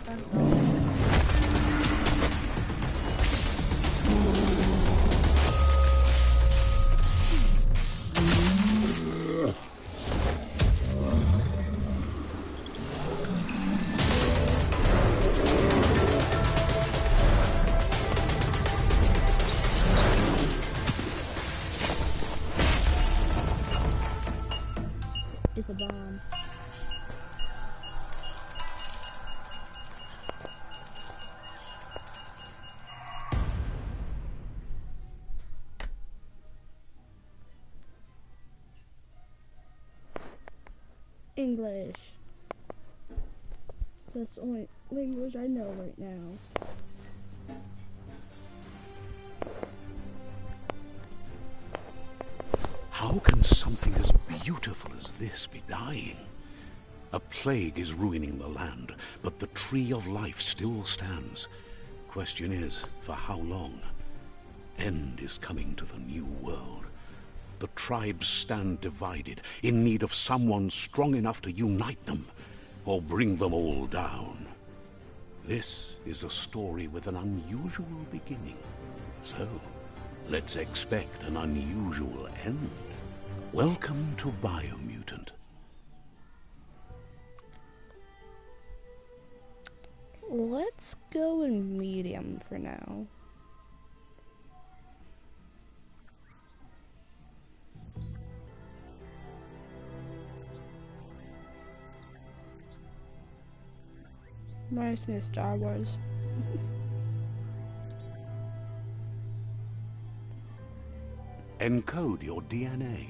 It's a bomb. English. That's the only language I know right now. How can something as beautiful as this be dying? A plague is ruining the land, but the tree of life still stands. Question is, for how long? End is coming to the new world. The tribes stand divided, in need of someone strong enough to unite them, or bring them all down. This is a story with an unusual beginning. So, let's expect an unusual end. Welcome to Biomutant. Let's go in medium for now. Reminds me of Star Wars. Encode your DNA.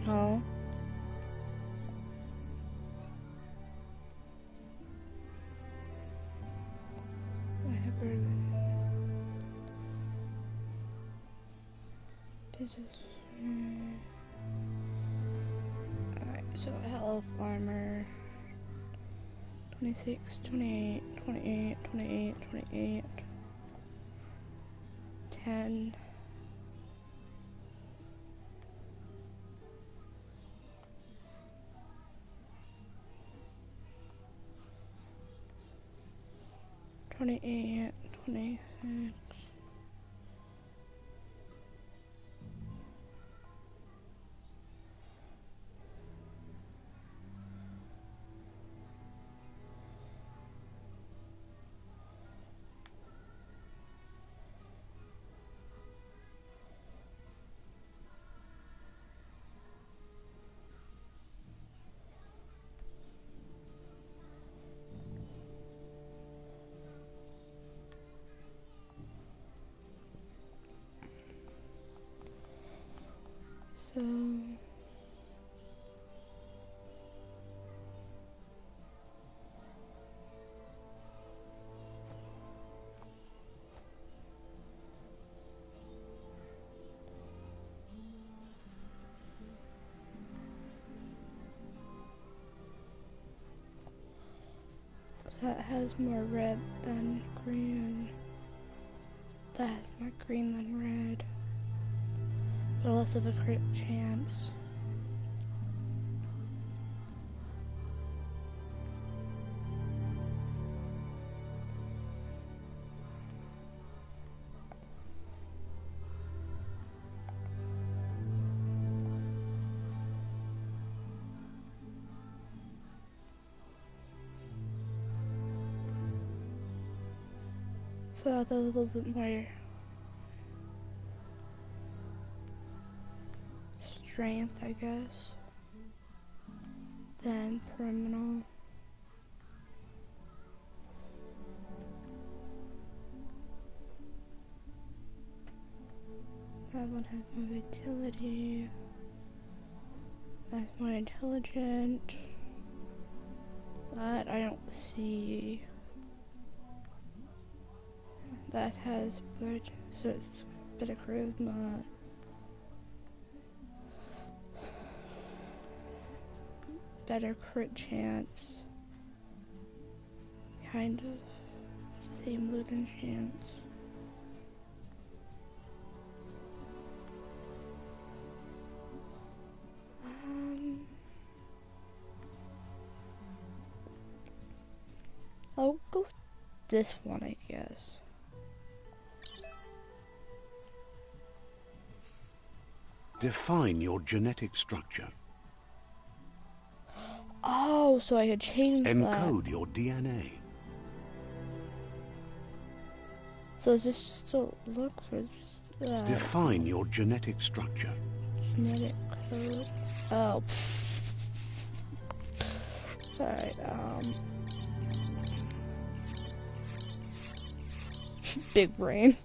Huh? This is alright, so health, armor 26, 28, 28, 28, 28, 10. $28, $26. So that has more red than green. That has more green than red. But less of a crit chance. So that does a little bit more strength, I guess, than criminal. That one has more vitality. That's more intelligent. That I don't see. That has blood, so it's better charisma. Better crit chance. Kind of. Same looting chance. I'll go this one, I guess. Define your genetic structure. Oh, so I could change that. Encode your DNA. So is this just a looks or just Define your genetic structure. genetic code? Oh. Alright, big brain.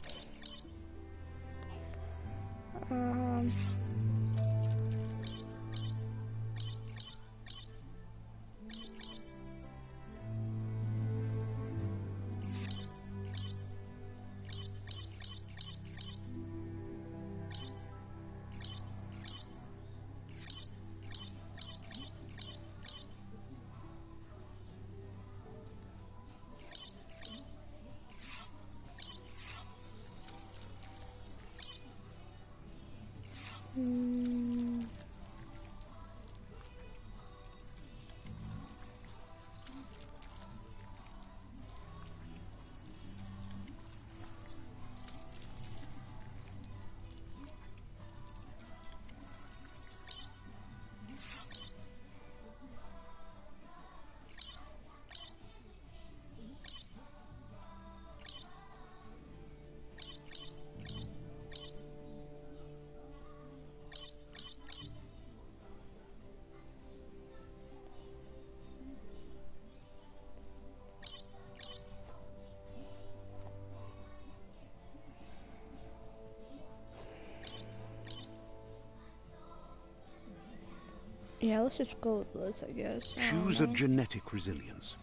Yeah, let's just go with this, I guess. Choose a genetic resilience.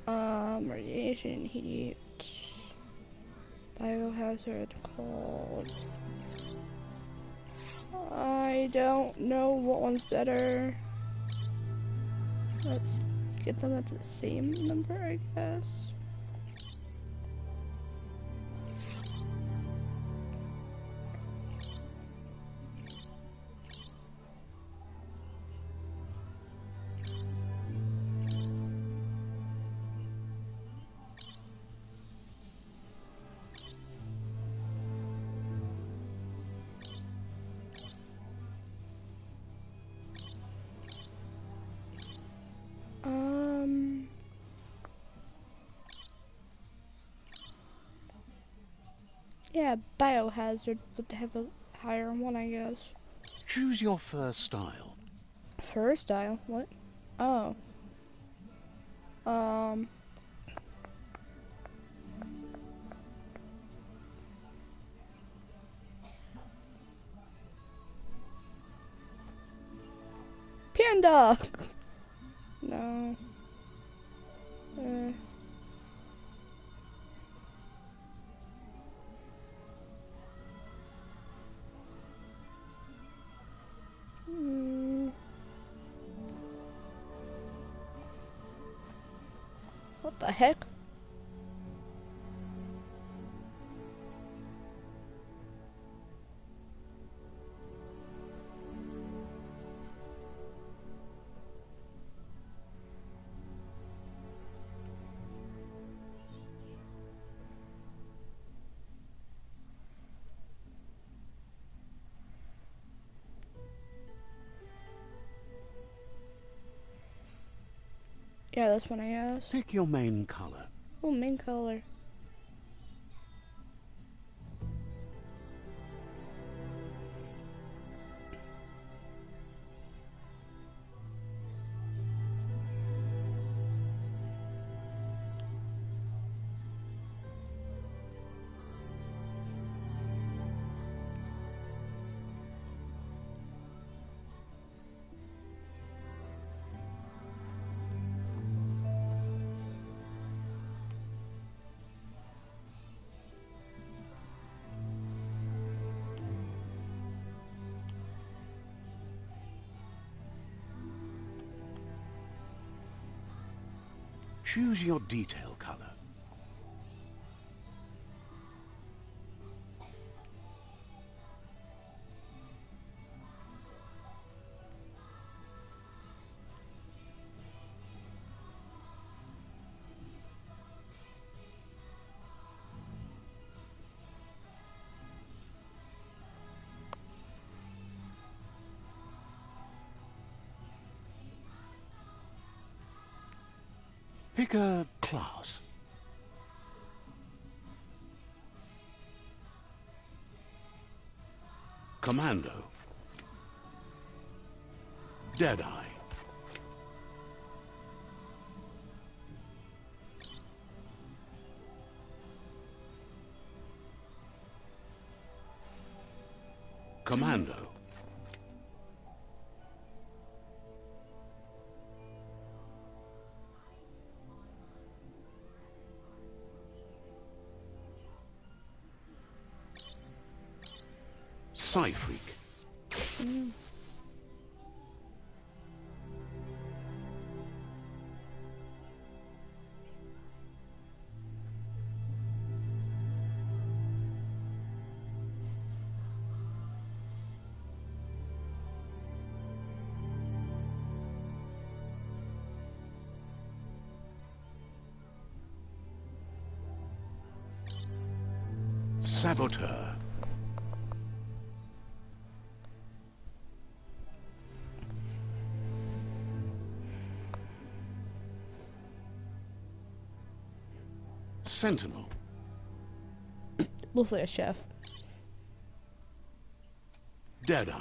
Radiation, heat, biohazard, cold. I don't know what one's better. Let's get them at the same number, I guess. Yeah, biohazard would have a higher one, I guess. Choose your first style. First style? What? Oh. Panda! No. What the heck? Yeah, that's what I asked. Pick your main color. Oh, main color. Choose your detail color. Pick a class. Commando. Deadeye. Commando. Psy-Freak. Saboteur. Sentinel. Looks like a chef. Deadeye.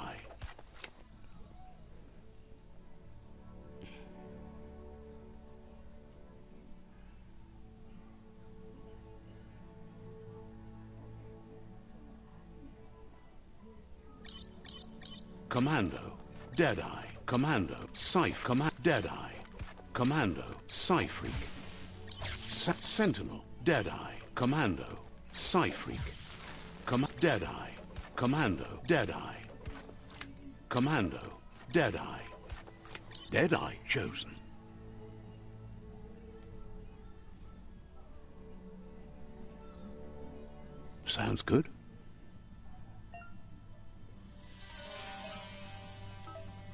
Commando. Deadeye. Commando. Scythe. Deadeye. Commando. Psy-Freak. Sentinel. Deadeye. Commando. Psy-Freak. Deadeye. Commando. Deadeye. Commando. Deadeye. Deadeye chosen. Sounds good.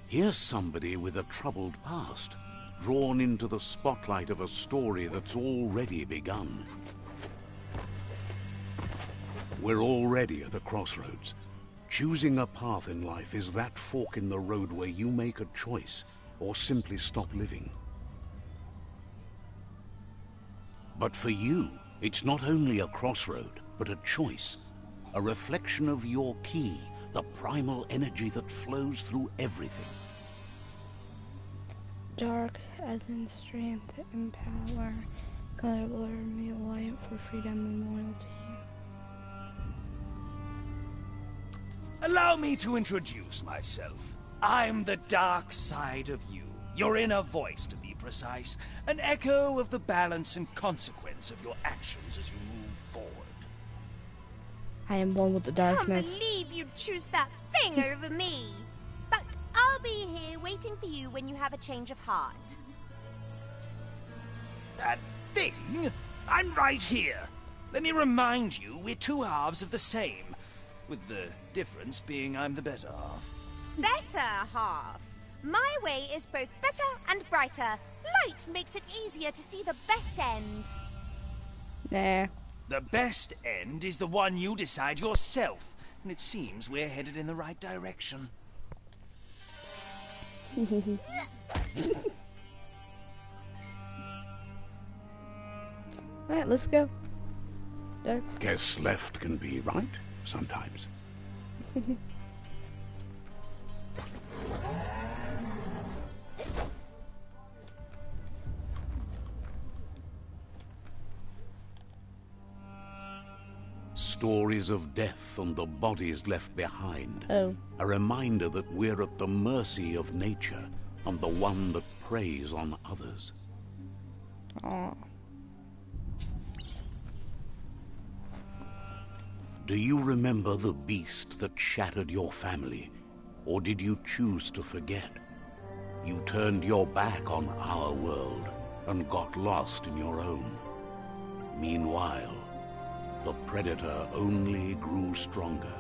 Here's somebody with a troubled past, drawn into the spotlight of a story that's already begun. We're already at a crossroads. Choosing a path in life is that fork in the road where you make a choice, or simply stop living. But for you, it's not only a crossroad, but a choice. A reflection of your key, the primal energy that flows through everything. Dark as in strength and power, color me light for freedom and loyalty. Allow me to introduce myself. I'm the dark side of you. Your inner voice, to be precise. An echo of the balance and consequence of your actions as you move forward. I am one with the darkness. Can't believe you'd choose that thing over me. But I'll be here waiting for you when you have a change of heart. That thing? I'm right here. Let me remind you, we're two halves of the same. With the difference being I'm the better half. Better half. My way is both better and brighter. Light makes it easier to see the best end. Nah. The best end is the one you decide yourself. And it seems we're headed in the right direction. Alright, let's go. There. Guess left can be right sometimes. Stories of death and the bodies left behind. Oh. A reminder that we're at the mercy of nature and the one that preys on others. Aw. Do you remember the beast that shattered your family? Or did you choose to forget? You turned your back on our world and got lost in your own. Meanwhile, the predator only grew stronger.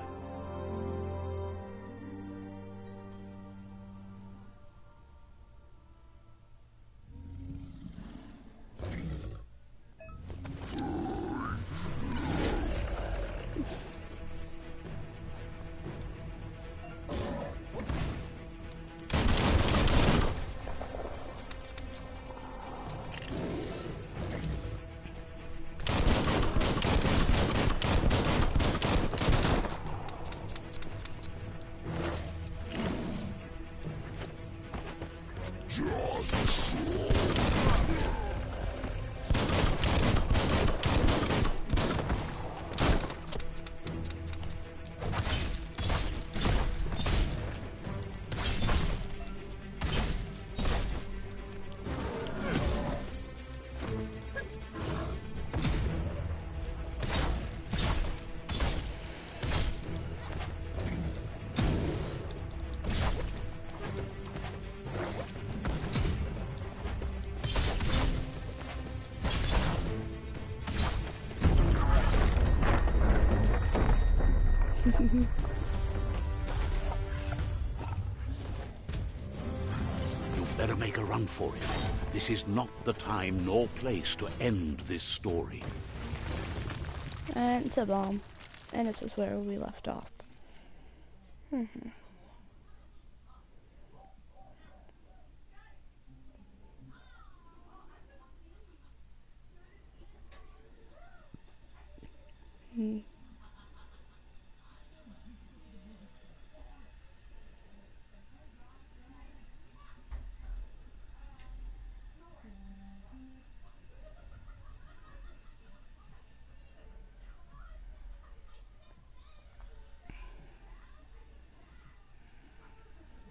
You better make a run for it. This is not the time nor place to end this story. And it's a bomb. And this is where we left off.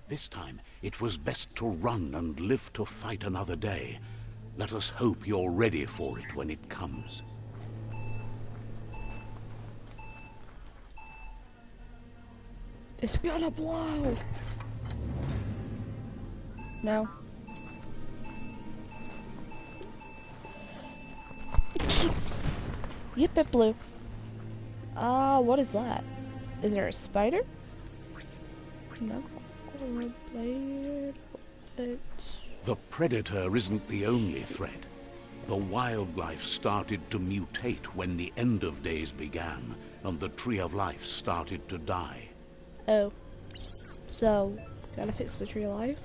This time, it was best to run and live to fight another day. Let us hope you're ready for it when it comes. It's gonna blow! No. Yep, it blew. What is that? Is there a spider? No. Blade. The predator isn't the only threat. The wildlife started to mutate when the end of days began, and the tree of life started to die. Oh. So, gotta fix the tree of life?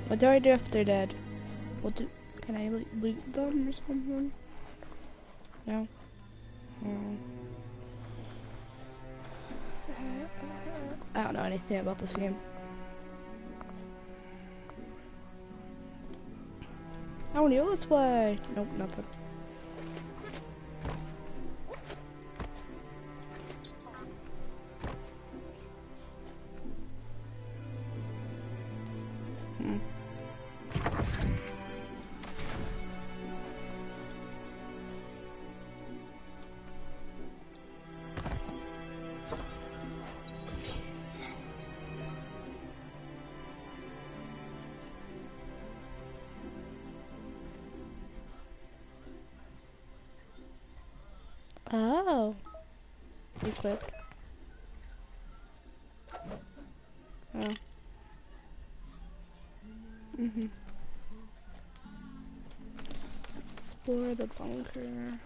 What do I do if they're dead? Can I loot them or something? No? I don't know anything about this game. I want to go this way! Nope, nothing. Oh. Equipped. Oh. Explore the bunker.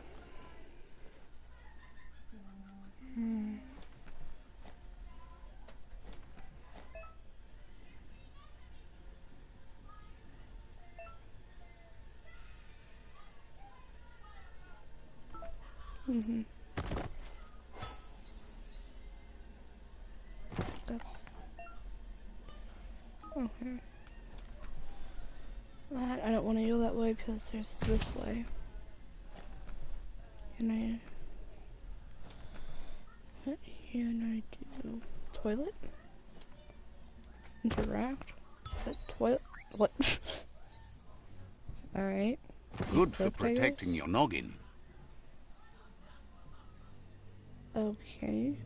Okay. I don't want to go that way because there's this way. Can what can I do? Toilet? Interact? What toilet? What? Alright. Good for protecting your noggin. Okay.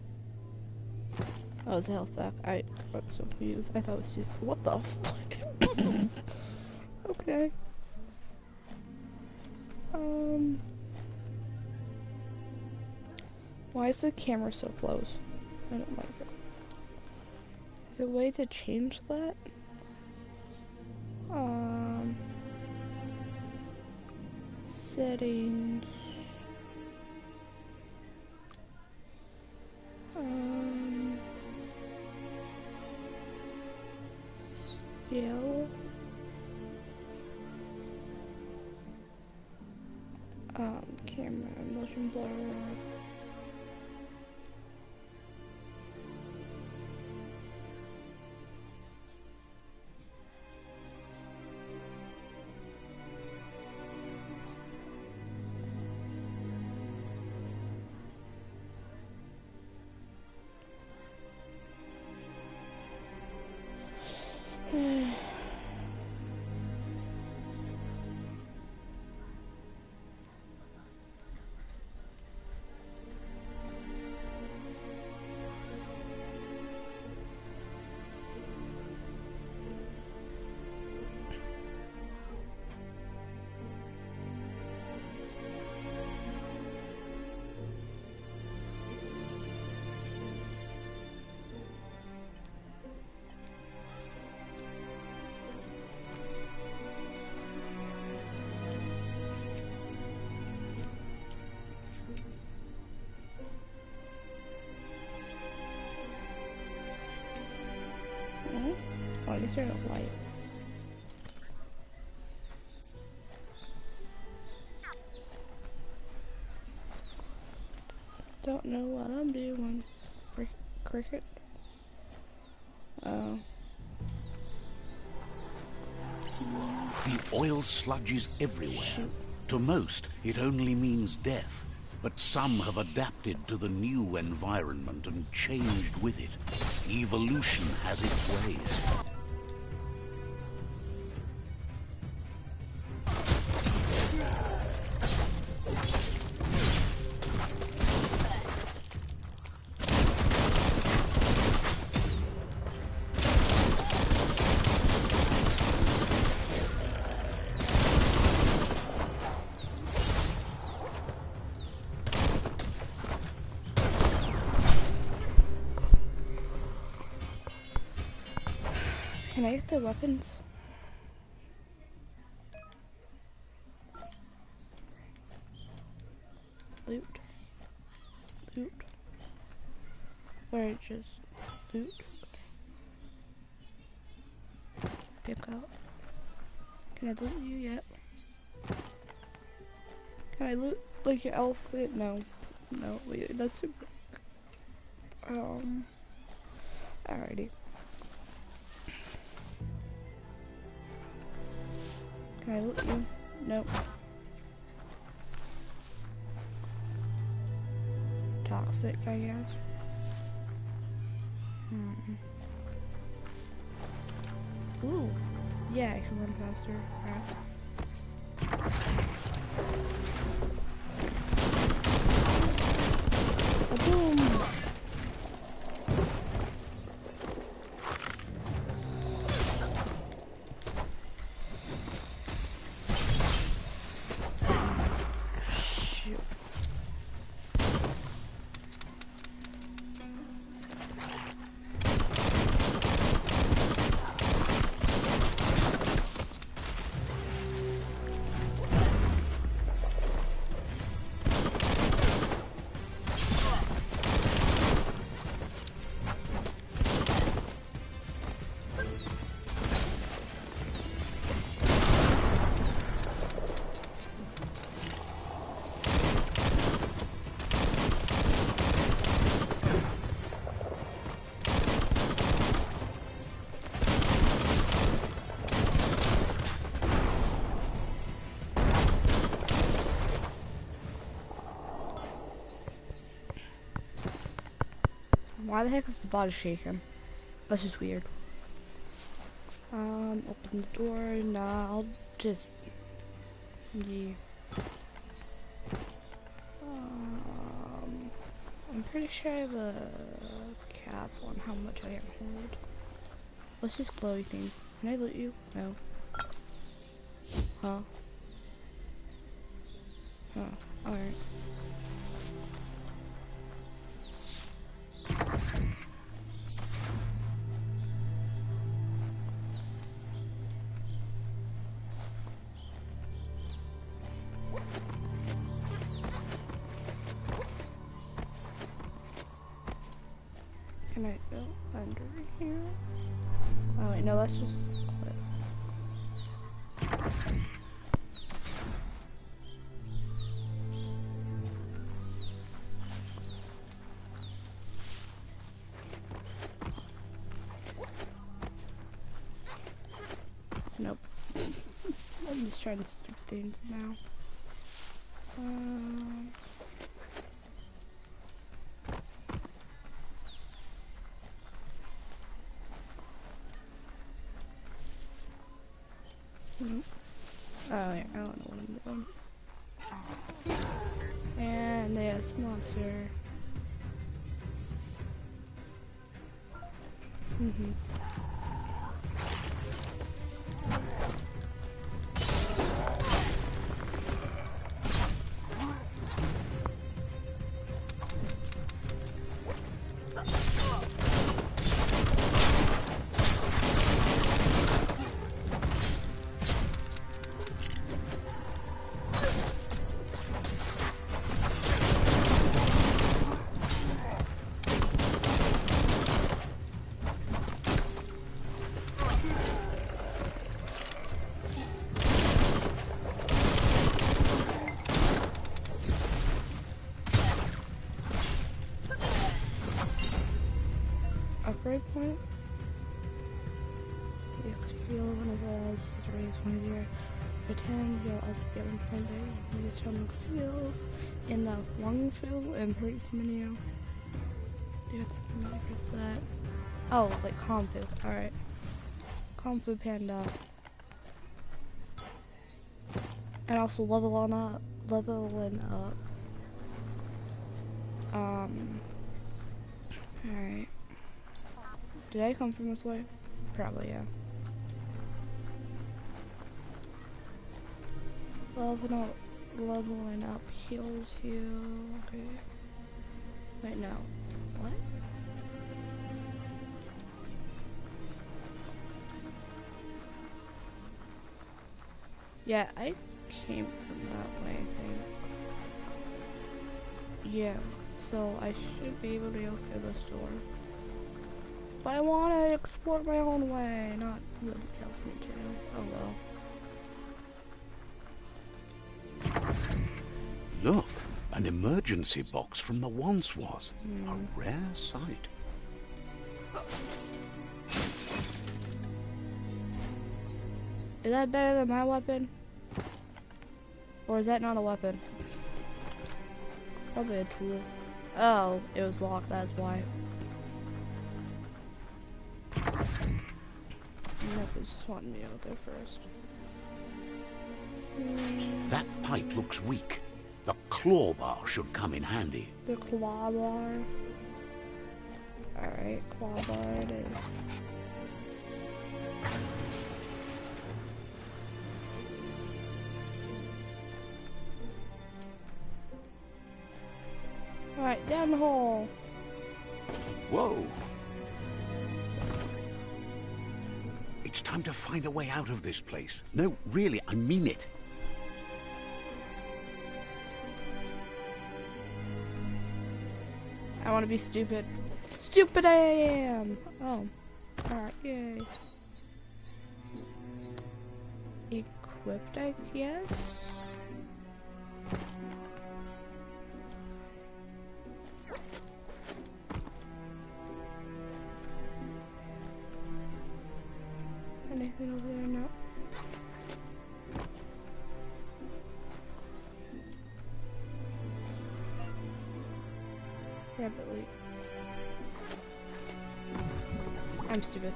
Oh, it's a health pack. I got so confused. I thought it was just. What the fuck? Okay. Why is the camera so close? I don't like it. Is there a way to change that? Settings. Scale. Camera, motion blur. Oh, these are light. Don't know what I'm doing. Cricket. Oh. The oil sludges everywhere. Shoot. To most, it only means death. But some have adapted to the new environment and changed with it. Evolution has its ways. Can I get the weapons? Loot. Loot. Or just loot. Pick out. Can I loot you yet? Can I loot like your outfit? No. No, wait, that's super. Alrighty. Can I loot you? Nope. Toxic, I guess. Ooh. Yeah, I can run faster. Alright. Boom! Why the heck is the body shaking? That's just weird. Open the door. Nah, I'll just. Yeah. I'm pretty sure I have a cap on how much I can hold. What's this glowy thing? Can I loot you? No. Huh? Huh. Alright. Can I go under here? Oh wait, no, that's just cliff. Nope. I'm just trying stupid things now. Nope. Oh yeah, I don't know what I'm doing. And there's monster. Upgrade point. The XP level of walls to raise 1 for 10. You'll also get 1 point there. You can use terminal skills in the Wang Fu and Purchase menu. Yeah, press that. Oh, like Kung Fu. Alright. Kung Fu Panda. And also leveling up. Alright. Did I come from this way? Probably, yeah. Leveling up heals you. Okay. Wait, no. What? Yeah, I came from that way, I think. Yeah, so I should be able to go through this door. But I want to explore my own way, not what it tells me to. Oh well. Look, an emergency box from the once was. A rare sight. Is that better than my weapon? Or is that not a weapon? Probably a tool. Oh, it was locked, that's why. Nope, it's just wanting me out there first. That pipe looks weak. The claw bar should come in handy. The claw bar. Alright, claw bar it is. Alright, down the hole. Whoa. It's time to find a way out of this place. No, really, I mean it. I want to be stupid. Stupid I am! Oh. Alright, yay. Equipped, I guess? Anything over there? No. Rabbit leap. I'm stupid.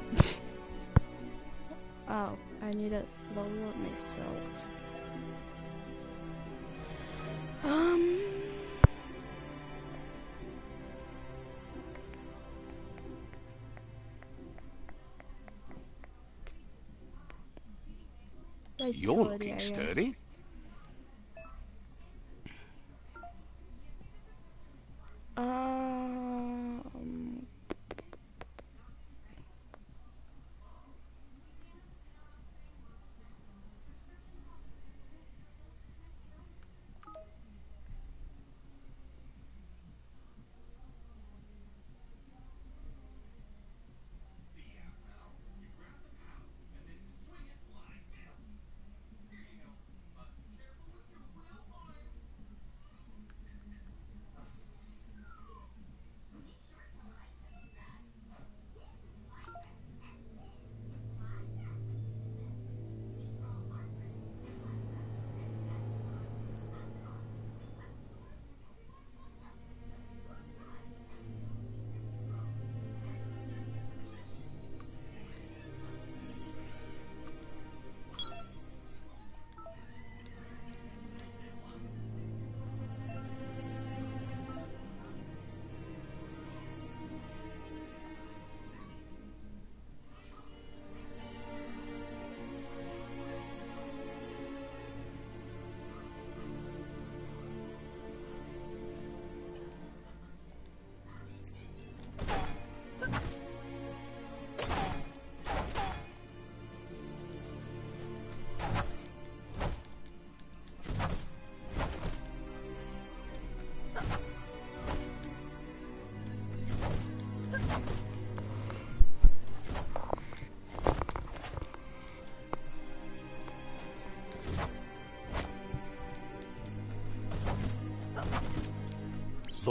Oh, I need to level up myself. You're looking sturdy.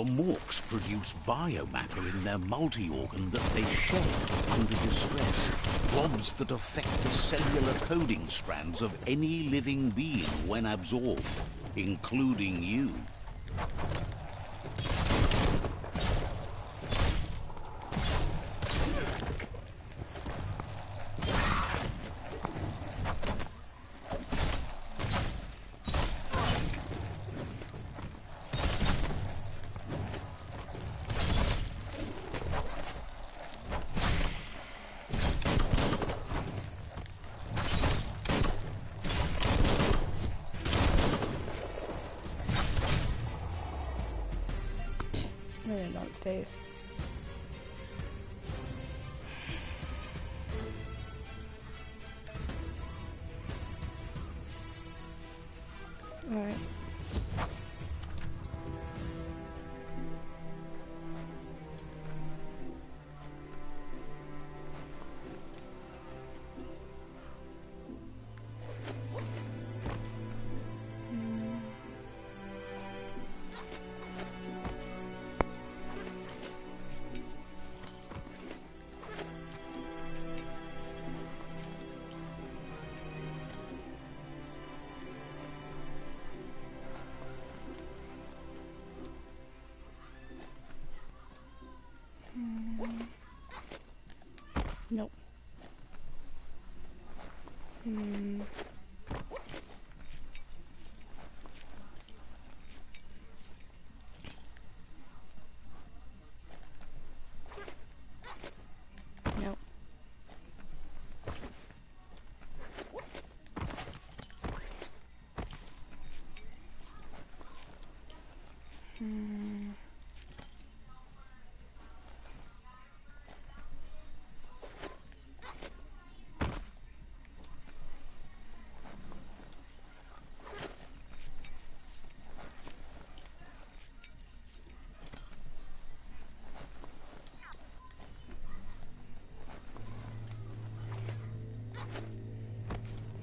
The Morks produce biomatter in their multi-organ that they shed under distress. Blobs that affect the cellular coding strands of any living being when absorbed, including you. I didn't know its face. Alright. Nope. Nope.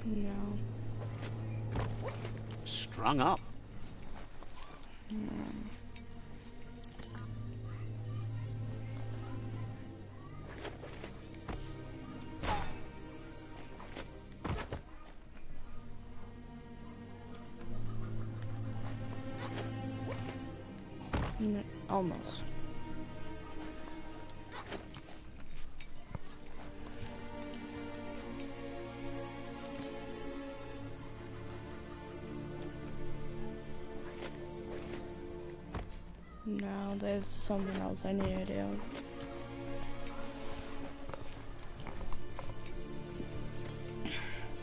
No. Strung up. No. Almost. No, there's something else I need to do.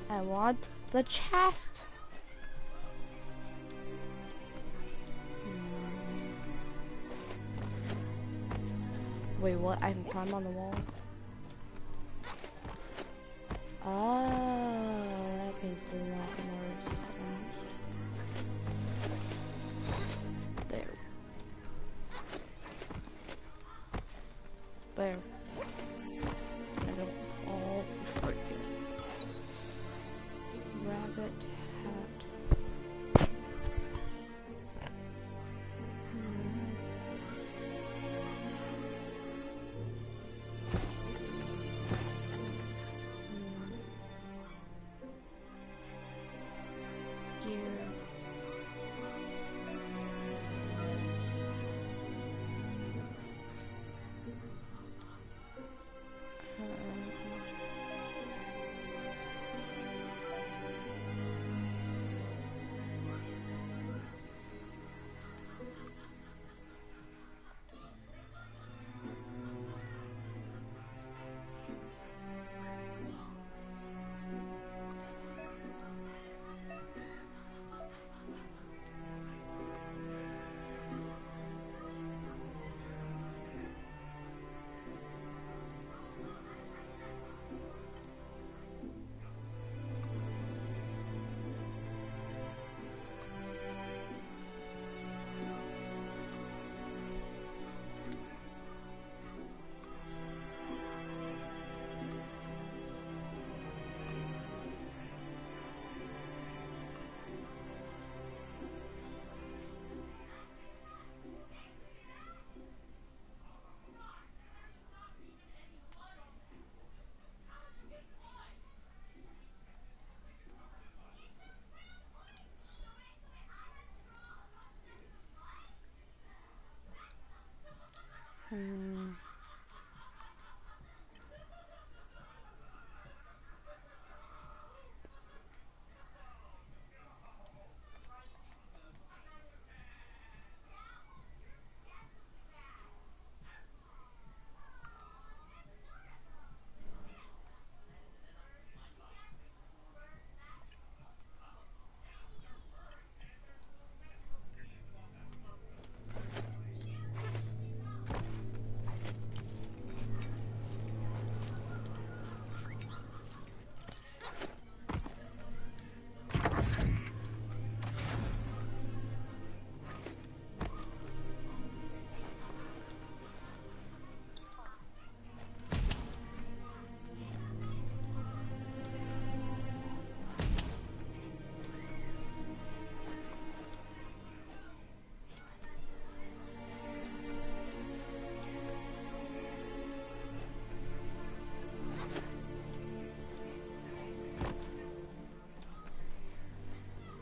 I want the chest. Wait, what? I can climb on the wall? Oh, that makes a lot more sense. There. There. I don't fall freaking. Rabbit hat.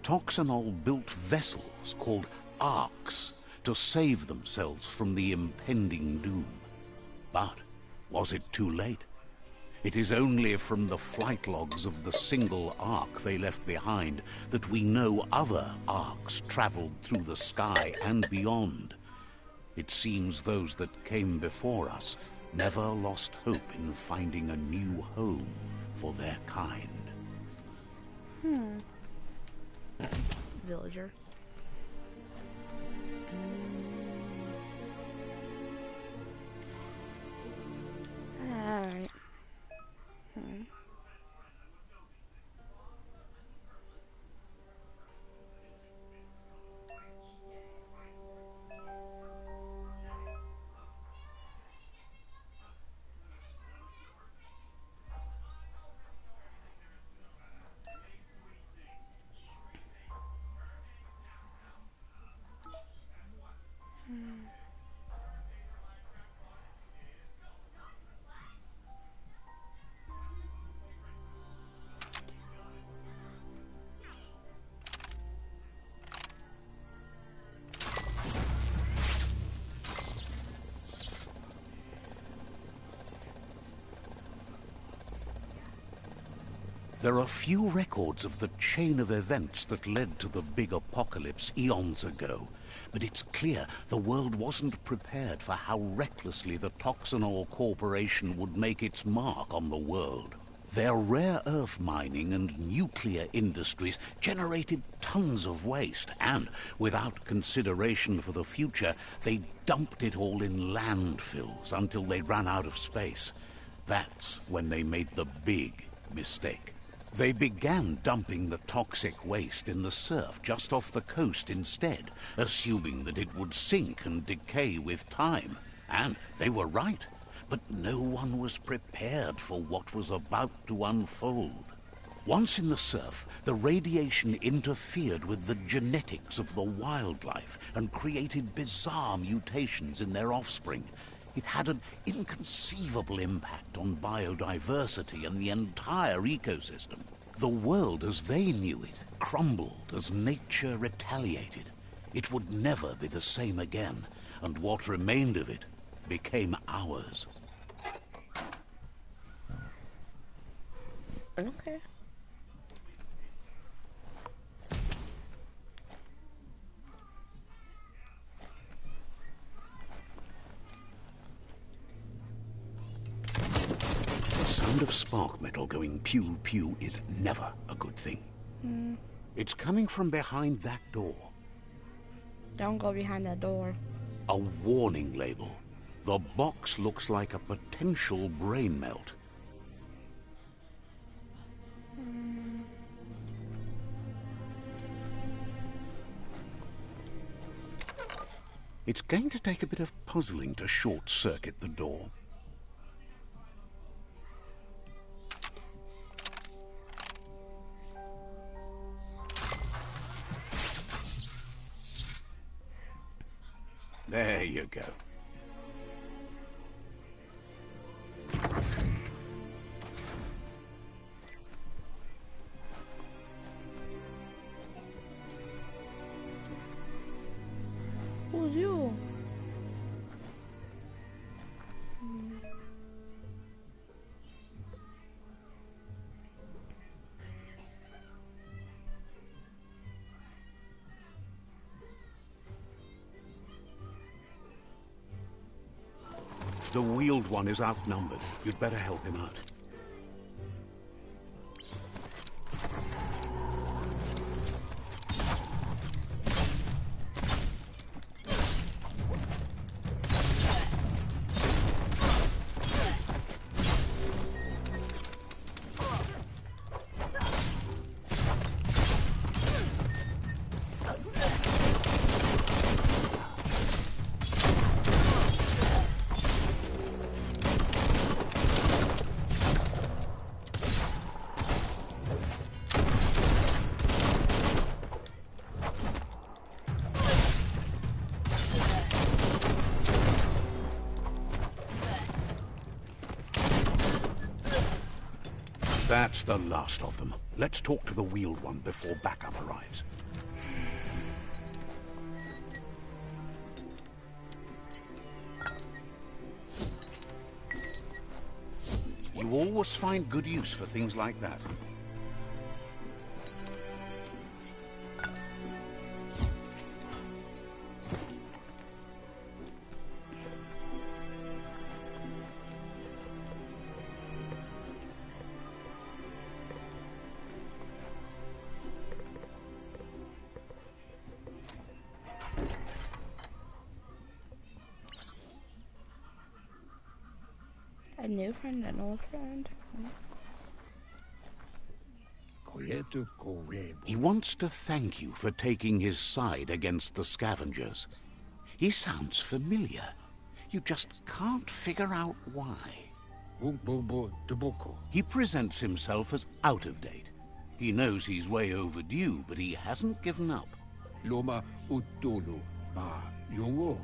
Toxanol built vessels called arks to save themselves from the impending doom. But was it too late? It is only from the flight logs of the single ark they left behind that we know other arks traveled through the sky and beyond. It seems those that came before us never lost hope in finding a new home for their kind. Villager. Alright. There are few records of the chain of events that led to the big apocalypse eons ago, but it's clear the world wasn't prepared for how recklessly the Toxanol Corporation would make its mark on the world. Their rare earth mining and nuclear industries generated tons of waste, and without consideration for the future, they dumped it all in landfills until they ran out of space. That's when they made the big mistake. They began dumping the toxic waste in the surf just off the coast instead, assuming that it would sink and decay with time. And they were right, but no one was prepared for what was about to unfold. Once in the surf, the radiation interfered with the genetics of the wildlife and created bizarre mutations in their offspring. It had an inconceivable impact on biodiversity and the entire ecosystem. The world as they knew it crumbled as nature retaliated. It would never be the same again, and what remained of it became ours. Okay. The sound of spark metal going pew-pew is never a good thing. It's coming from behind that door. Don't go behind that door. A warning label. The box looks like a potential brain melt. It's going to take a bit of puzzling to short-circuit the door. There you go. Who's you? The Wheeled One is outnumbered. You'd better help him out. That's the last of them. Let's talk to the Wheeled One before backup arrives. You always find good use for things like that. A new friend, an old friend. He wants to thank you for taking his side against the scavengers. He sounds familiar. You just can't figure out why. He presents himself as out of date. He knows he's way overdue, but he hasn't given up.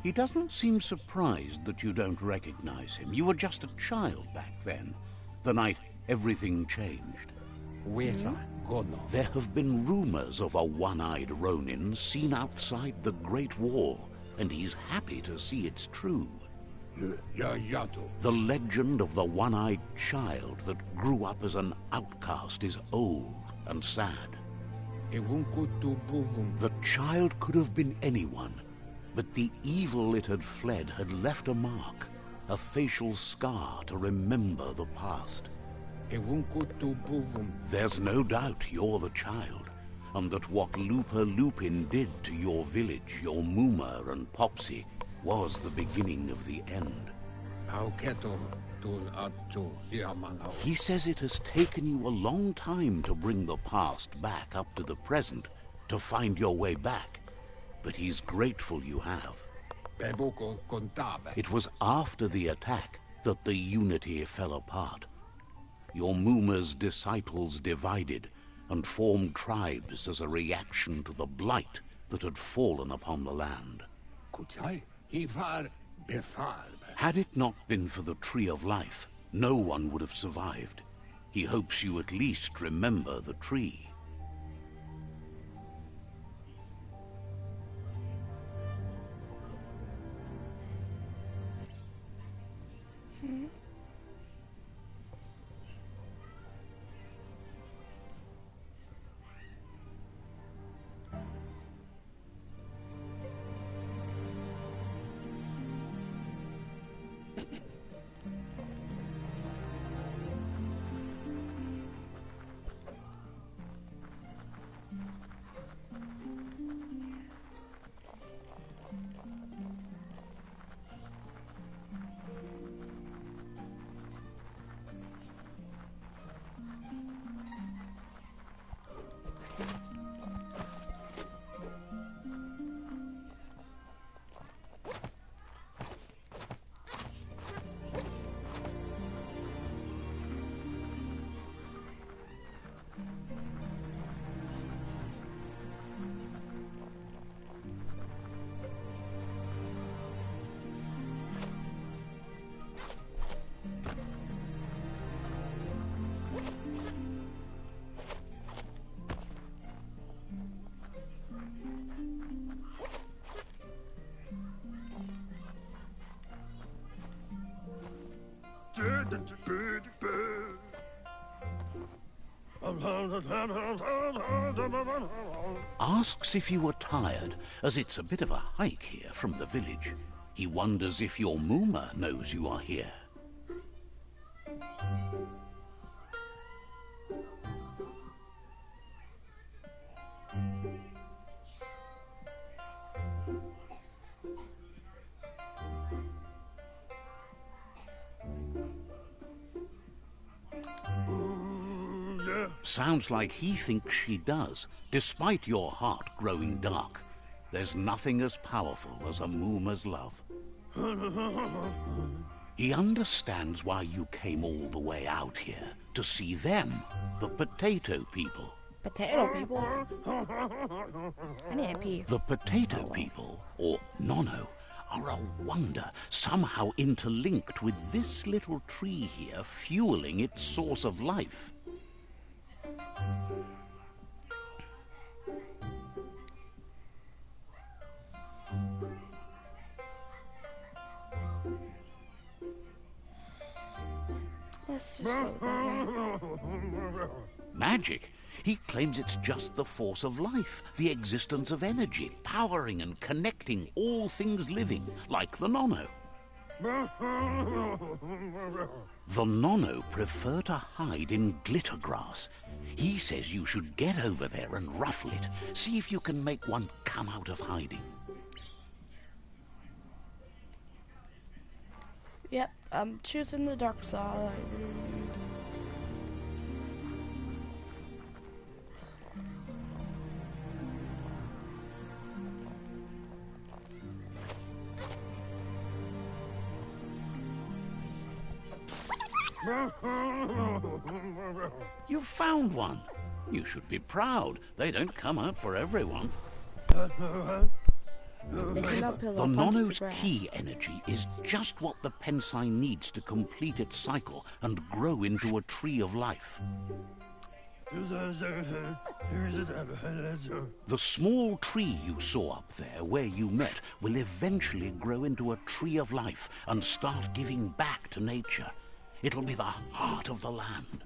He doesn't seem surprised that you don't recognize him. You were just a child back then, the night everything changed. There have been rumors of a one-eyed Ronin seen outside the Great Wall, and he's happy to see it's true. The legend of the one-eyed child that grew up as an outcast is old and sad. The child could have been anyone, but the evil it had fled had left a mark, a facial scar to remember the past. There's no doubt you're the child, and that what Lupa Lupin did to your village, your Muma and Popsy, was the beginning of the end. He says it has taken you a long time to bring the past back up to the present, to find your way back. But he's grateful you have. It was after the attack that the unity fell apart. Your Muma's disciples divided and formed tribes as a reaction to the blight that had fallen upon the land. Had it not been for the Tree of Life, no one would have survived. He hopes you at least remember the tree. Asks if you were tired, as it's a bit of a hike here from the village. He wonders if your Muma knows you are here. Sounds like he thinks she does, despite your heart growing dark. There's nothing as powerful as a Muma's love. He understands why you came all the way out here, to see them, the potato people. Potato people? I need a piece. The potato people, or Nono, are a wonder, somehow interlinked with this little tree here, fueling its source of life. Let's just go with that. Magic? He claims it's just the force of life, the existence of energy, powering and connecting all things living, like the Nono. The Nono prefer to hide in glitter grass. He says you should get over there and ruffle it. See if you can make one come out of hiding. Yep, I'm choosing the dark side. You found one. You should be proud. They don't come out for everyone. The Nono's key energy is just what the Pensai needs to complete its cycle and grow into a tree of life. The small tree you saw up there where you met will eventually grow into a tree of life and start giving back to nature. It'll be the heart of the land.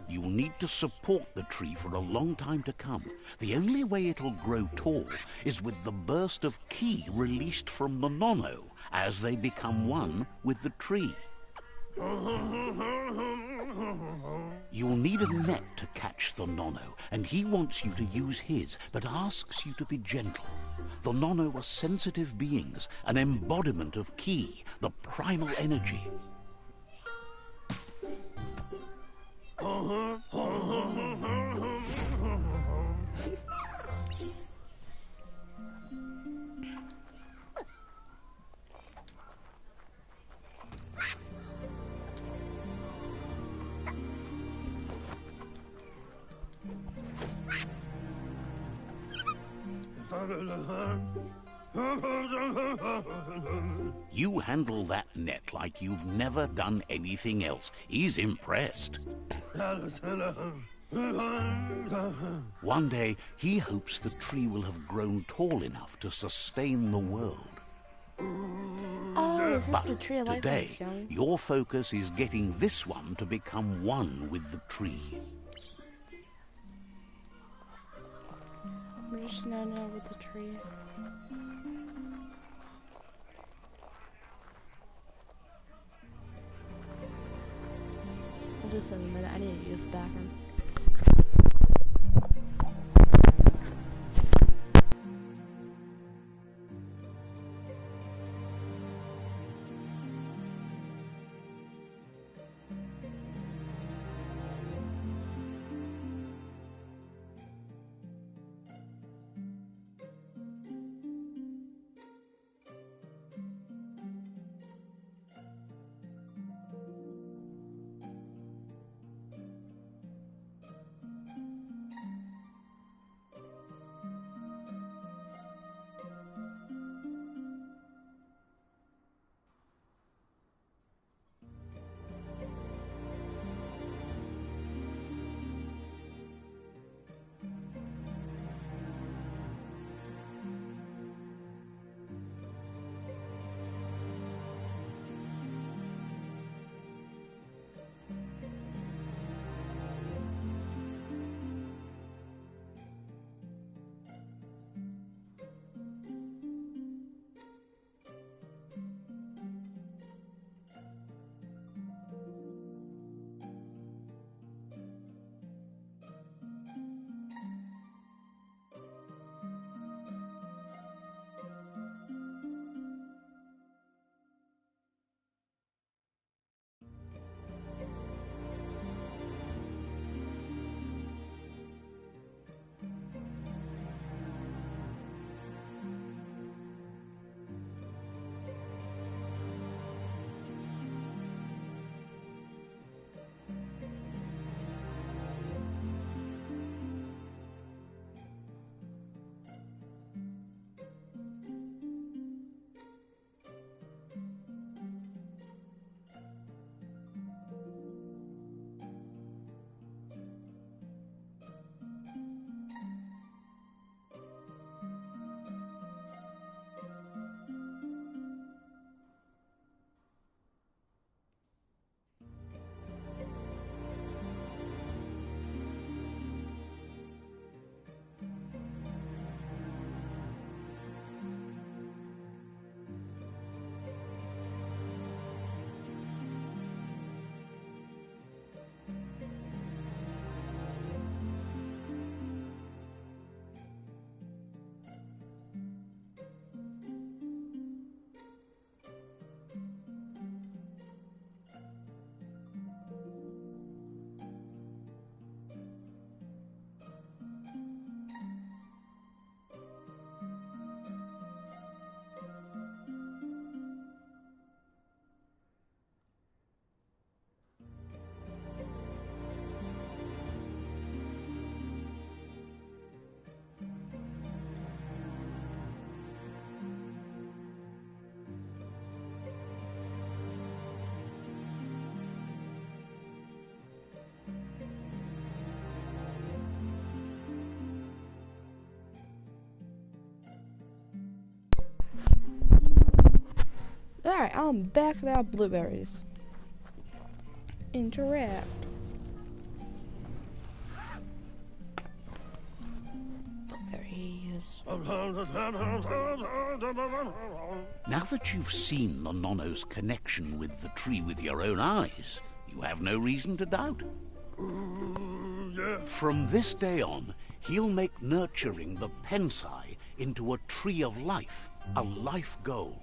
You'll need to support the tree for a long time to come. The only way it'll grow tall is with the burst of ki released from the Nono as they become one with the tree. You'll need a net to catch the Nono, and he wants you to use his, but asks you to be gentle. The Nono are sensitive beings, an embodiment of ki, the primal energy. You handle that net like you've never done anything else. He's impressed. One day, he hopes the tree will have grown tall enough to sustain the world. Oh, is this But the tree of life? today, your focus is getting this one to become one with the tree. We're just now with the tree. I'll do this in a minute. I need to use the bathroom. I'm back without blueberries. Interact. There he is. Now that you've seen the Nonno's connection with the tree with your own eyes, you have no reason to doubt. From this day on, he'll make nurturing the Pensai into a tree of life, a life goal,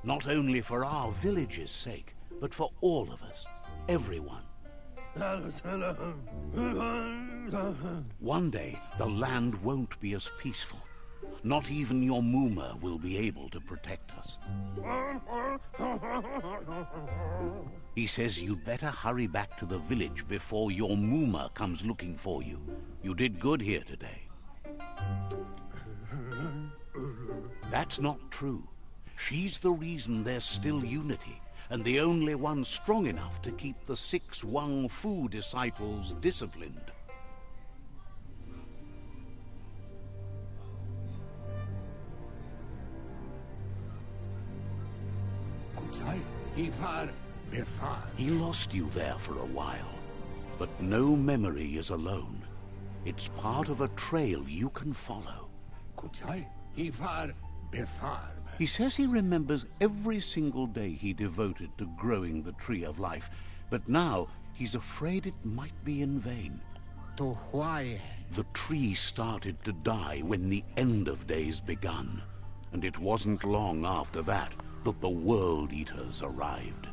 not only for our village's sake, but for all of us, everyone. One day, the land won't be as peaceful. Not even your Muma will be able to protect us. He says you'd better hurry back to the village before your Muma comes looking for you. You did good here today. That's not true. She's the reason there's still unity, and the only one strong enough to keep the 6 Wang Fu disciples disciplined. He lost you there for a while, but no memory is alone. It's part of a trail you can follow. He says he remembers every single day he devoted to growing the Tree of Life, but now he's afraid it might be in vain. The tree started to die when the end of days begun, and it wasn't long after that that the World Eaters arrived.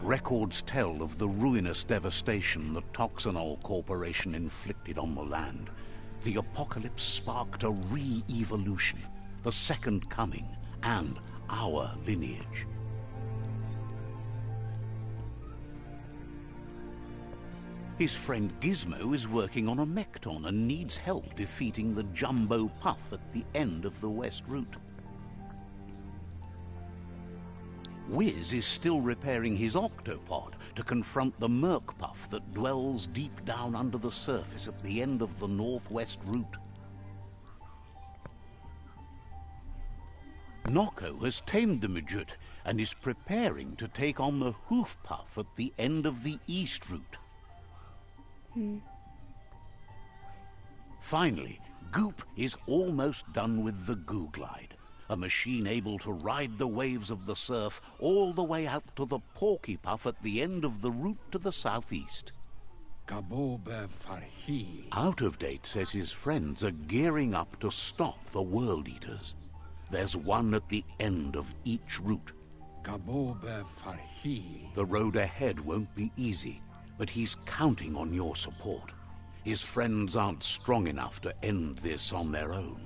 Records tell of the ruinous devastation the Toxanol Corporation inflicted on the land. The apocalypse sparked a re-evolution, the Second Coming, and our lineage. His friend Gizmo is working on a Mekton and needs help defeating the Jumbo Puff at the end of the West Route. Wiz is still repairing his octopod to confront the Merc Puff that dwells deep down under the surface at the end of the Northwest Route. Noko has tamed the Midget and is preparing to take on the Hoof Puff at the end of the East Route. Finally, Goop is almost done with the Goo Glide, a machine able to ride the waves of the surf all the way out to the Porky Puff at the end of the route to the southeast. Out of Date says his friends are gearing up to stop the World Eaters. There's one at the end of each route. The road ahead won't be easy, but he's counting on your support. His friends aren't strong enough to end this on their own.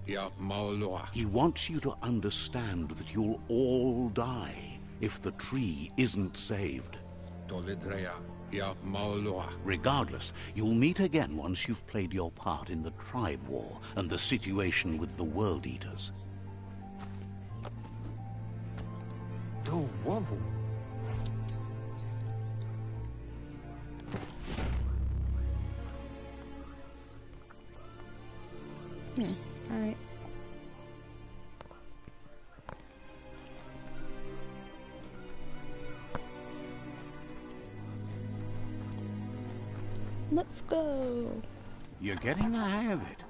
He wants you to understand that you'll all die if the tree isn't saved. Regardless, you'll meet again once you've played your part in the tribe war and the situation with the World Eaters. Alright. Let's go. You're getting the hang of it.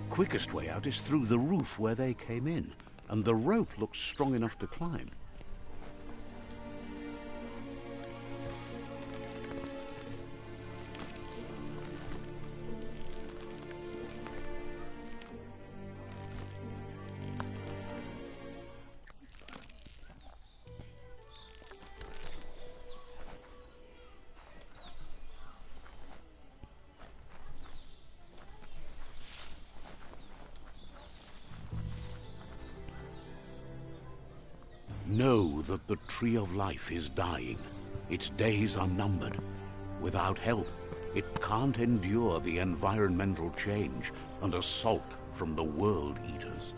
Quickest way out is through the roof where they came in, and the rope looks strong enough to climb. Know that the Tree of Life is dying. Its days are numbered. Without help, it can't endure the environmental change and assault from the World Eaters.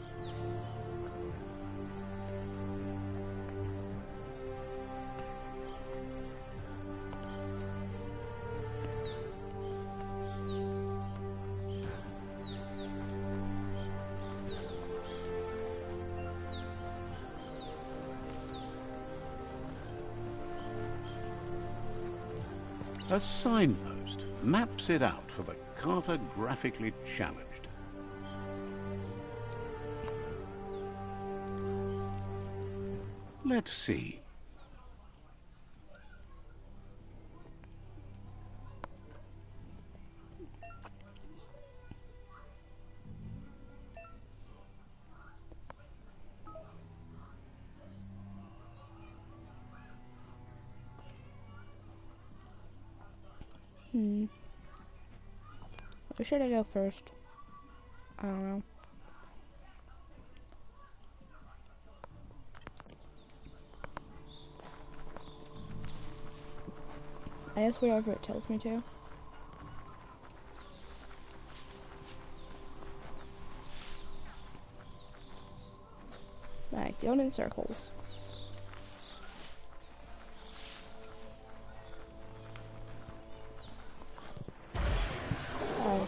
A signpost maps it out for the cartographically challenged. Let's see. Where should I go first? I don't know. I guess wherever it tells me to. Like, going in circles. Oh.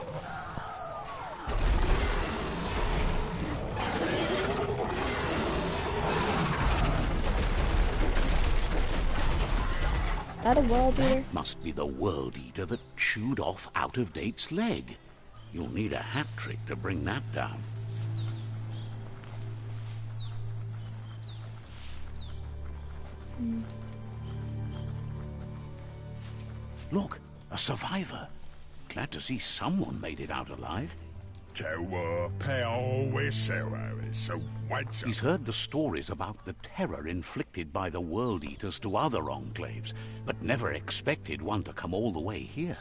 That a world eater? That must be the world eater that chewed off Out of Date's leg. You'll need a hat trick to bring that down. Look, a survivor. Glad to see someone made it out alive. He's heard the stories about the terror inflicted by the World Eaters to other enclaves, but never expected one to come all the way here.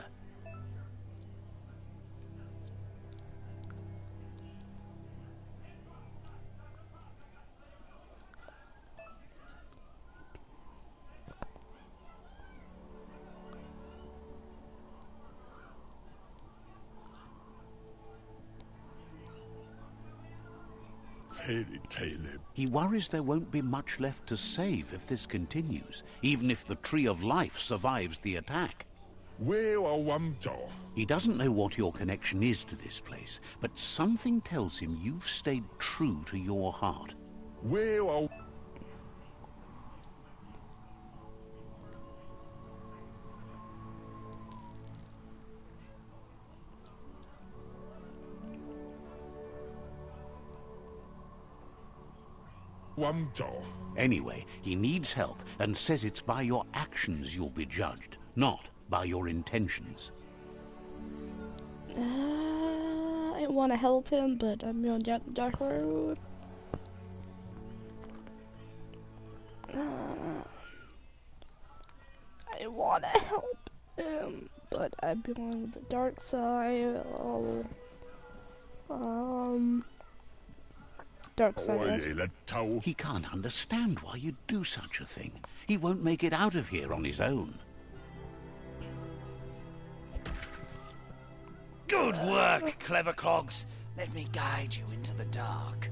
He worries there won't be much left to save if this continues, even if the Tree of Life survives the attack. He doesn't know what your connection is to this place, but something tells him you've stayed true to your heart. Anyway, he needs help and says it's by your actions you'll be judged, not by your intentions. I want to help him, but I'm going down the dark road. I want to help him, but I'm going with the dark side. Dark side. He can't understand why you'd do such a thing. He won't make it out of here on his own. Good work, clever clogs. Let me guide you into the dark.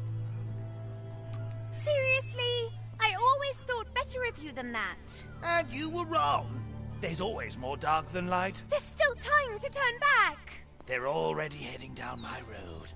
Seriously? I always thought better of you than that. And you were wrong. There's always more dark than light. There's still time to turn back. They're already heading down my road.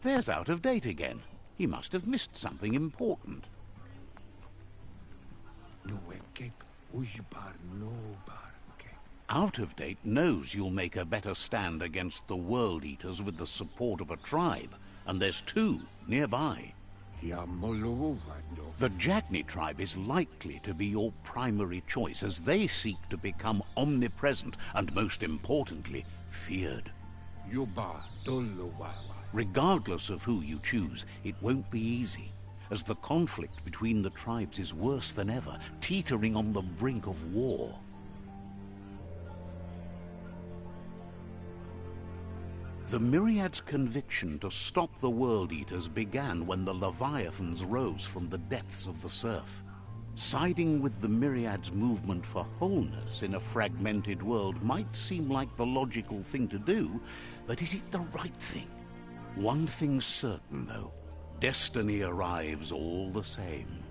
There's Out of Date again. He must have missed something important. Out of Date knows you'll make a better stand against the World Eaters with the support of a tribe, and there's two nearby. The Jagni tribe is likely to be your primary choice as they seek to become omnipresent and, most importantly, feared. Regardless of who you choose, it won't be easy, as the conflict between the tribes is worse than ever, teetering on the brink of war. The Myriad's conviction to stop the World Eaters began when the Leviathans rose from the depths of the surf. Siding with the Myriad's movement for wholeness in a fragmented world might seem like the logical thing to do, but is it the right thing? One thing's certain, though. Destiny arrives all the same.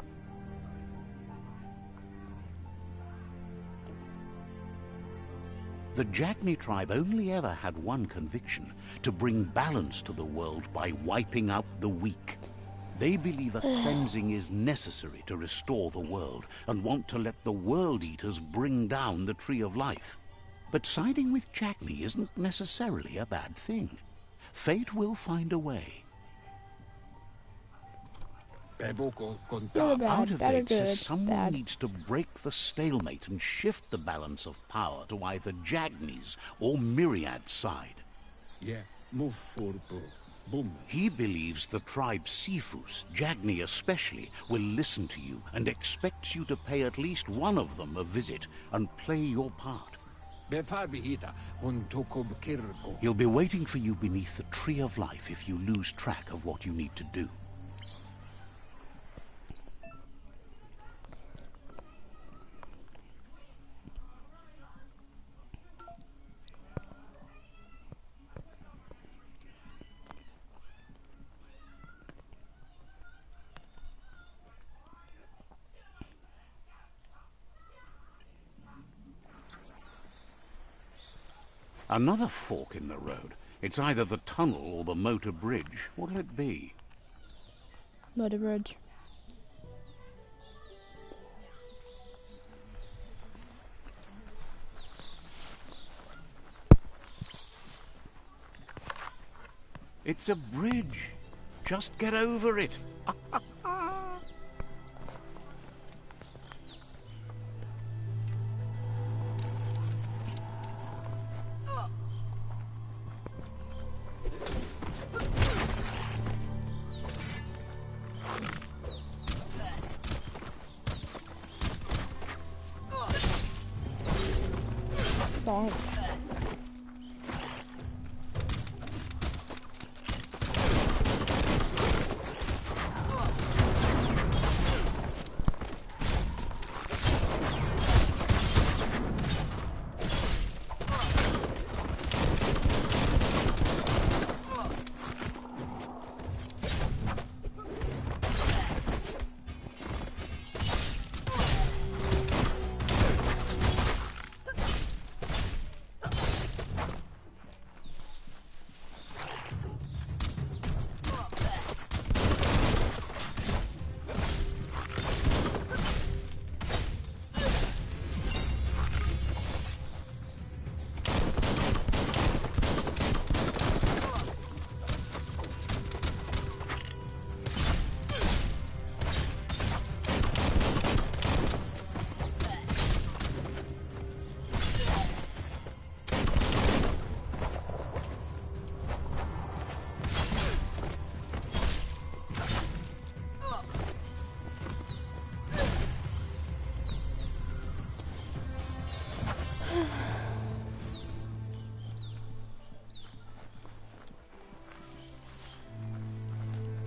The Jagni tribe only ever had one conviction: to bring balance to the world by wiping out the weak. They believe a cleansing is necessary to restore the world, and want to let the World Eaters bring down the Tree of Life. But siding with Jagni isn't necessarily a bad thing. Fate will find a way. Good, Out of bad, Date good, says someone bad. needs to break the stalemate and shift the balance of power to either Jagni's or Myriad's side. Yeah, move forward. Boom. He believes the tribe Sifus, Jagni especially, will listen to you and expects you to pay at least one of them a visit and play your part. He'll be waiting for you beneath the Tree of Life if you lose track of what you need to do. Another fork in the road. It's either the tunnel or the motor bridge. What'll it be? Motor bridge. It's a bridge. Just get over it. Bonk.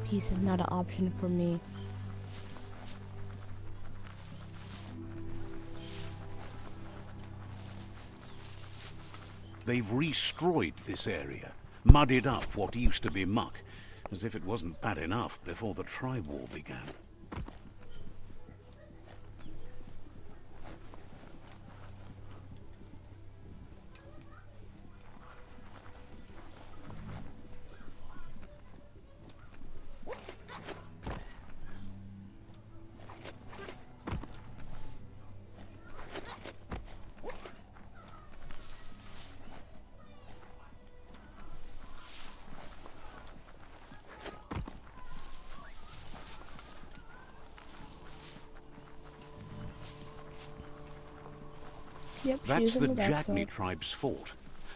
Peace is not an option for me. They've destroyed this area, muddied up what used to be muck, as if it wasn't bad enough before the tribe war began. Yep, That's she's the in the back Jagni side. tribe's fault.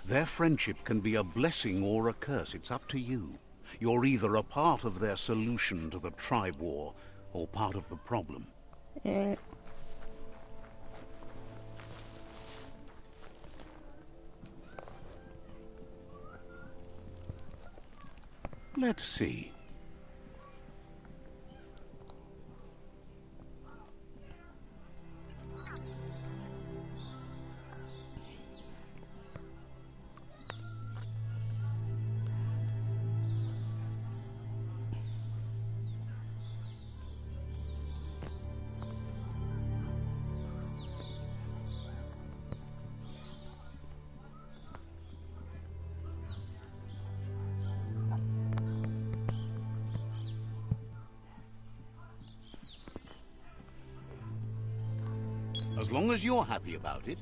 Their friendship can be a blessing or a curse. It's up to you. You're either a part of their solution to the tribe war, or part of the problem. Eh. Let's see. As long as you're happy about it.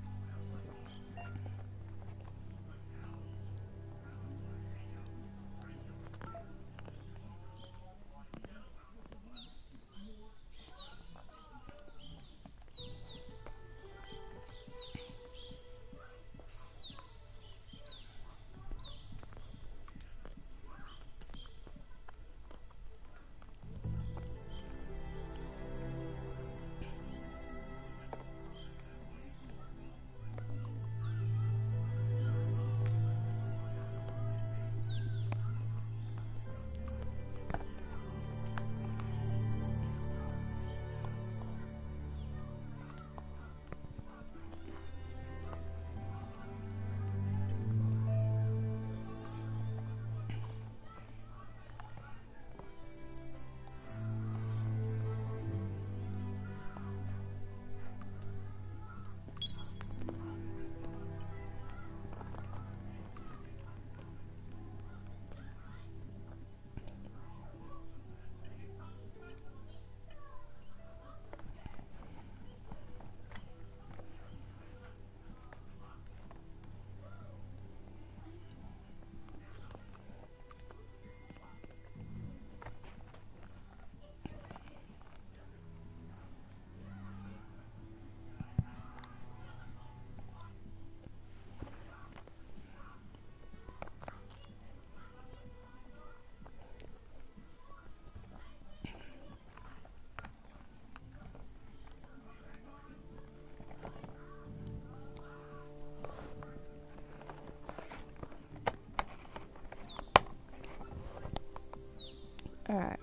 Alright.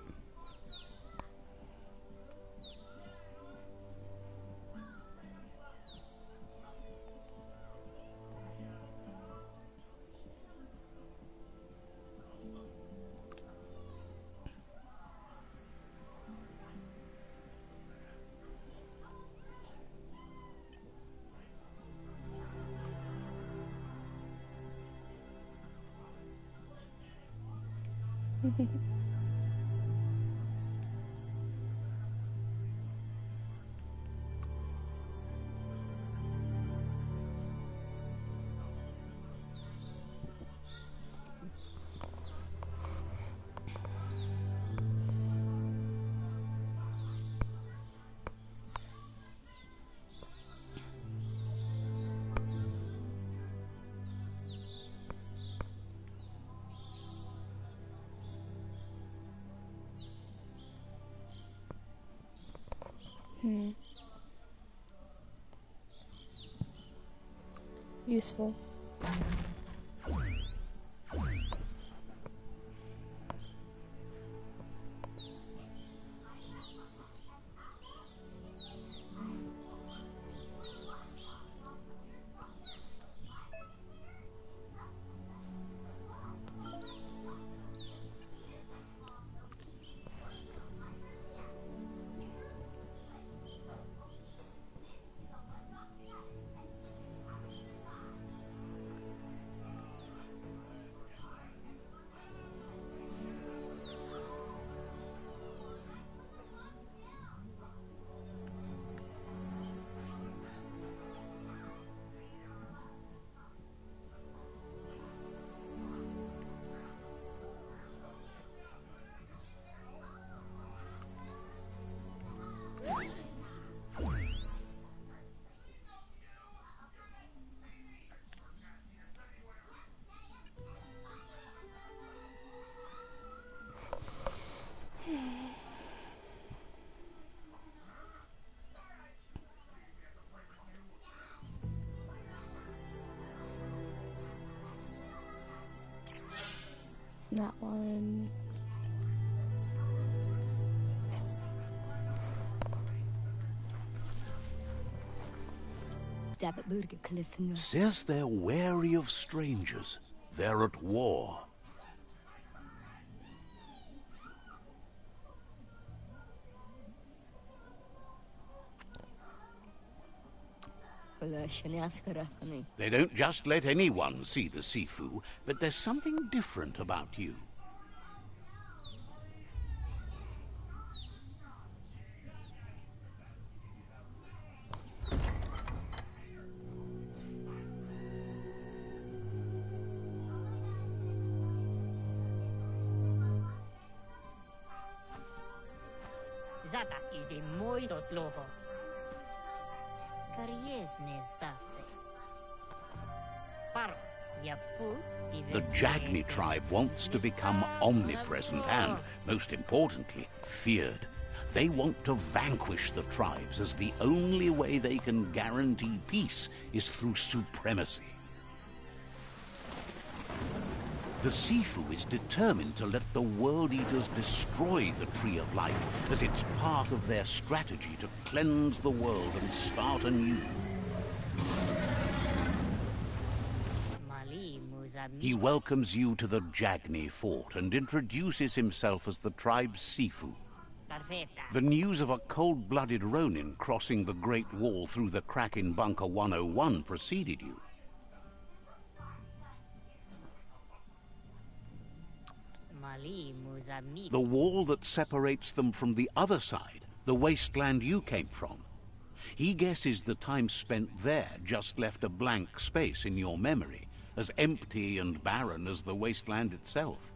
Useful. That one. Says they're wary of strangers. They're at war. They don't just let anyone see the Sifu, but there's something different about you. The Jagni tribe wants to become omnipresent and, most importantly, feared. They want to vanquish the tribes, as the only way they can guarantee peace is through supremacy. The Sifu is determined to let the World Eaters destroy the Tree of Life, as it's part of their strategy to cleanse the world and start anew. He welcomes you to the Jagni fort and introduces himself as the tribe's Sifu. The news of a cold-blooded Ronin crossing the Great Wall through the crack in Bunker 101 preceded you. The wall that separates them from the other side, the wasteland you came from. He guesses the time spent there just left a blank space in your memory, as empty and barren as the wasteland itself.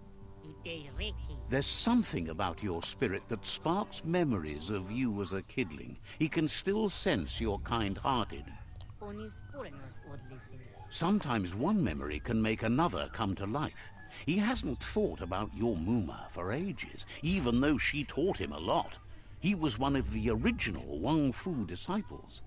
There's something about your spirit that sparks memories of you as a kidling. He can still sense you're kind-hearted. Sometimes one memory can make another come to life. He hasn't thought about your Muma for ages, even though she taught him a lot. He was one of the original Wang Fu disciples.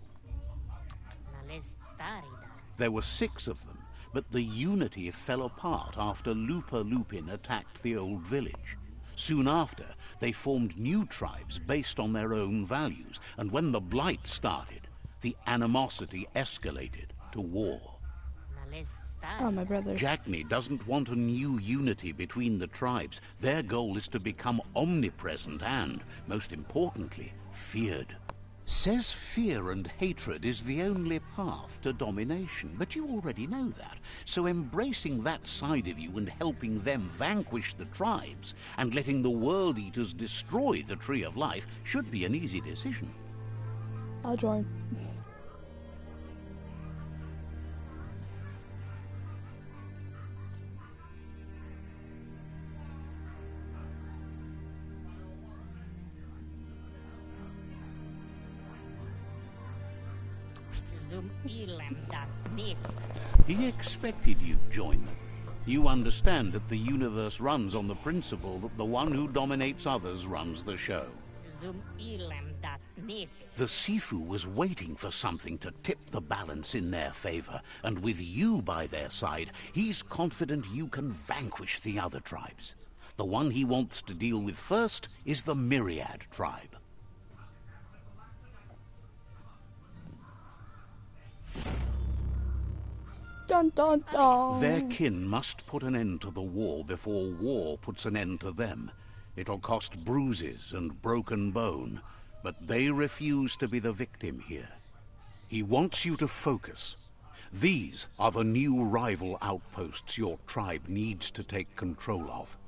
There were 6 of them, but the unity fell apart after Lupa Lupin attacked the old village. Soon after, they formed new tribes based on their own values, and when the Blight started, the animosity escalated to war. Oh, my brother. Jagni doesn't want a new unity between the tribes. Their goal is to become omnipresent and, most importantly, feared. Says fear and hatred is the only path to domination, but you already know that. So embracing that side of you and helping them vanquish the tribes and letting the World Eaters destroy the Tree of Life should be an easy decision. I'll join. He expected you'd join them. You understand that the universe runs on the principle that the one who dominates others runs the show. The Sifu was waiting for something to tip the balance in their favor, and with you by their side, he's confident you can vanquish the other tribes. The one he wants to deal with first is the Myriad tribe. Dun dun dun. Their kin must put an end to the war before war puts an end to them. It'll cost bruises and broken bone, but they refuse to be the victim here. He wants you to focus. These are the new rival outposts your tribe needs to take control of.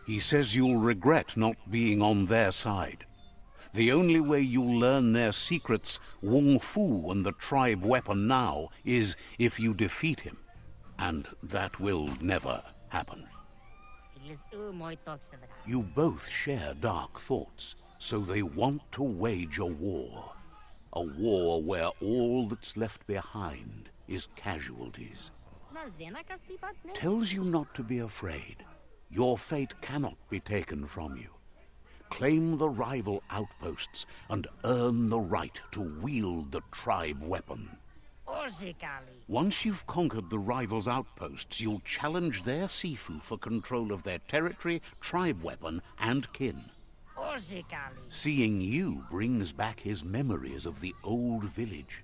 He says you'll regret not being on their side. The only way you'll learn their secrets, Wung Fu and the tribe weapon now, is if you defeat him. And that will never happen. You both share dark thoughts, so they want to wage a war. A war where all that's left behind is casualties. Tells you not to be afraid. Your fate cannot be taken from you. Claim the rival outposts and earn the right to wield the tribe weapon. Once you've conquered the rivals' outposts, you'll challenge their Sifu for control of their territory, tribe weapon, and kin. Seeing you brings back his memories of the old village.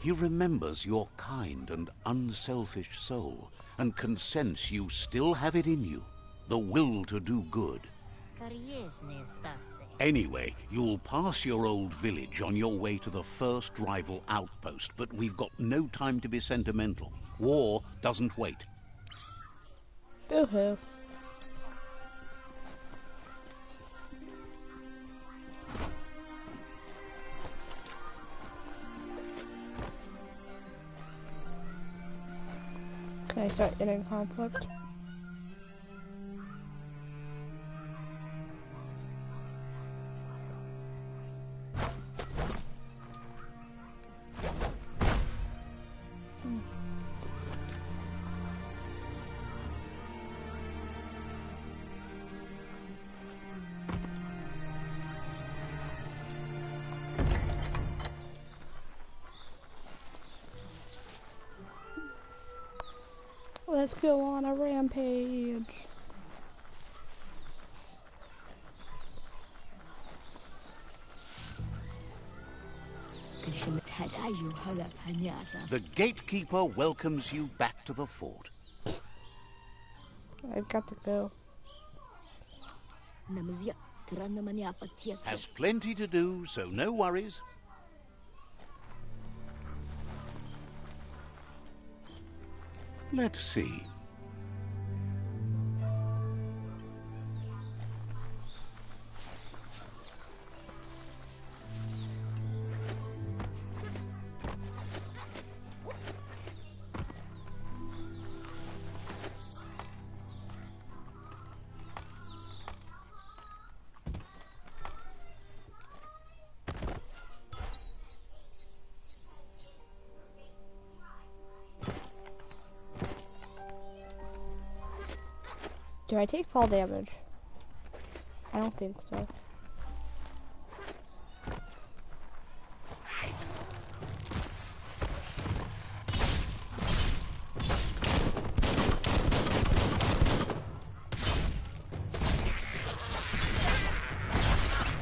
He remembers your kind and unselfish soul, and can sense you still have it in you, the will to do good. Anyway, you'll pass your old village on your way to the first rival outpost, but we've got no time to be sentimental. War doesn't wait. Boo-hoo. Can I start ending conflict? Let's go on a rampage. The gatekeeper welcomes you back to the fort. I've got to go. Has plenty to do, so no worries. Let's see. Do I take fall damage? I don't think so.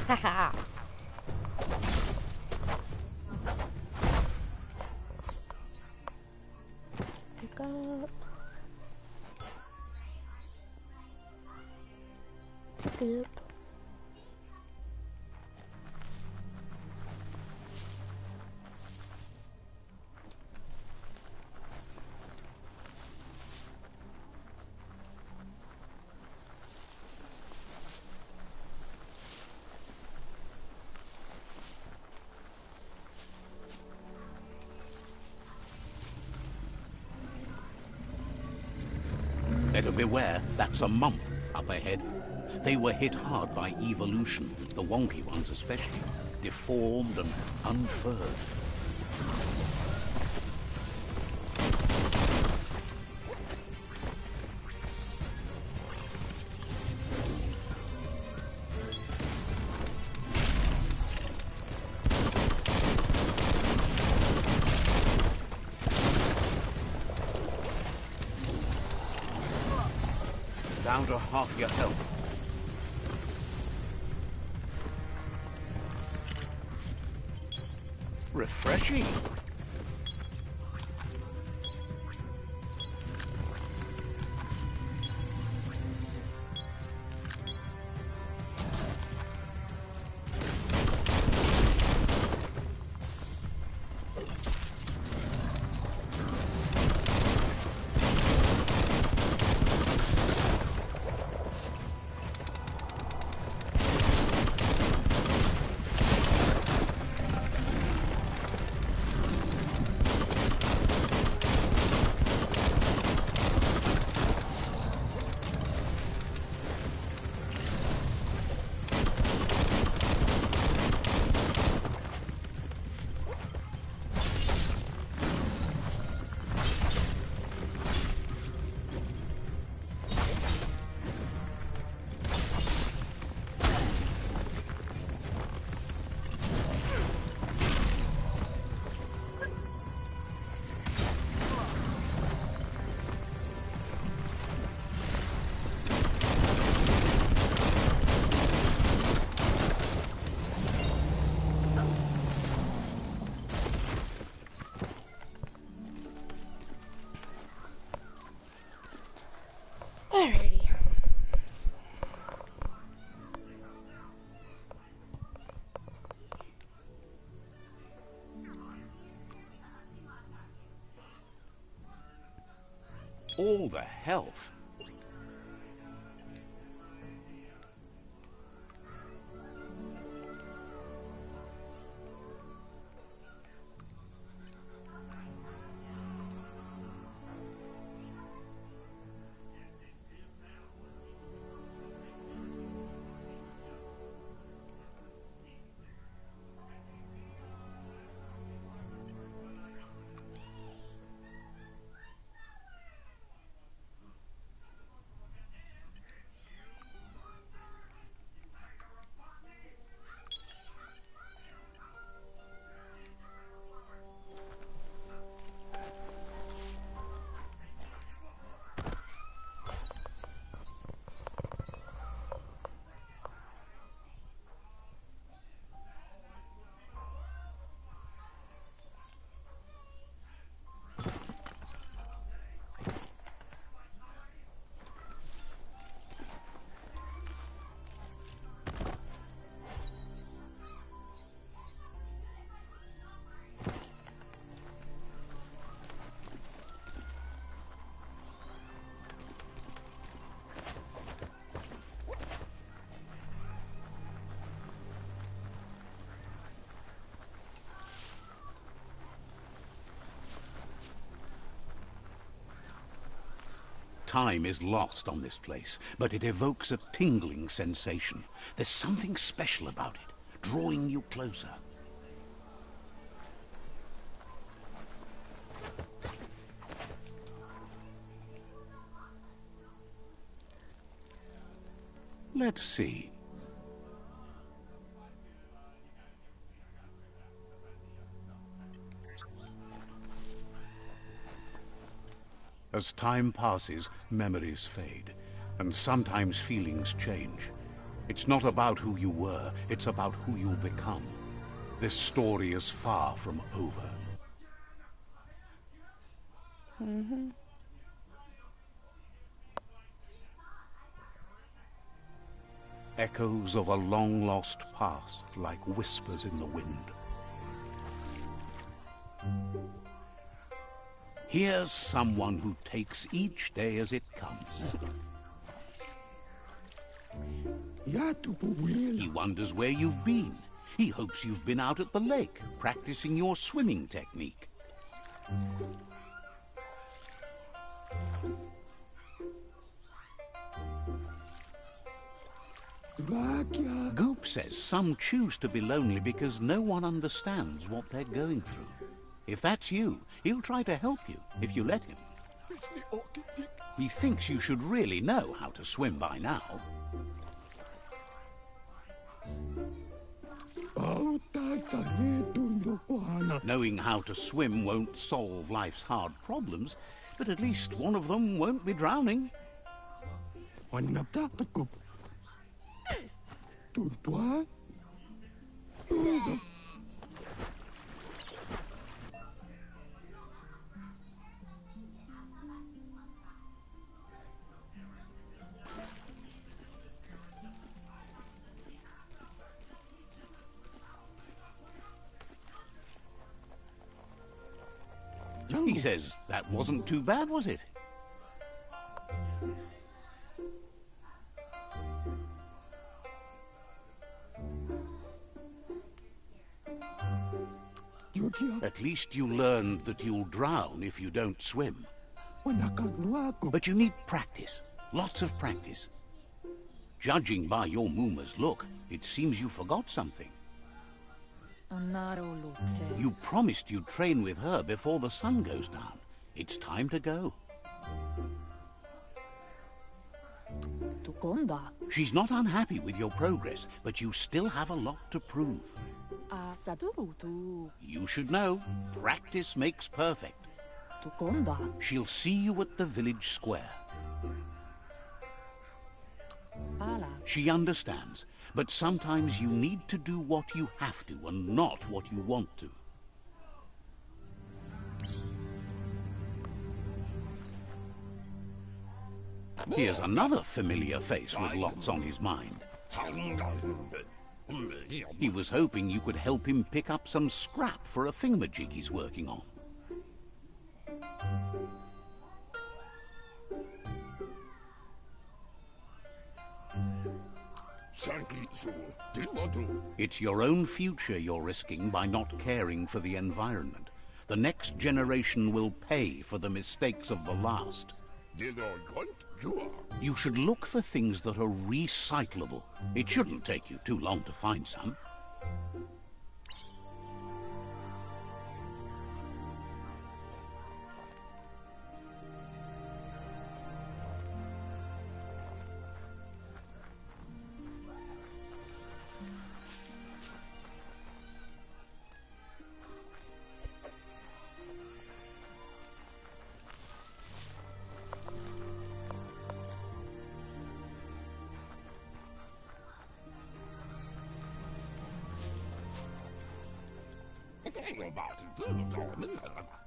Haha. Pick up. Pick up. Better beware, that's a mump up ahead. They were hit hard by evolution, the wonky ones especially, deformed and unfurred. Down to half your health. Refreshing. Alrighty. All the health. Time is lost on this place, but it evokes a tingling sensation. There's something special about it, drawing you closer. Let's see. As time passes, memories fade, and sometimes feelings change. It's not about who you were, it's about who you'll become. This story is far from over. Echoes of a long-lost past, like whispers in the wind. Here's someone who takes each day as it comes. He wonders where you've been. He hopes you've been out at the lake, practicing your swimming technique. Goop says some choose to be lonely because no one understands what they're going through. If that's you, he'll try to help you, if you let him. He thinks you should really know how to swim by now. Knowing how to swim won't solve life's hard problems, but at least one of them won't be drowning. He says that wasn't too bad, was it? At least you learned that you'll drown if you don't swim. But you need practice, lots of practice. Judging by your Mooma's look, it seems you forgot something. You promised you'd train with her before the sun goes down. It's time to go. She's not unhappy with your progress, but you still have a lot to prove. You should know, practice makes perfect. She'll see you at the village square. She understands, but sometimes you need to do what you have to and not what you want to. Here's another familiar face with lots on his mind. He was hoping you could help him pick up some scrap for a thingamajig he's working on. It's your own future you're risking by not caring for the environment. The next generation will pay for the mistakes of the last. You should look for things that are recyclable. It shouldn't take you too long to find some.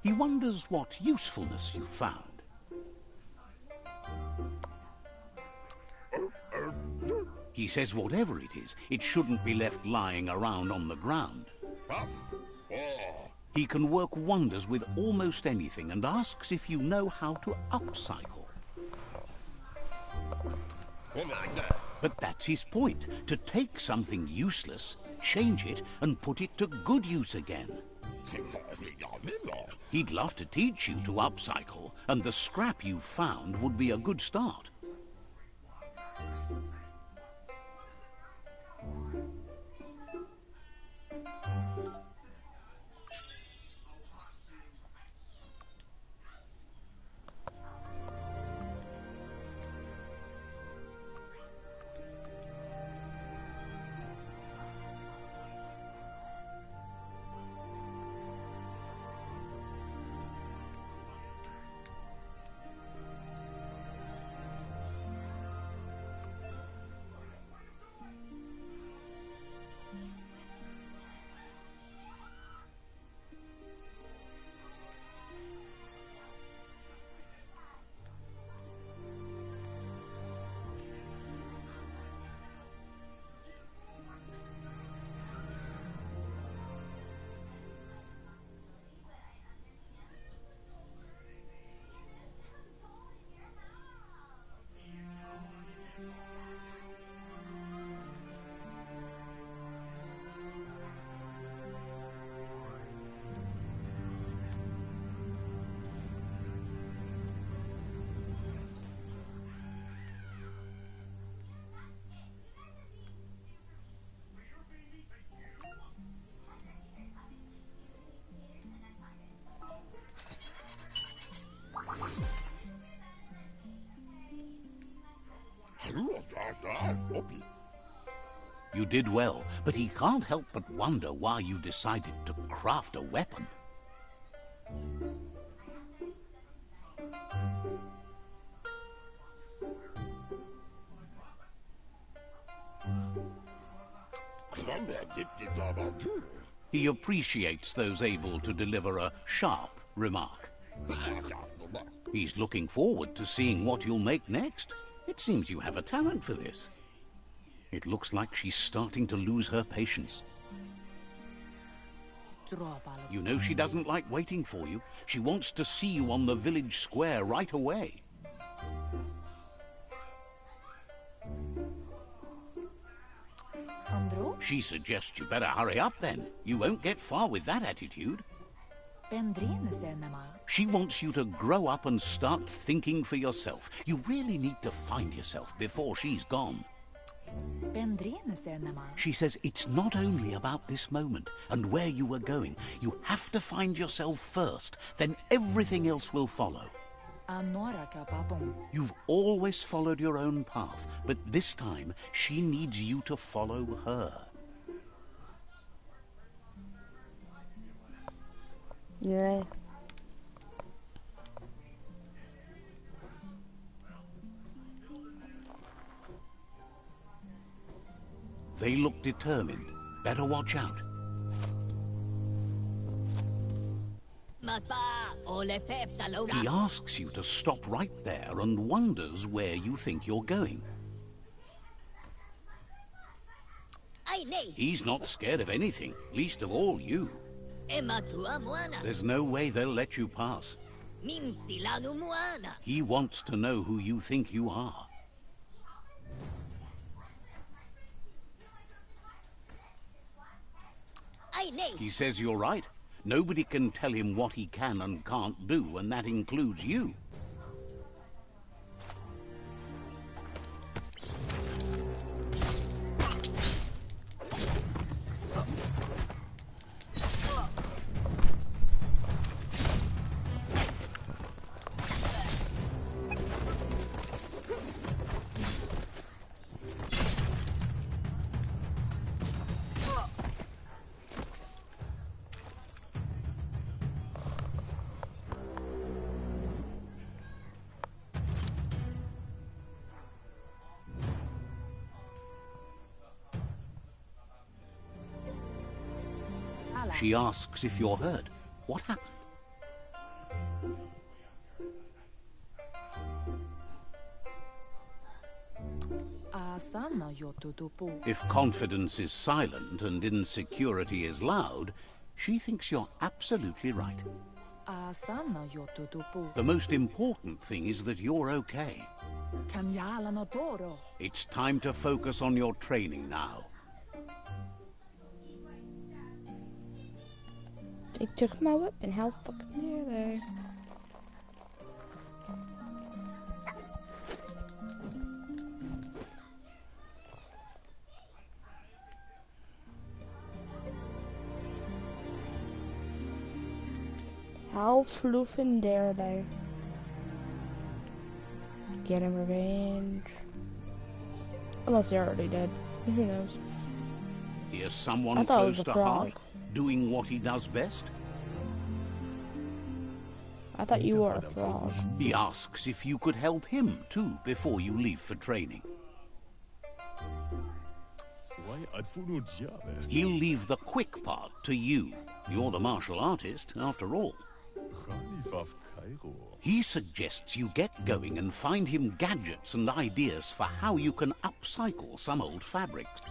He wonders what usefulness you found. He says whatever it is, it shouldn't be left lying around on the ground. He can work wonders with almost anything and asks if you know how to upcycle. But that's his point, to take something useless, change it, and put it to good use again. He'd love to teach you to upcycle, and the scrap you found would be a good start. You did well, but he can't help but wonder why you decided to craft a weapon. He appreciates those able to deliver a sharp remark. He's looking forward to seeing what you'll make next. It seems you have a talent for this. It looks like she's starting to lose her patience. You know she doesn't like waiting for you. She wants to see you on the village square right away. She suggests you better hurry up then. You won't get far with that attitude. She wants you to grow up and start thinking for yourself. You really need to find yourself before she's gone. She says it's not only about this moment and where you are going. You have to find yourself first, then everything else will follow. You've always followed your own path, but this time she needs you to follow her. Yeah. They look determined. Better watch out. He asks you to stop right there and wonders where you think you're going. He's not scared of anything, least of all you. There's no way they'll let you pass. He wants to know who you think you are. He says you're right. Nobody can tell him what he can and can't do, and that includes you. She asks if you're hurt. What happened? If confidence is silent and insecurity is loud, she thinks you're absolutely right. The most important thing is that you're okay. It's time to focus on your training now. They took my weapon. How fucking dare they? How fluffin' dare they? Getting revenge. Unless they're already dead. Who knows? Here's someone I thought it was close a to frog. heart, doing what he does best. I thought you were a frog. He asks if you could help him too before you leave for training. He'll leave the quick part to you. You're the martial artist, after all. He suggests you get going and find him gadgets and ideas for how you can upcycle some old fabrics.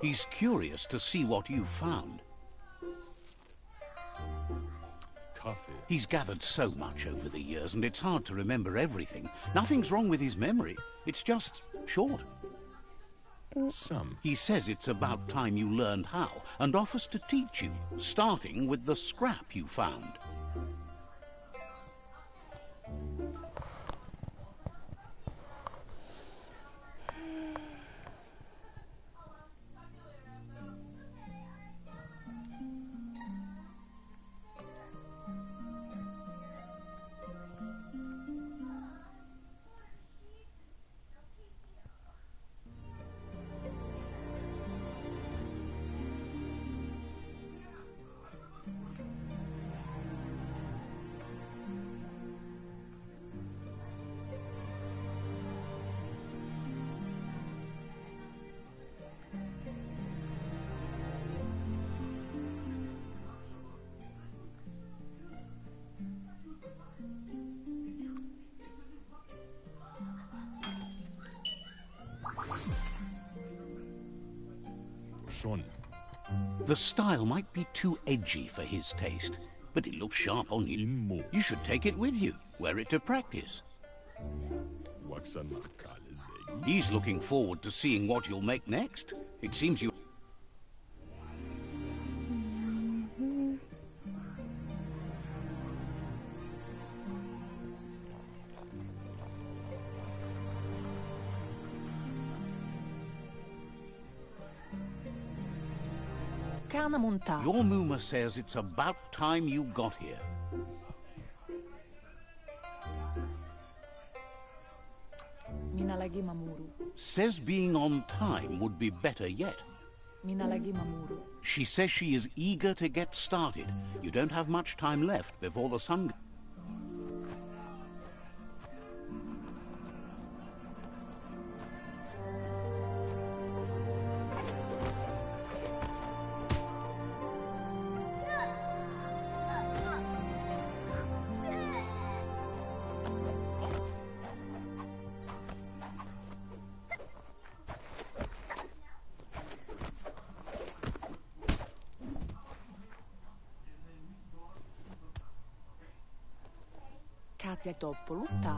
He's curious to see what you've found. He's gathered so much over the years, and it's hard to remember everything. Nothing's wrong with his memory. It's just short. He says it's about time you learned how, and offers to teach you, starting with the scrap you found. The style might be too edgy for his taste, but it looks sharp on you. You should take it with you, wear it to practice. He's looking forward to seeing what you'll make next. It seems you... Your Muma says it's about time you got here. Says being on time would be better yet. She says she is eager to get started. You don't have much time left before the sun...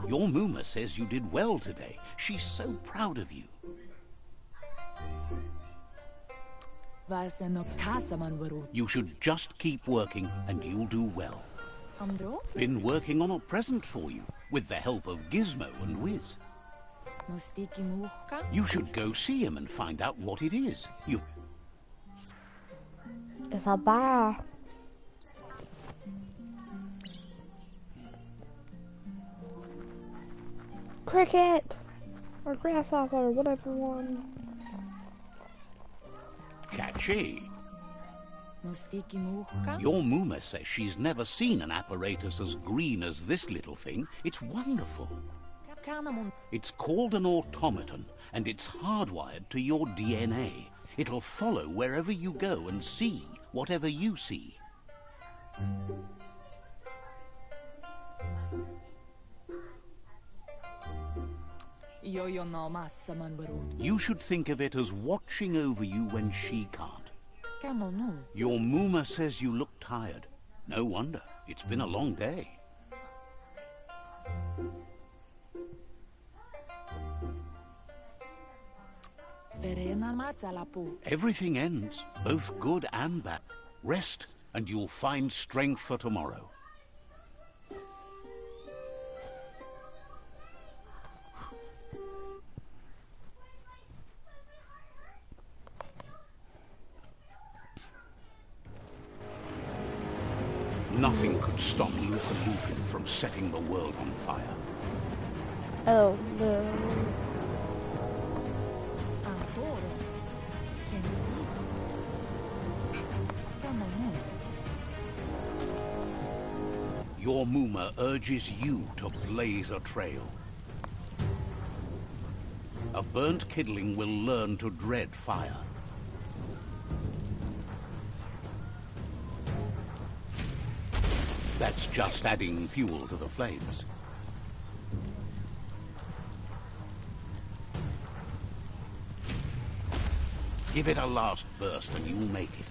Your Muma says you did well today. She's so proud of you. You should just keep working and you'll do well. Been working on a present for you, with the help of Gizmo and Wiz. You should go see him and find out what it is. It's a bear. Cricket! Or grasshopper, whatever one. She? Mustiki muhka? Your Muma says she's never seen an apparatus as green as this little thing. It's wonderful. Kanamunt. It's called an automaton, and it's hardwired to your DNA. It'll follow wherever you go and see whatever you see. Yo no massa man barut. You should think of it as watching over you when she can't. Kamonu. Your Muma says you look tired. No wonder. It's been a long day. Verena masalapu. Everything ends, both good and bad. Rest, and you'll find strength for tomorrow. Nothing could stop Lupa Lupin from setting the world on fire. Oh no. Antoro. Kensi. Kamonu. Your Muma urges you to blaze a trail. A burnt kidling will learn to dread fire. That's just adding fuel to the flames. Give it a last burst and you'll make it.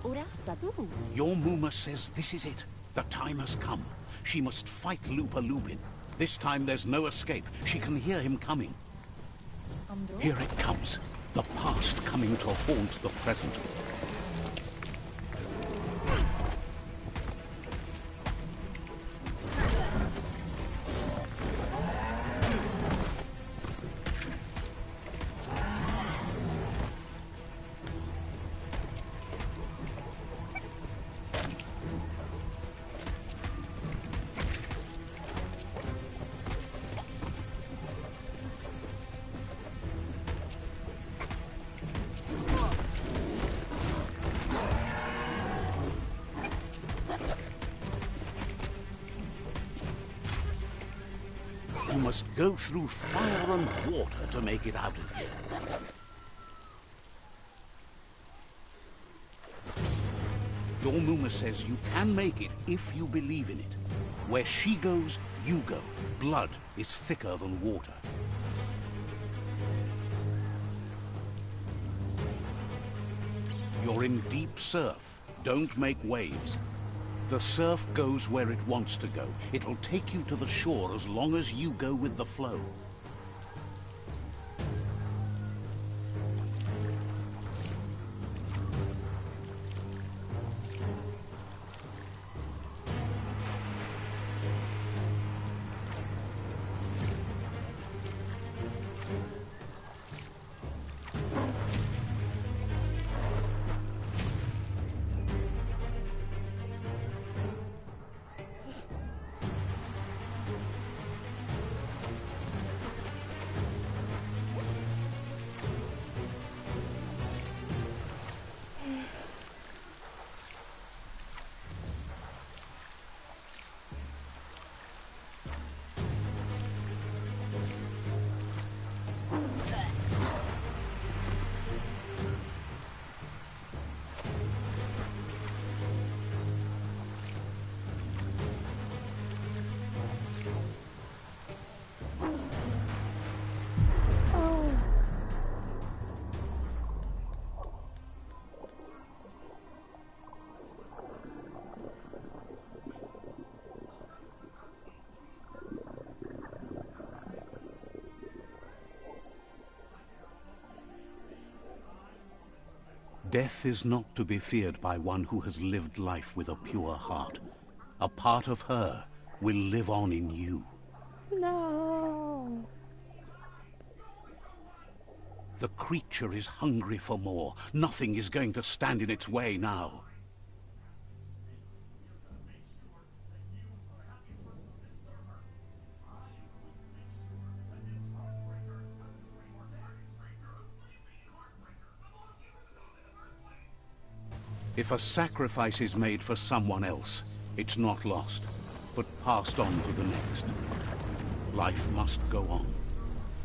Ura sadubu. Your Muma says this is it. The time has come. She must fight Lupa Lupin. This time there's no escape. She can hear him coming. Amdro. Here it comes. The past coming to haunt the present. You must go through fire and water to make it out of here. Your Muma says you can make it if you believe in it. Where she goes, you go. Blood is thicker than water. You're in deep surf. Don't make waves. The surf goes where it wants to go. It'll take you to the shore as long as you go with the flow. Death is not to be feared by one who has lived life with a pure heart. A part of her will live on in you. No. The creature is hungry for more. Nothing is going to stand in its way now. If a sacrifice is made for someone else, it's not lost, but passed on to the next. Life must go on.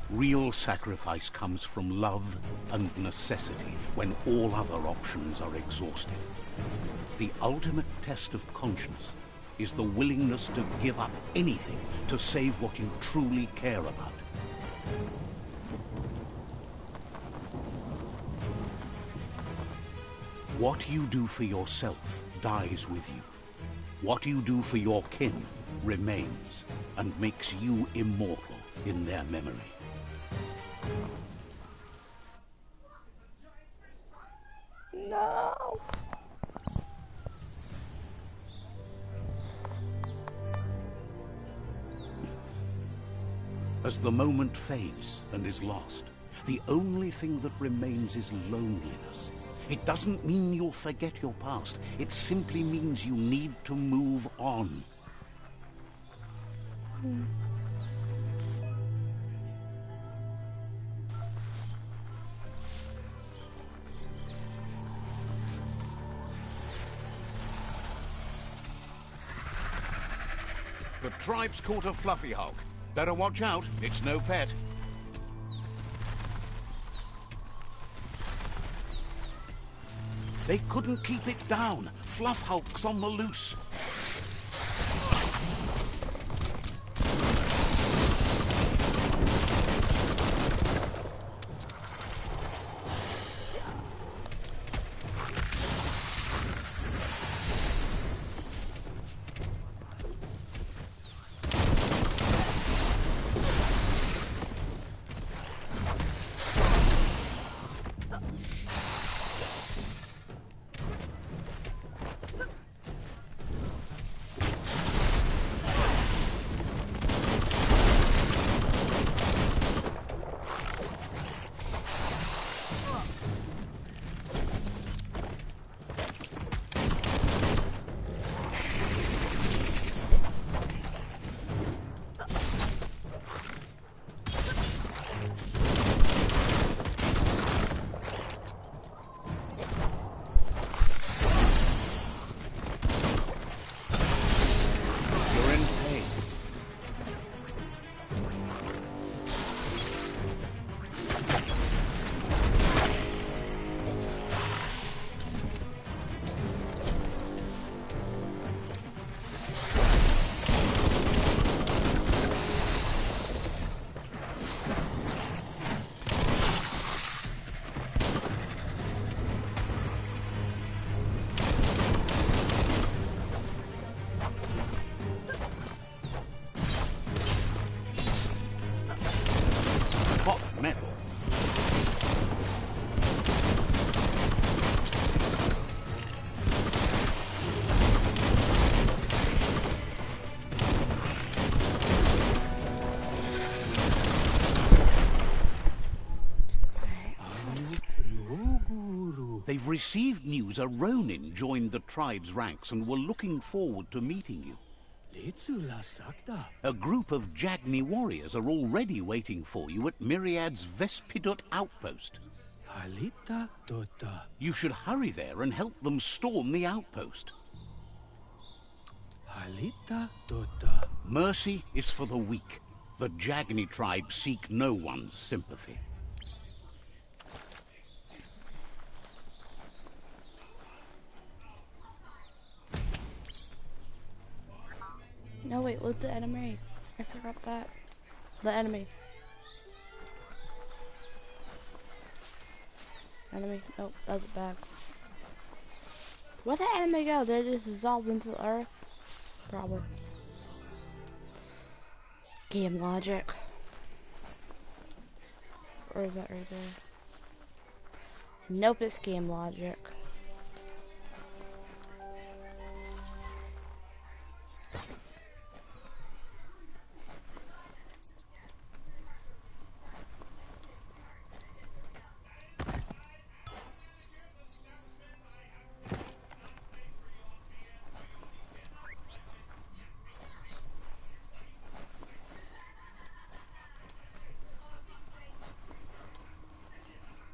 Real sacrifice comes from love and necessity when all other options are exhausted. The ultimate test of conscience is the willingness to give up anything to save what you truly care about. What you do for yourself dies with you. What you do for your kin remains and makes you immortal in their memory. No. As the moment fades and is lost, the only thing that remains is loneliness. It doesn't mean you'll forget your past. It simply means you need to move on. The tribe's caught a fluffy hulk. Better watch out, it's no pet. They couldn't keep it down. Fluff hulk's on the loose. They've received news a Ronin joined the tribe's ranks and were looking forward to meeting you. A group of Jagni warriors are already waiting for you at Myriad's Vespidut outpost. You should hurry there and help them storm the outpost. Mercy is for the weak. The Jagni tribe seek no one's sympathy. No, wait, look the enemy. I forgot that. The enemy. Enemy. Nope, that's bad. Where'd the enemy go? Did it just dissolve into the earth? Probably. Game logic. Or is that right there? Nope, it's game logic.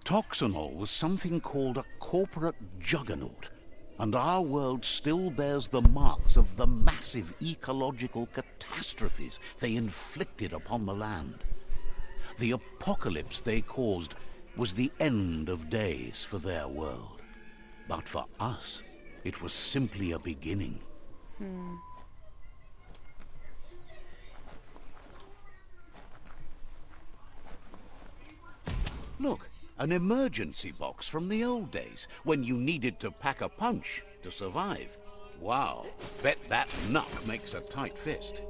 Toxanol was something called a corporate juggernaut. And our world still bears the marks of the massive ecological catastrophes they inflicted upon the land. The apocalypse they caused was the end of days for their world. But for us, it was simply a beginning. Look, an emergency box from the old days, when you needed to pack a punch to survive. Wow, bet that nut makes a tight fist.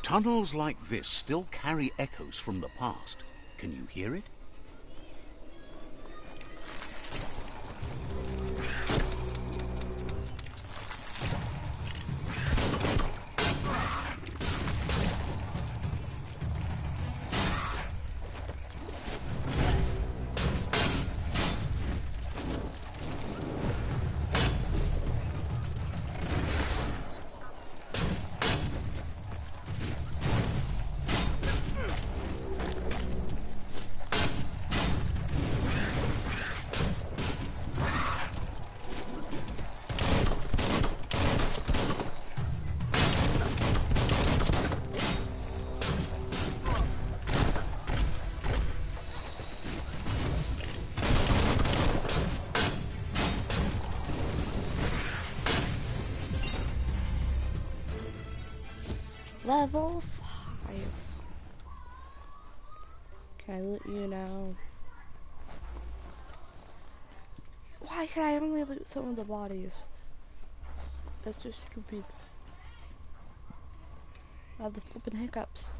Tunnels like this still carry echoes from the past. Can you hear it? Level 5. Can I let you know? Why can I only loot some of the bodies? That's just stupid. I have the flippin' hiccups.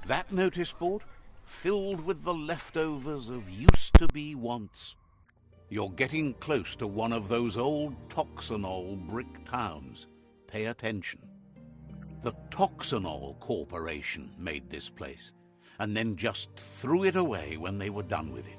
That notice board? Filled with the leftovers of used-to-be wants. You're getting close to one of those old Toxanol brick towns. Pay attention. The Toxanol Corporation made this place, and then just threw it away when they were done with it.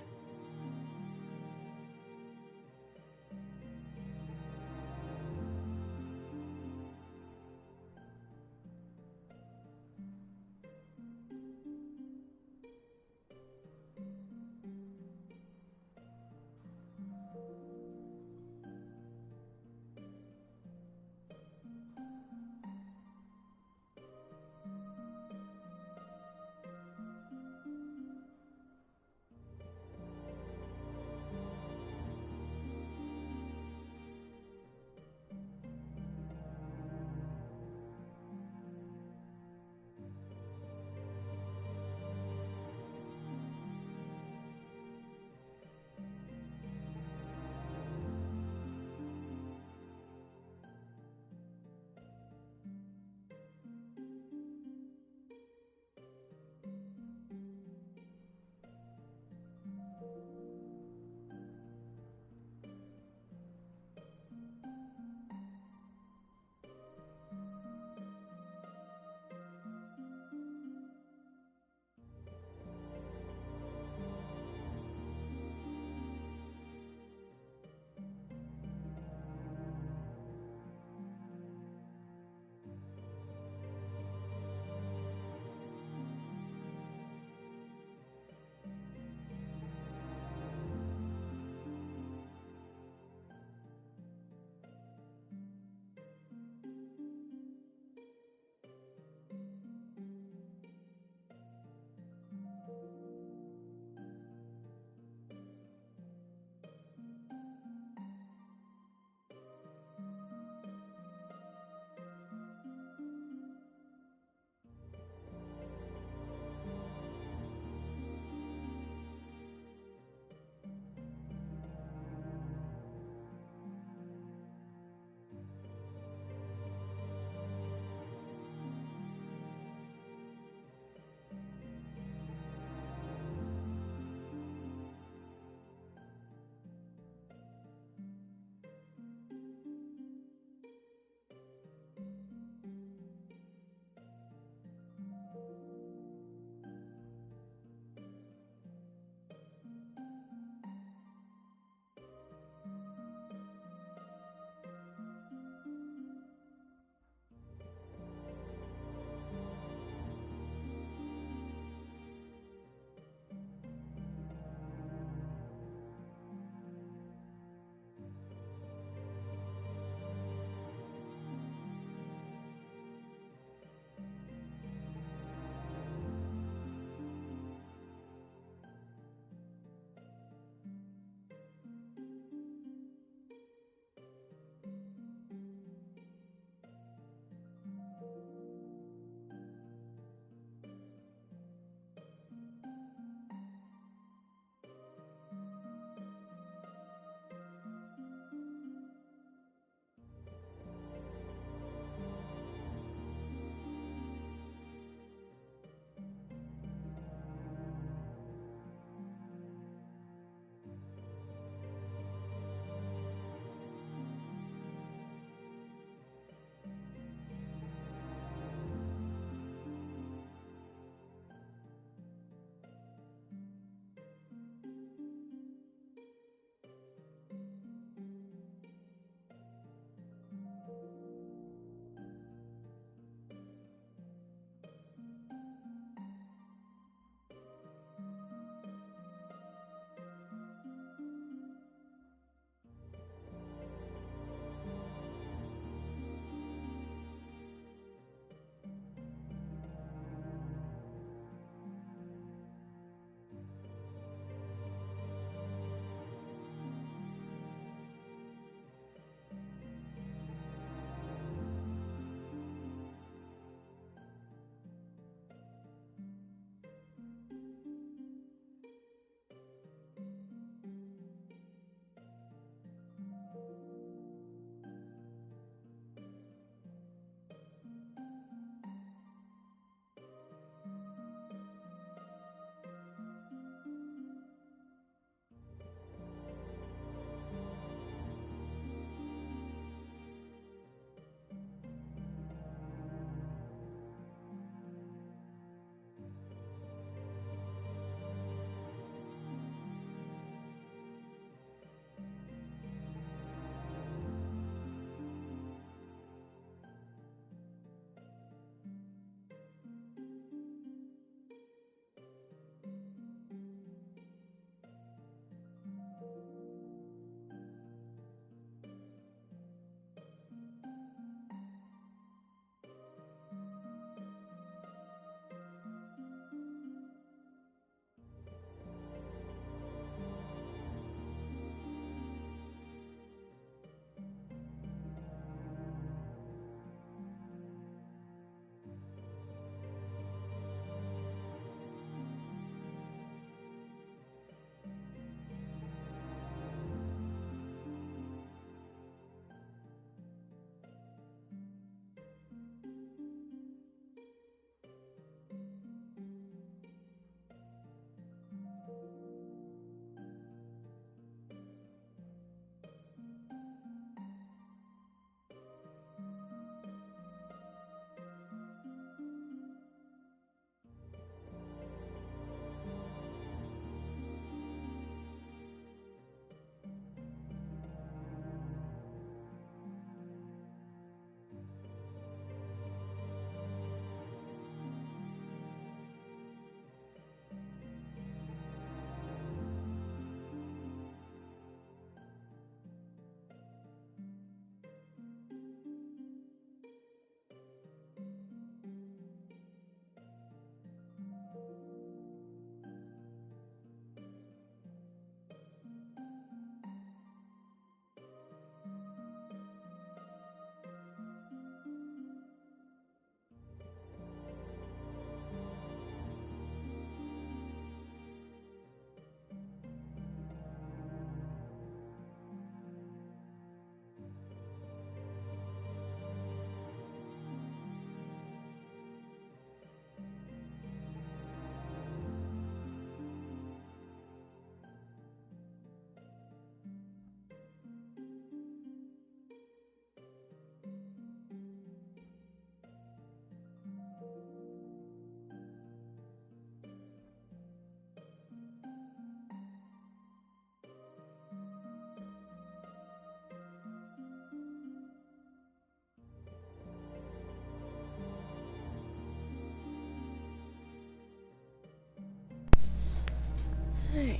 Alright.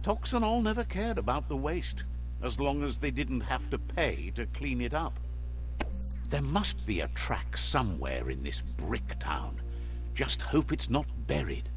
Toxanol never cared about the waste, as long as they didn't have to pay to clean it up. There must be a track somewhere in this brick town. Just hope it's not buried.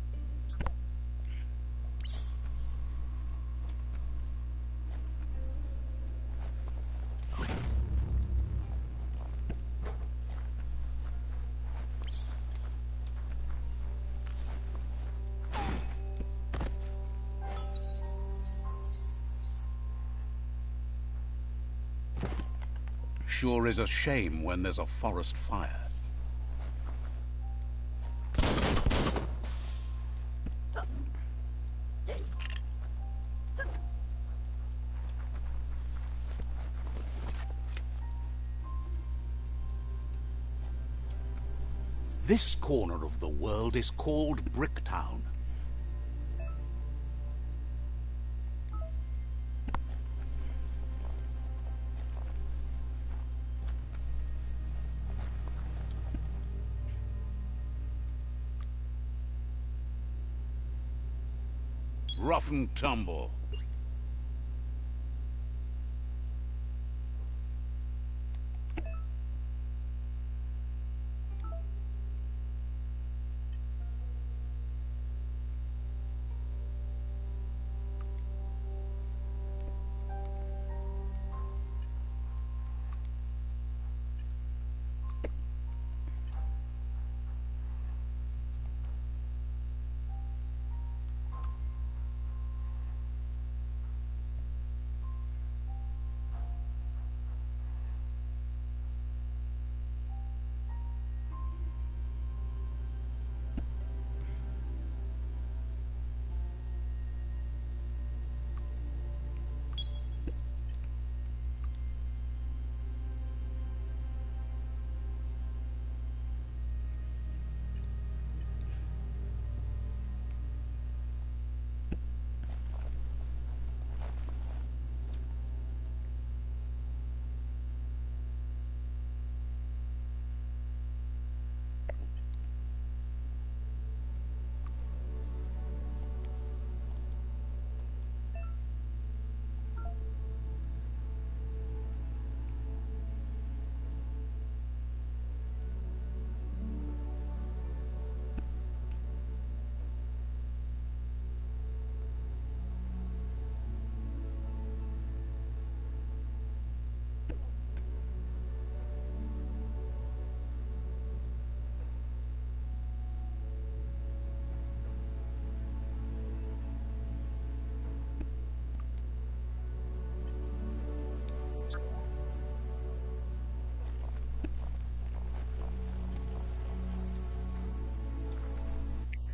Sure is a shame when there's a forest fire. This corner of the world is called Bricktown. Rough and tumble.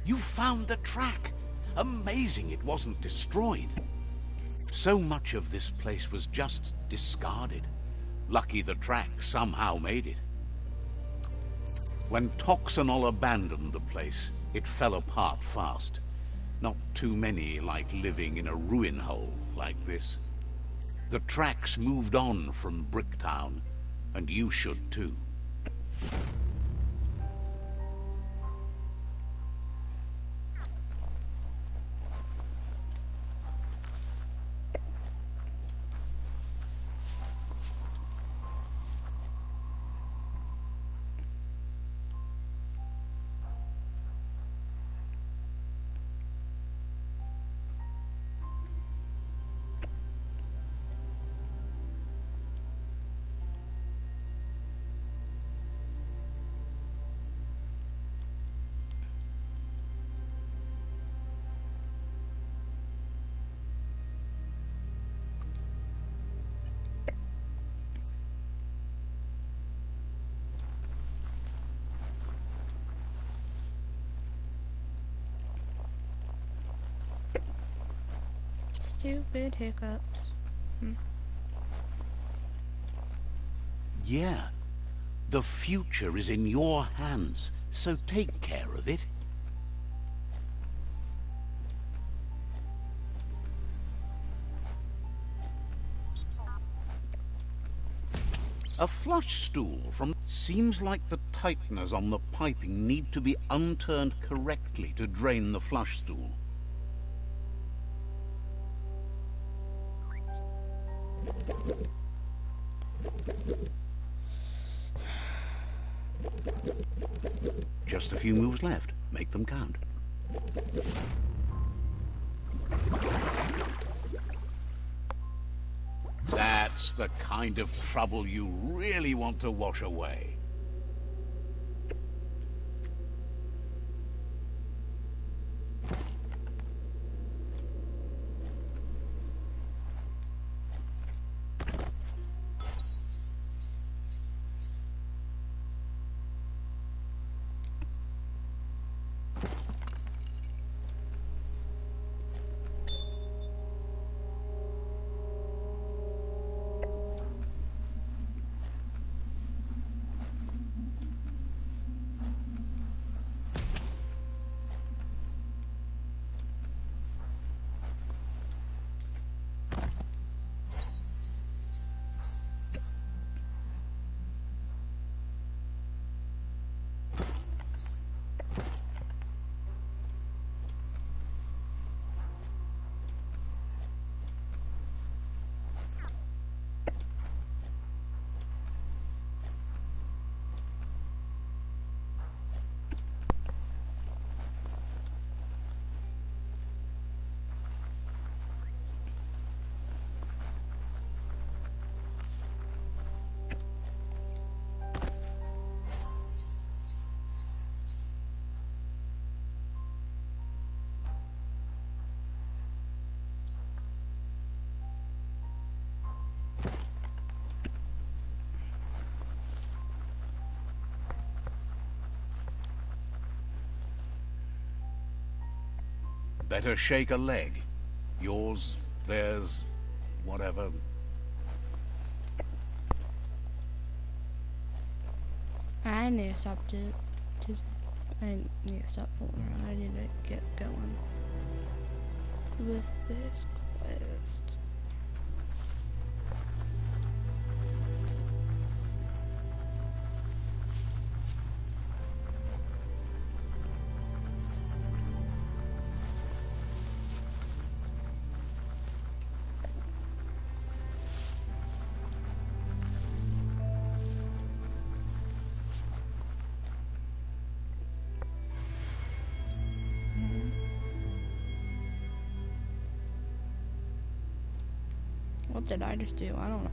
You found the track! Amazing it wasn't destroyed. So much of this place was just discarded. Lucky the track somehow made it. When Toxanol abandoned the place, it fell apart fast. Not too many like living in a ruin hole like this. The tracks moved on from Bricktown, and you should too. Stupid hiccups. Yeah. The future is in your hands, so take care of it. A flush stool from... Seems like the tighteners on the piping need to be unturned correctly to drain the flush stool. Just a few moves left. Make them count. That's the kind of trouble you really want to wash away. Better shake a leg. Yours, theirs, whatever. I need to stop I need to stop fooling around. I need to get going with this quest. What did I just do? I don't know.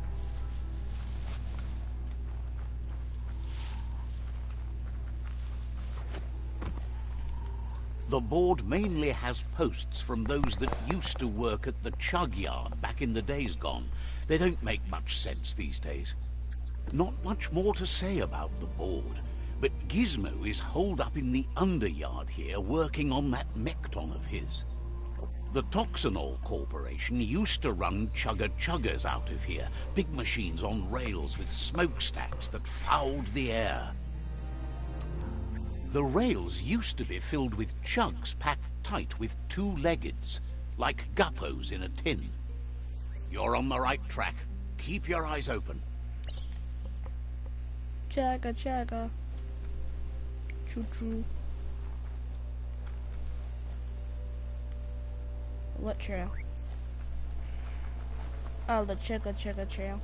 The board mainly has posts from those that used to work at the chug yard back in the days gone. They don't make much sense these days. Not much more to say about the board, but Gizmo is holed up in the underyard here working on that Mekton of his. The Toxanol Corporation used to run chugger-chuggers out of here, big machines on rails with smokestacks that fouled the air. The rails used to be filled with chugs packed tight with two-leggeds, like guppos in a tin. You're on the right track. Keep your eyes open. Chugga chugga. Choo choo. What trail? Oh, the chugga chugga trail.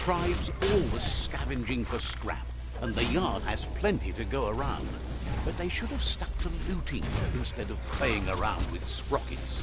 Tribe's always scavenging for scrap, and the yard has plenty to go around. but they should have stuck to looting instead of playing around with sprockets.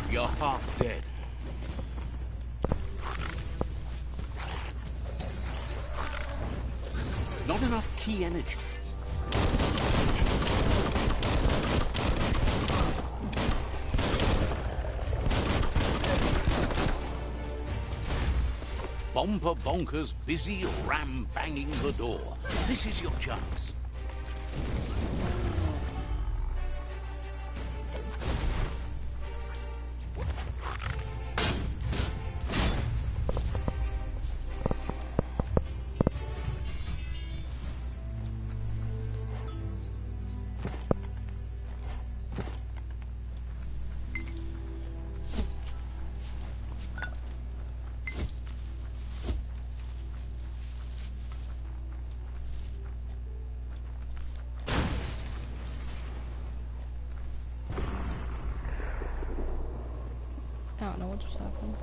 You're half dead. Not enough key energy. Bomber Bonker's busy ram-banging the door. This is your chance. I don't know what just happened.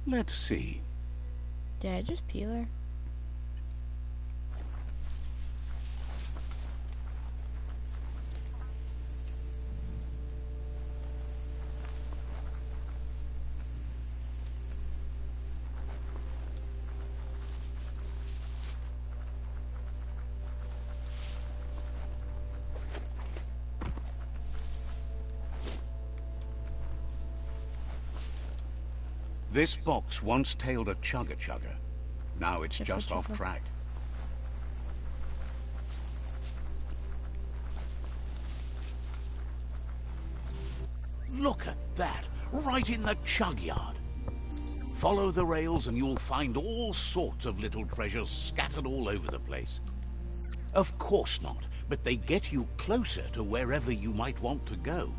Let's see. Did I just peel her? This box once tailed a chugger-chugger. Now it's just off track. Look at that! Right in the chug yard! Follow the rails and you'll find all sorts of little treasures scattered all over the place. Of course not, but they get you closer to wherever you might want to go.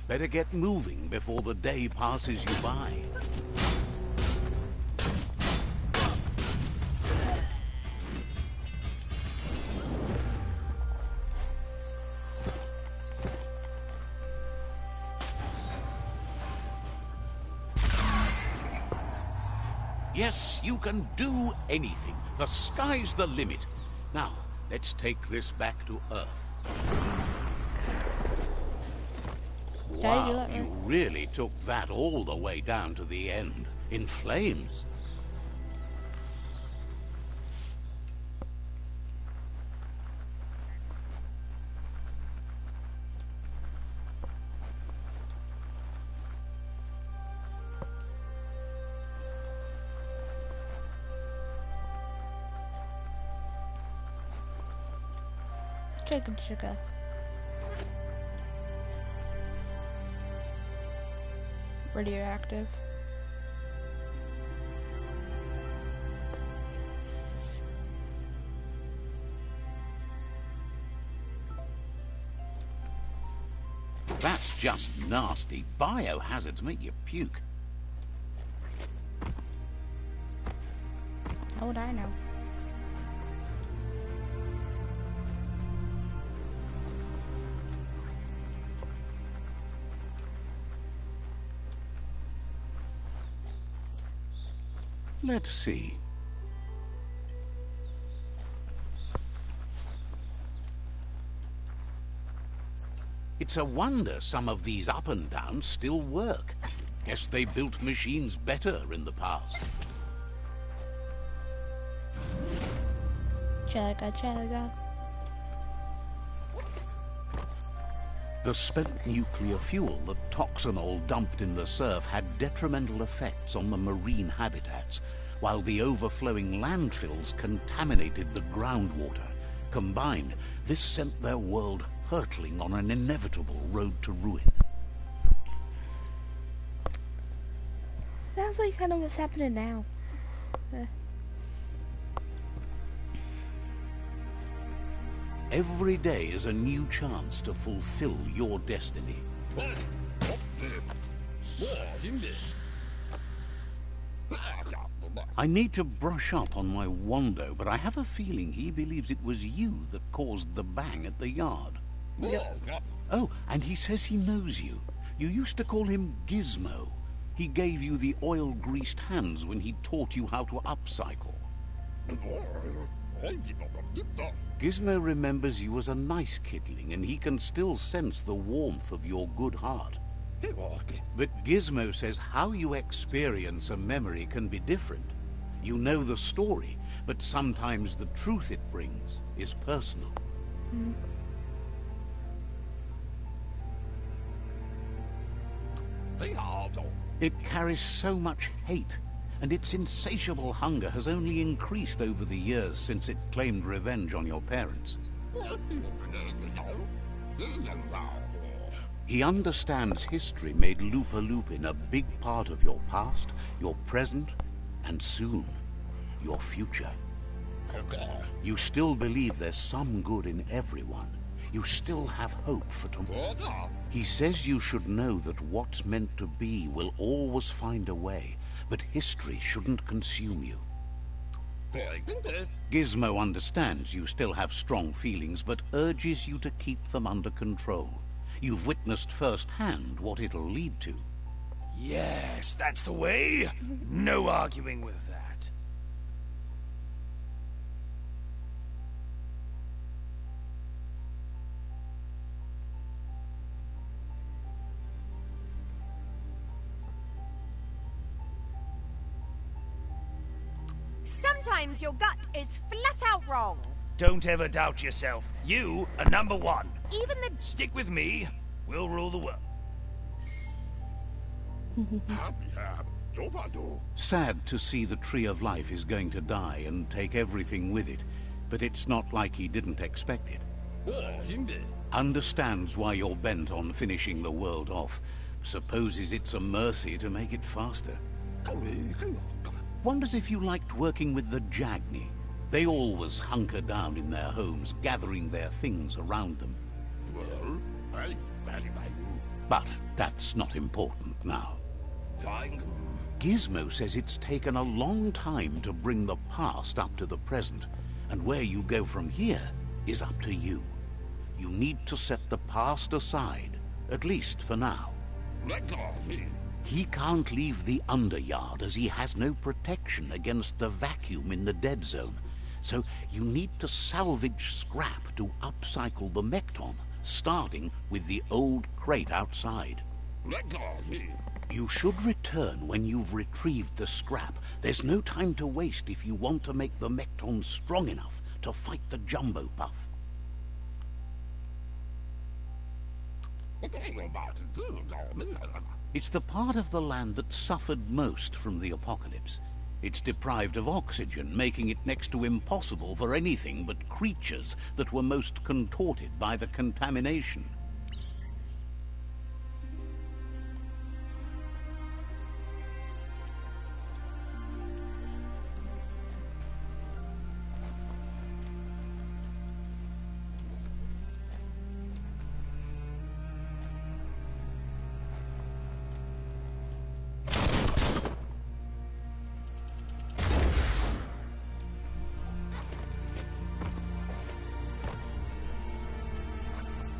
Better get moving before the day passes you by. Yes, you can do anything. The sky's the limit. Now, let's take this back to Earth. Wow, you really took that all the way down to the end, in flames. Chicken sugar. Radioactive. That's just nasty. Biohazards make you puke. How would I know? Let's see. It's a wonder some of these up and downs still work. Guess they built machines better in the past. Chugga chugga. The spent nuclear fuel that Toxanol dumped in the surf had detrimental effects on the marine habitats, while the overflowing landfills contaminated the groundwater. Combined, this sent their world hurtling on an inevitable road to ruin. Sounds like kind of what's happening now. Every day is a new chance to fulfill your destiny. I need to brush up on my Wando, but I have a feeling he believes it was you that caused the bang at the yard. Oh, and he says he knows you. You used to call him Gizmo. He gave you the oil-greased hands when he taught you how to upcycle. Gizmo remembers you as a nice kidling, and he can still sense the warmth of your good heart. But Gizmo says how you experience a memory can be different. You know the story, but sometimes the truth it brings is personal. It carries so much hate, and its insatiable hunger has only increased over the years since it claimed revenge on your parents. He understands history made Lupa Lupin a big part of your past, your present, and soon, your future. You still believe there's some good in everyone. You still have hope for tomorrow. He says you should know that what's meant to be will always find a way, but history shouldn't consume you. Gizmo understands you still have strong feelings, but urges you to keep them under control. You've witnessed firsthand what it'll lead to. Yes, that's the way. No arguing with that. Sometimes your gut is flat out wrong. Don't ever doubt yourself. You are number one. Even the... Stick with me. We'll rule the world. Sad to see the Tree of Life is going to die and take everything with it, but it's not like he didn't expect it. Understands why you're bent on finishing the world off. Supposes it's a mercy to make it faster. Wonders if you liked working with the Jagni. They always hunker down in their homes, gathering their things around them. But that's not important now. Gizmo says it's taken a long time to bring the past up to the present, and where you go from here is up to you. You need to set the past aside, at least for now. He can't leave the Underyard as he has no protection against the vacuum in the dead zone. So you need to salvage scrap to upcycle the Mekton, starting with the old crate outside. You should return when you've retrieved the scrap. There's no time to waste if you want to make the Mekton strong enough to fight the Jumbo Puff. It's the part of the land that suffered most from the apocalypse. It's deprived of oxygen, making it next to impossible for anything but creatures that were most contorted by the contamination.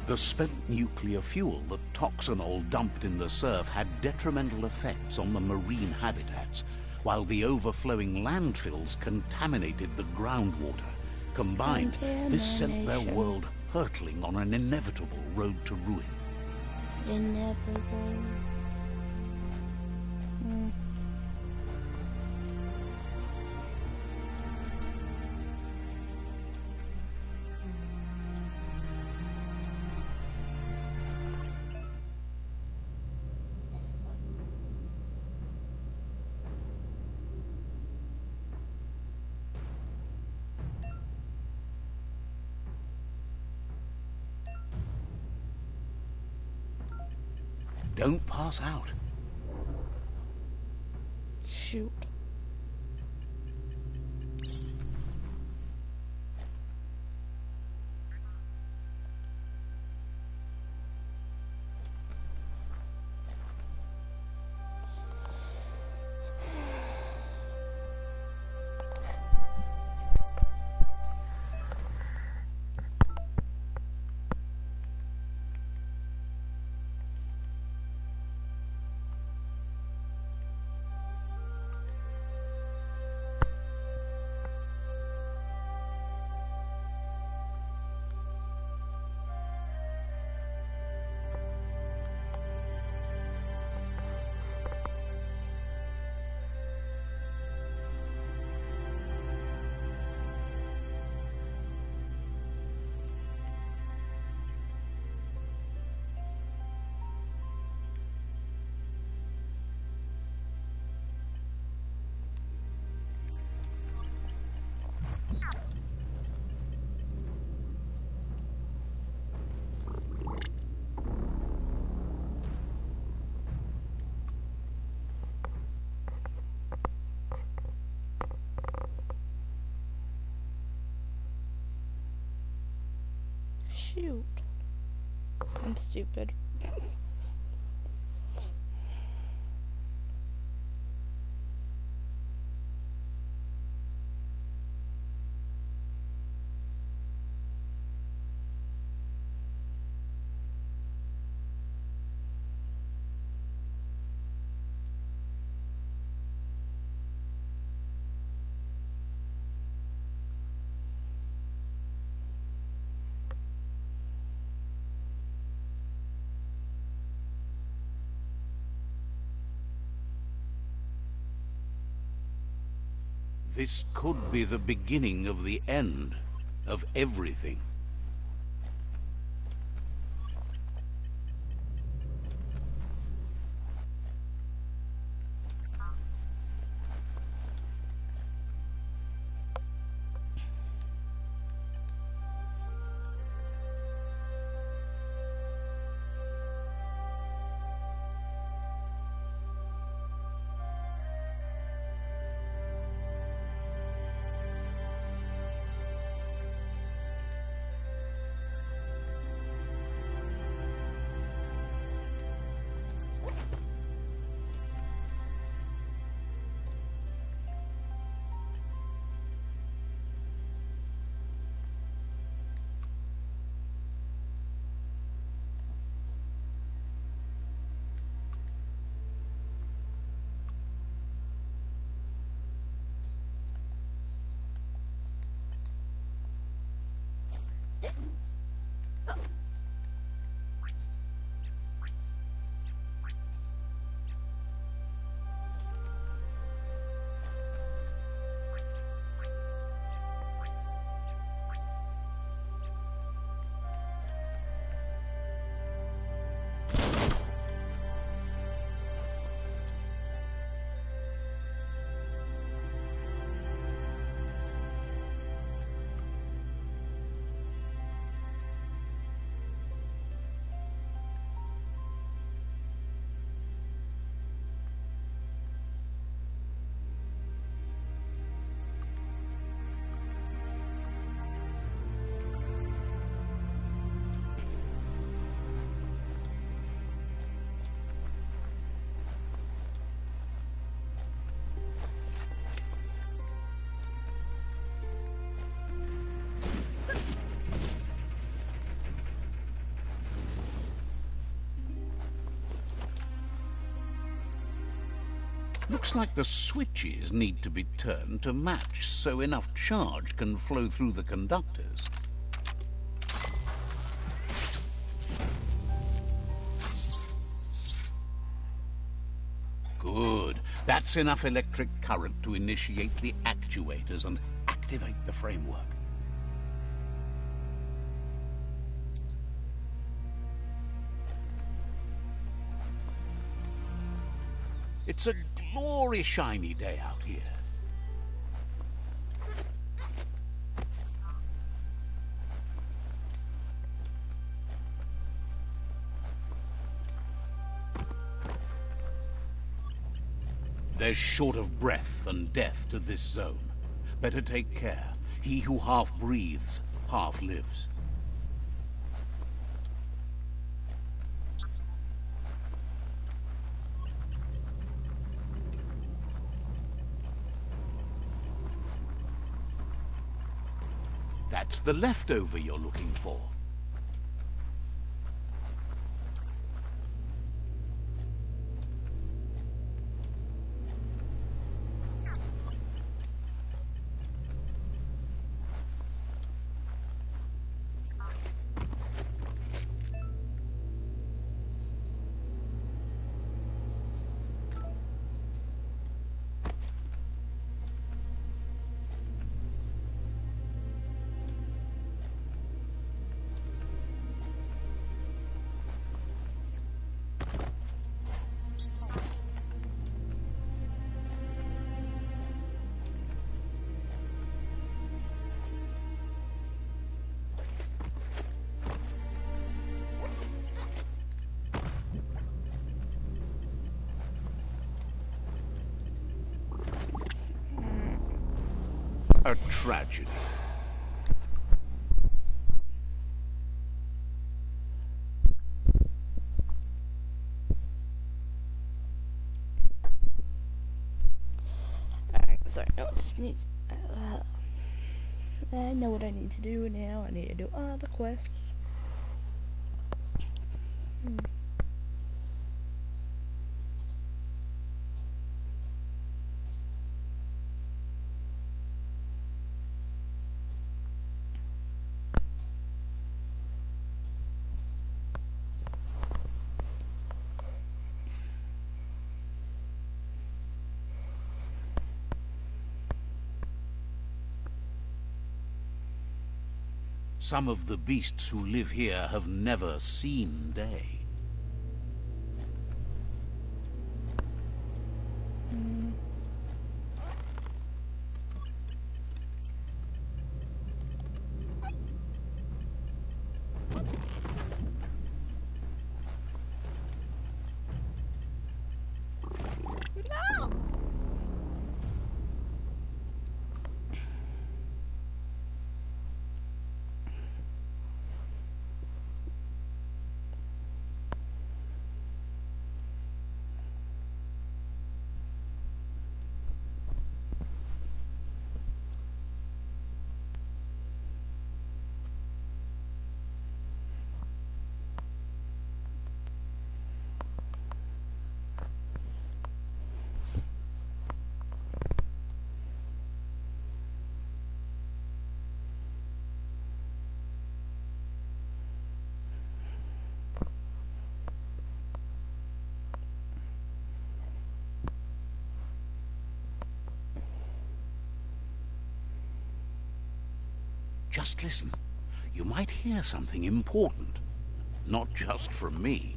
The spent nuclear fuel that Toxanol dumped in the surf had detrimental effects on the marine habitats, while the overflowing landfills contaminated the groundwater. Combined, this sent their Contamination. world hurtling on an inevitable road to ruin. Inevitable. Don't pass out. Shoot. Shoot. I'm stupid. This could be the beginning of the end of everything. Looks like the switches need to be turned to match so enough charge can flow through the conductors. Good. That's enough electric current to initiate the actuators and activate the framework. It's a glorious shiny day out here. There's short of breath and death to this zone. Better take care. He who half breathes, half lives. That's the leftover you're looking for. A tragedy. Alright, sorry, no, it just needs, I know what I need to do now. I need to do other quests. Some of the beasts who live here have never seen day. Just listen. You might hear something important. Not just from me.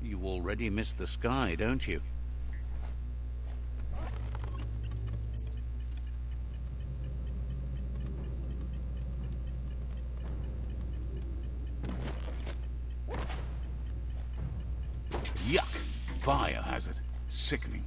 You already missed the sky, don't you? Yuck! Biohazard. Sickening.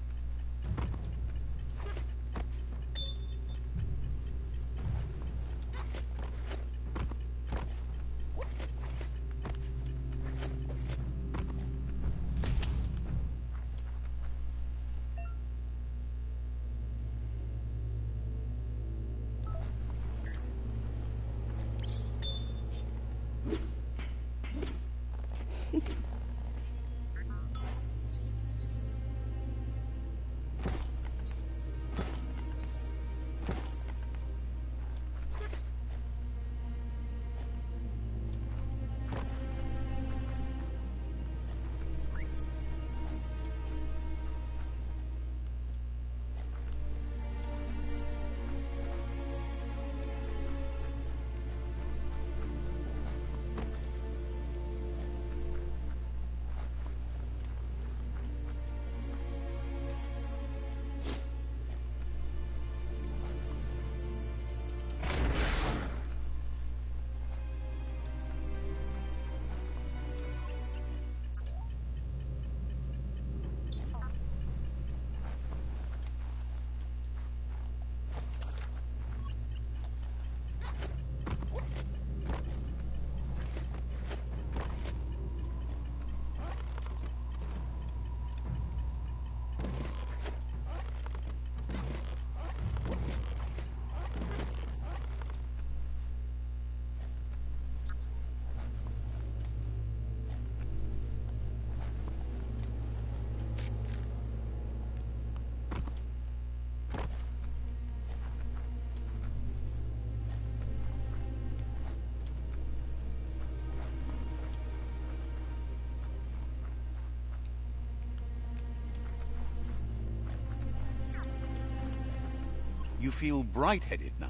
You feel bright-headed now.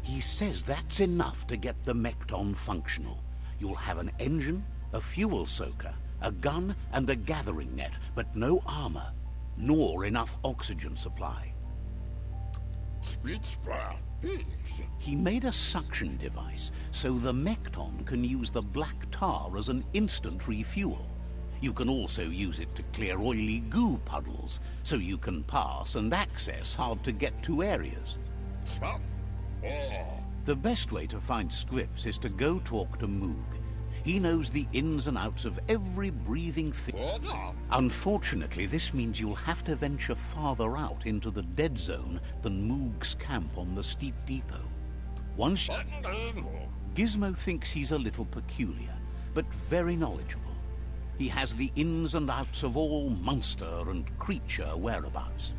He says that's enough to get the Mekton functional. You'll have an engine, a fuel soaker, a gun, and a gathering net, but no armor, nor enough oxygen supply. He made a suction device, so the Mekton can use the black tar as an instant refuel. You can also use it to clear oily goo puddles, so you can pass and access hard-to-get-to areas. The best way to find scripts is to go talk to Moog. He knows the ins and outs of every breathing thing. Unfortunately, this means you'll have to venture farther out into the dead zone than Moog's camp on the steep depot. Once Gizmo thinks he's a little peculiar, but very knowledgeable. He has the ins and outs of all monster and creature whereabouts.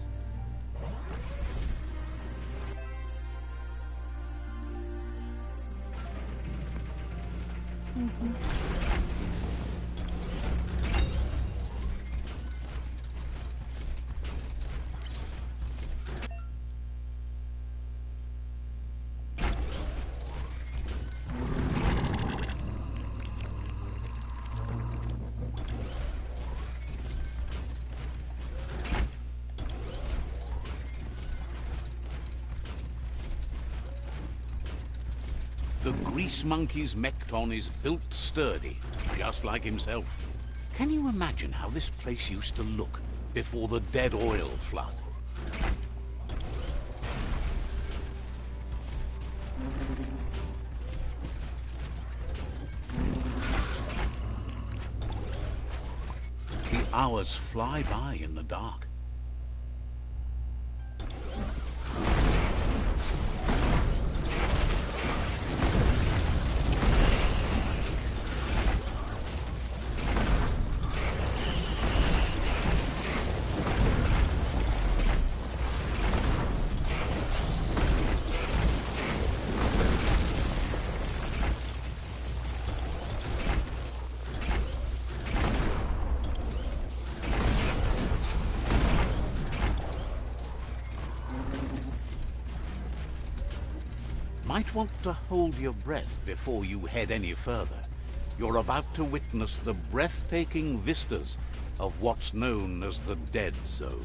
The Grease Monkey's Mekton is built sturdy, just like himself. Can you imagine how this place used to look before the dead oil flood? The hours fly by in the dark. Might want to hold your breath before you head any further. You're about to witness the breathtaking vistas of what's known as the Dead Zone.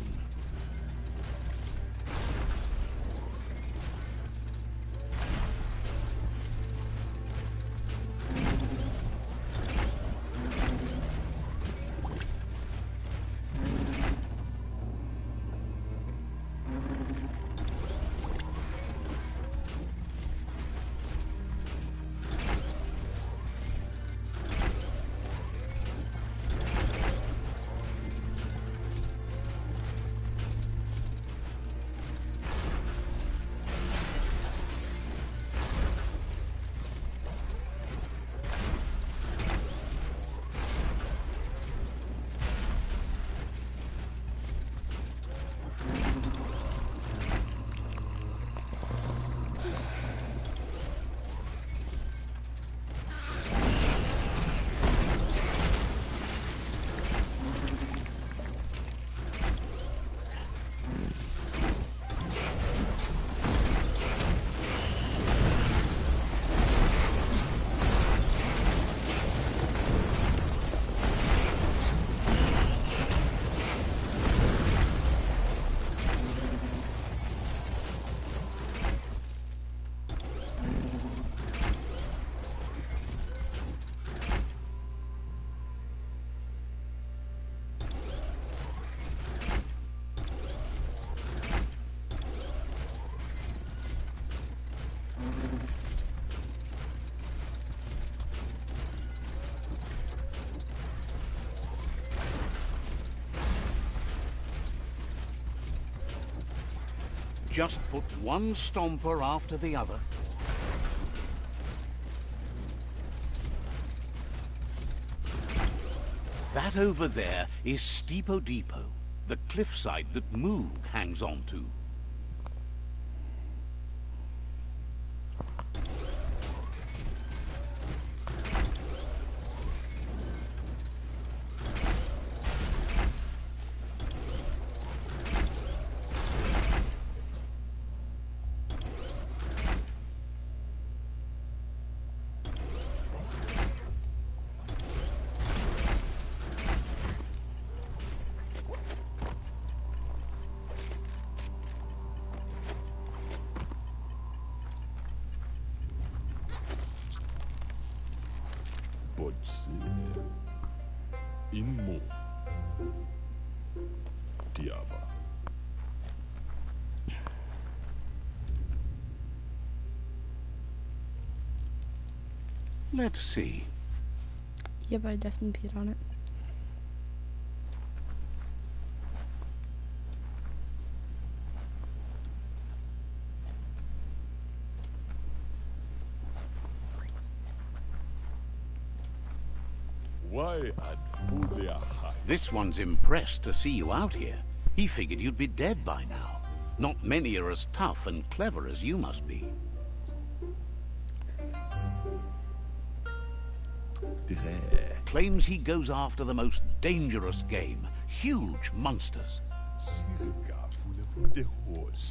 Just put one stomper after the other. That over there is Steepo Depot, the cliffside that Moog hangs on to. Potser immo diava. Let's see. Yep, I definitely peed on it. Why ad fulia high? This one's impressed to see you out here. He figured you'd be dead by now. Not many are as tough and clever as you must be. Claims he goes after the most dangerous game, huge monsters.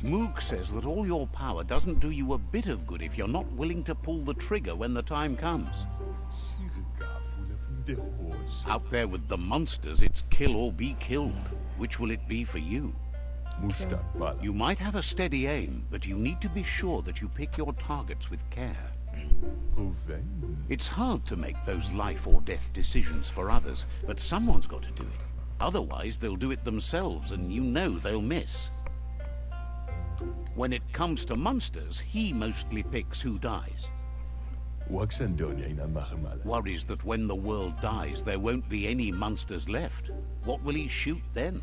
Moog says that all your power doesn't do you a bit of good if you're not willing to pull the trigger when the time comes. Out there with the monsters, it's kill or be killed. Which will it be for you? You might have a steady aim, but you need to be sure that you pick your targets with care. It's hard to make those life or death decisions for others, but someone's got to do it. Otherwise, they'll do it themselves, and you know they'll miss. When it comes to monsters, he mostly picks who dies. Worries that when the world dies, there won't be any monsters left. What will he shoot then?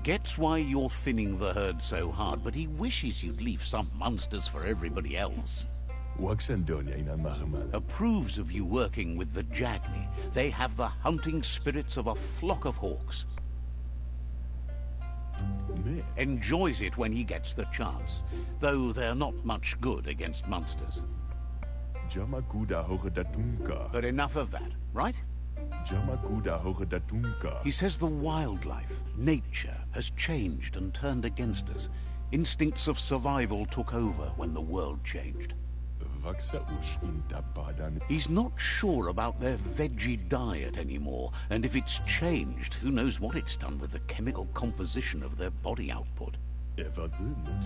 Gets why you're thinning the herd so hard, but he wishes you'd leave some monsters for everybody else. Approves of you working with the Jagni. They have the hunting spirits of a flock of hawks. Enjoys it when he gets the chance, though they're not much good against monsters. But enough of that, right? He says the wildlife, nature, has changed and turned against us. Instincts of survival took over when the world changed. He's not sure about their veggie diet anymore, and if it's changed, who knows what it's done with the chemical composition of their body output.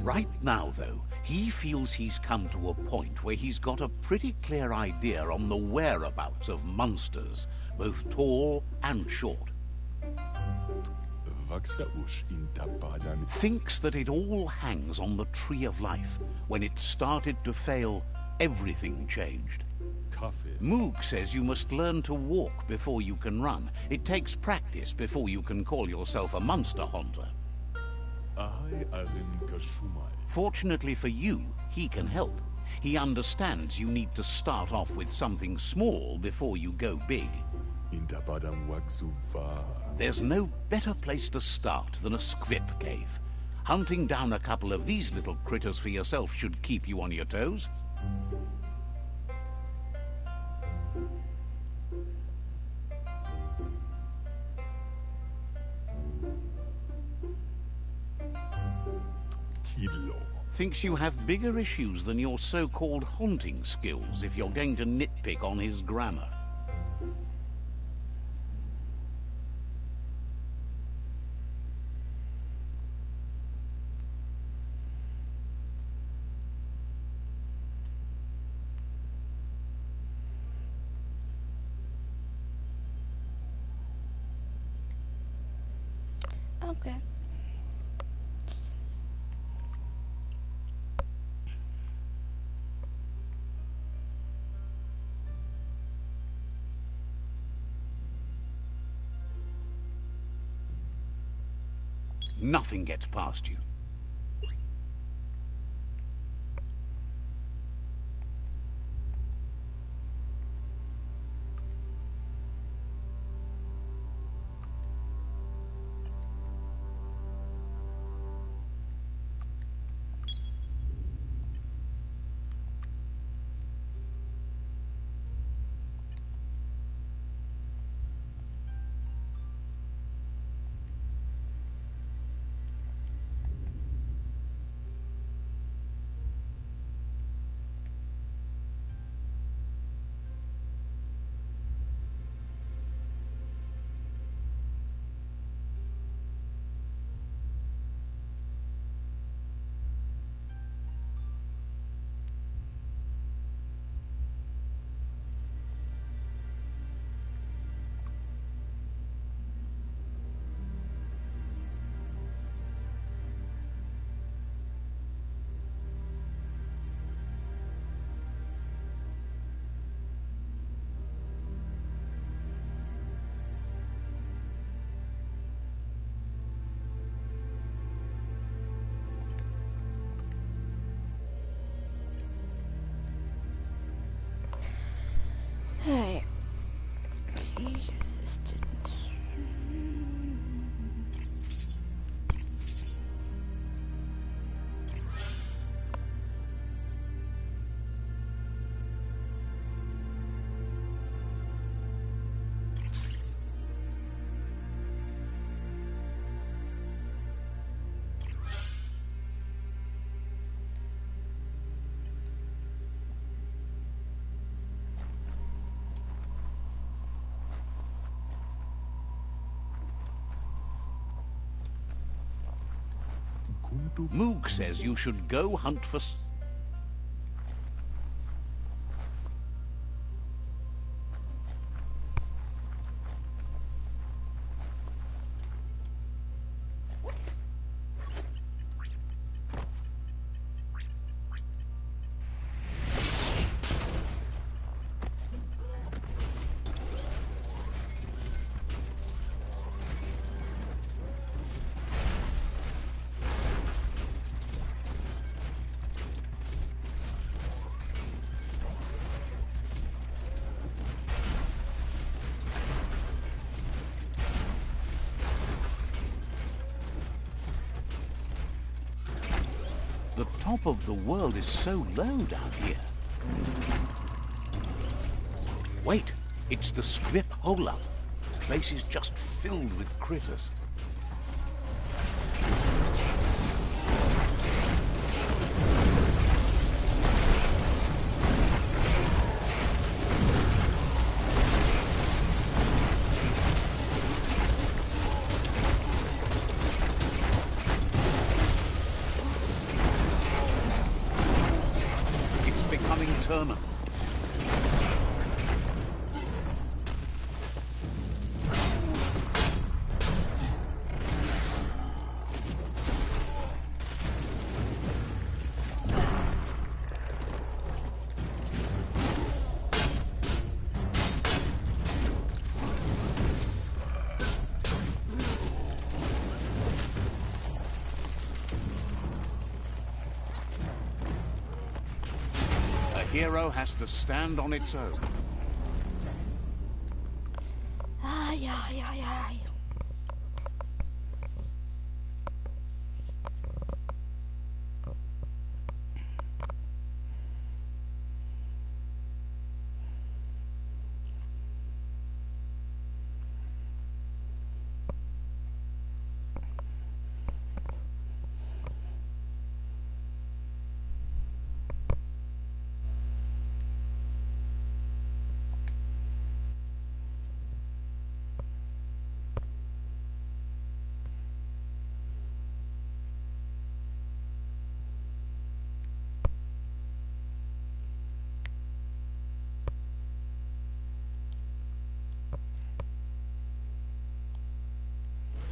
Right now, though, he feels he's come to a point where he's got a pretty clear idea on the whereabouts of monsters, both tall and short. Thinks that it all hangs on the Tree of Life. When it started to fail, everything changed. Moog says you must learn to walk before you can run. It takes practice before you can call yourself a monster hunter. Fortunately for you, he can help. He understands you need to start off with something small before you go big. There's no better place to start than a squip cave. Hunting down a couple of these little critters for yourself should keep you on your toes. Thinks you have bigger issues than your so-called haunting skills if you're going to nitpick on his grammar. Okay. Nothing gets past you. Alright. Key assistant. Moog says you should go hunt for... The top of the world is so low down here. Wait, it's the Scrip hole-up. The place is just filled with critters. It's becoming terminal. A hero has to stand on its own. Ay, ay, ay, ay.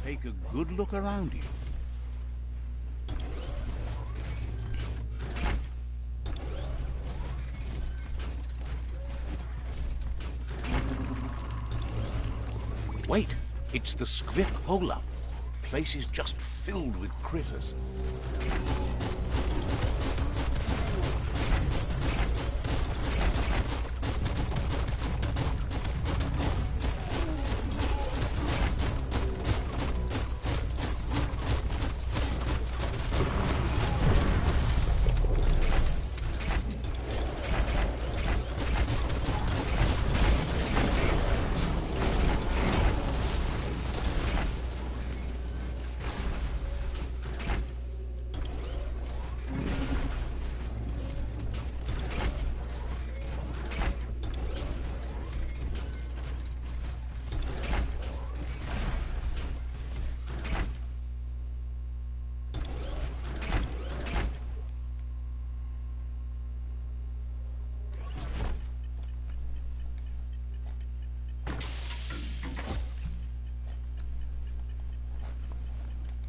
Take a good look around you. Wait, it's the Scrip hole-up. Place is just filled with critters.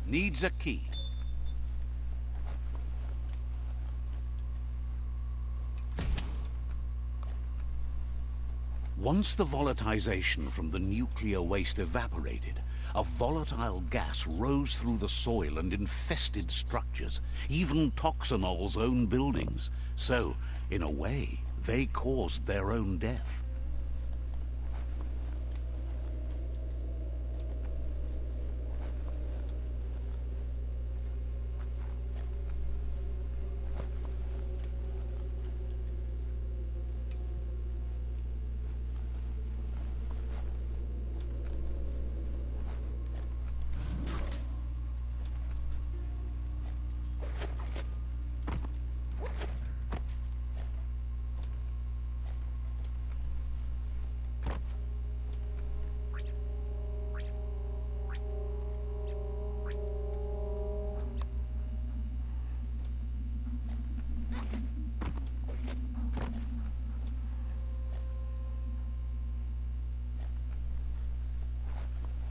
Needs a key. Once the volatilization from the nuclear waste evaporated, a volatile gas rose through the soil and infested structures, even Toxanol's own buildings. So, in a way, they caused their own death.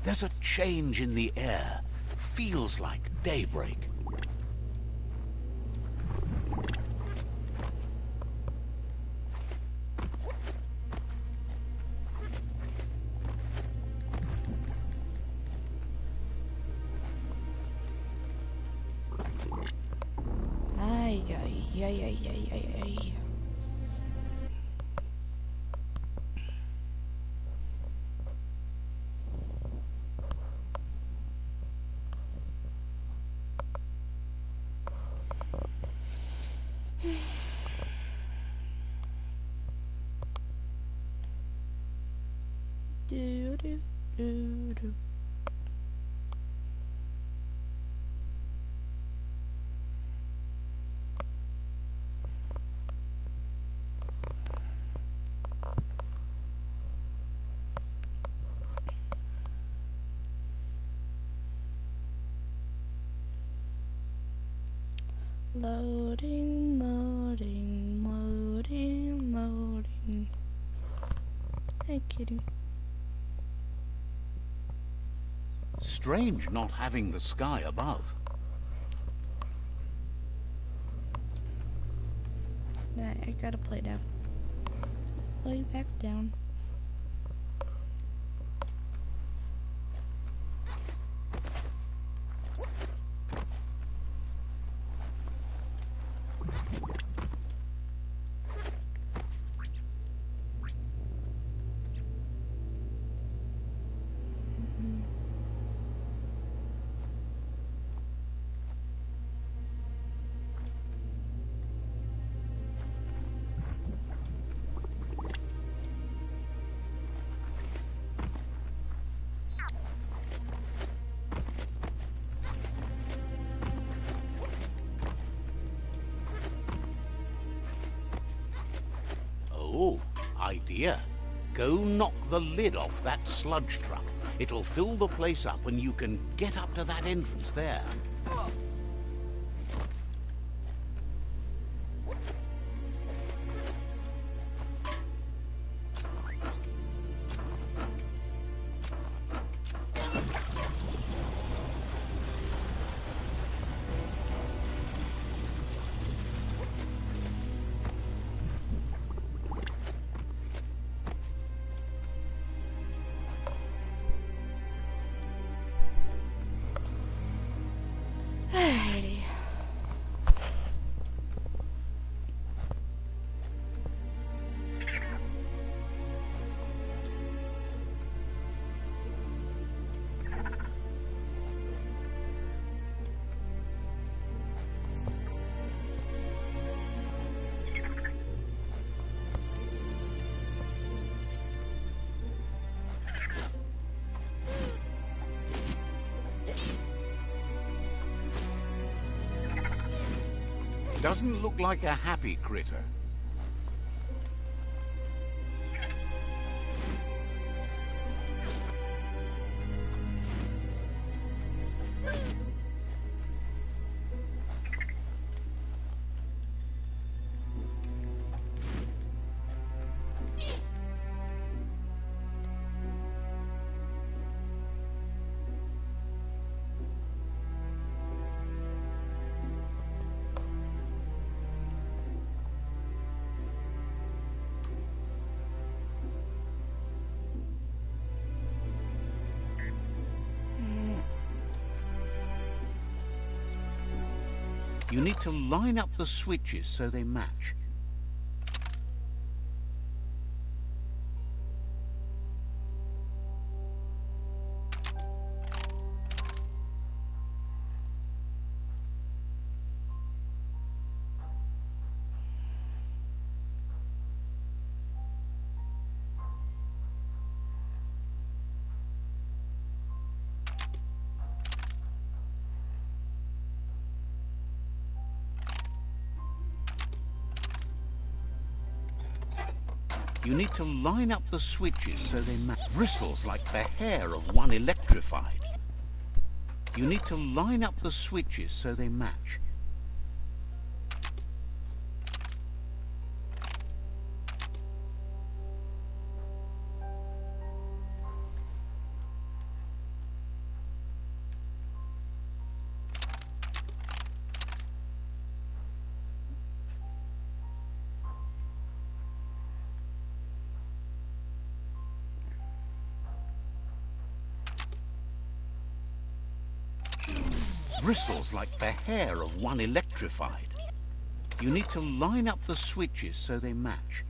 There's a change in the air. Feels like daybreak. Ay, ay, ay, ay, ay, ay, ay. Do do do do. Loading, loading, loading, loading. Hey, kitty. Strange not having the sky above. Nah, I gotta play down. Play back down. Oh, idea. Go knock the lid off that sludge truck. It'll fill the place up and you can get up to that entrance there. Alrighty. Doesn't look like a happy critter. You need to line up the switches so they match. You need to line up the switches so they match. Bristles like the hair of one electrified. You need to line up the switches so they match. Bristles like the hair of one electrified. You need to line up the switches so they match.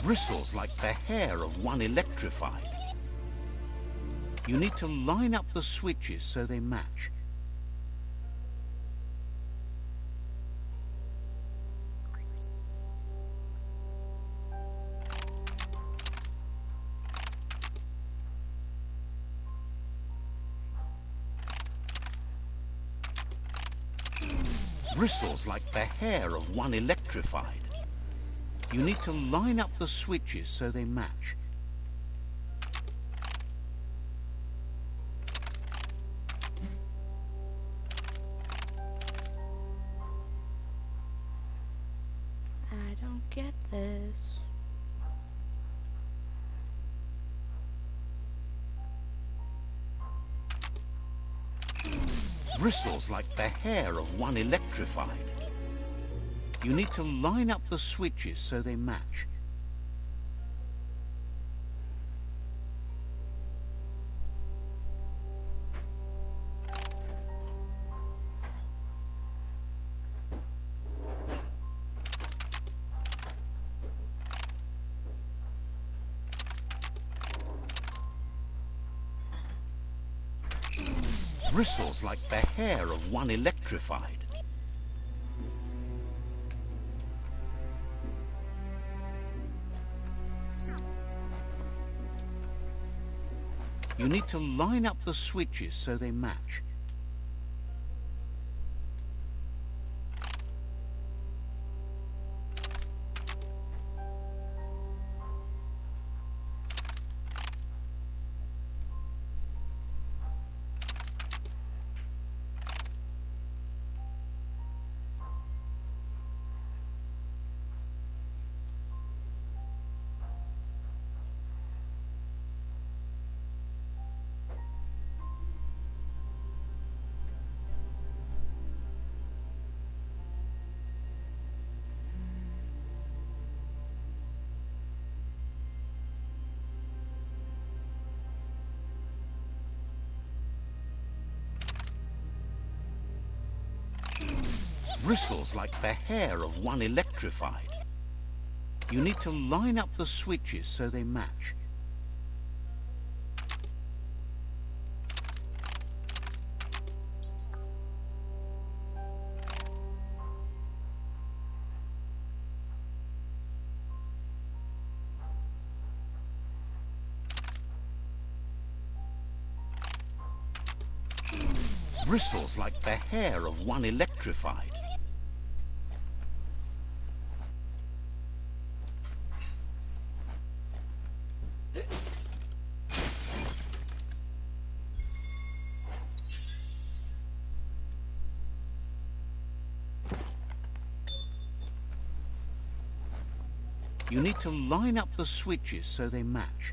Bristles like the hair of one electrified. You need to line up the switches so they match. Bristles like the hair of one electrified. You need to line up the switches so they match. I don't get this. Bristles like the hair of one electrified. You need to line up the switches so they match. Bristles like the hair of one electrified. You need to line up the switches so they match. Bristles like the hair of one electrified. You need to line up the switches so they match. Bristles like the hair of one electrified. You need to line up the switches so they match.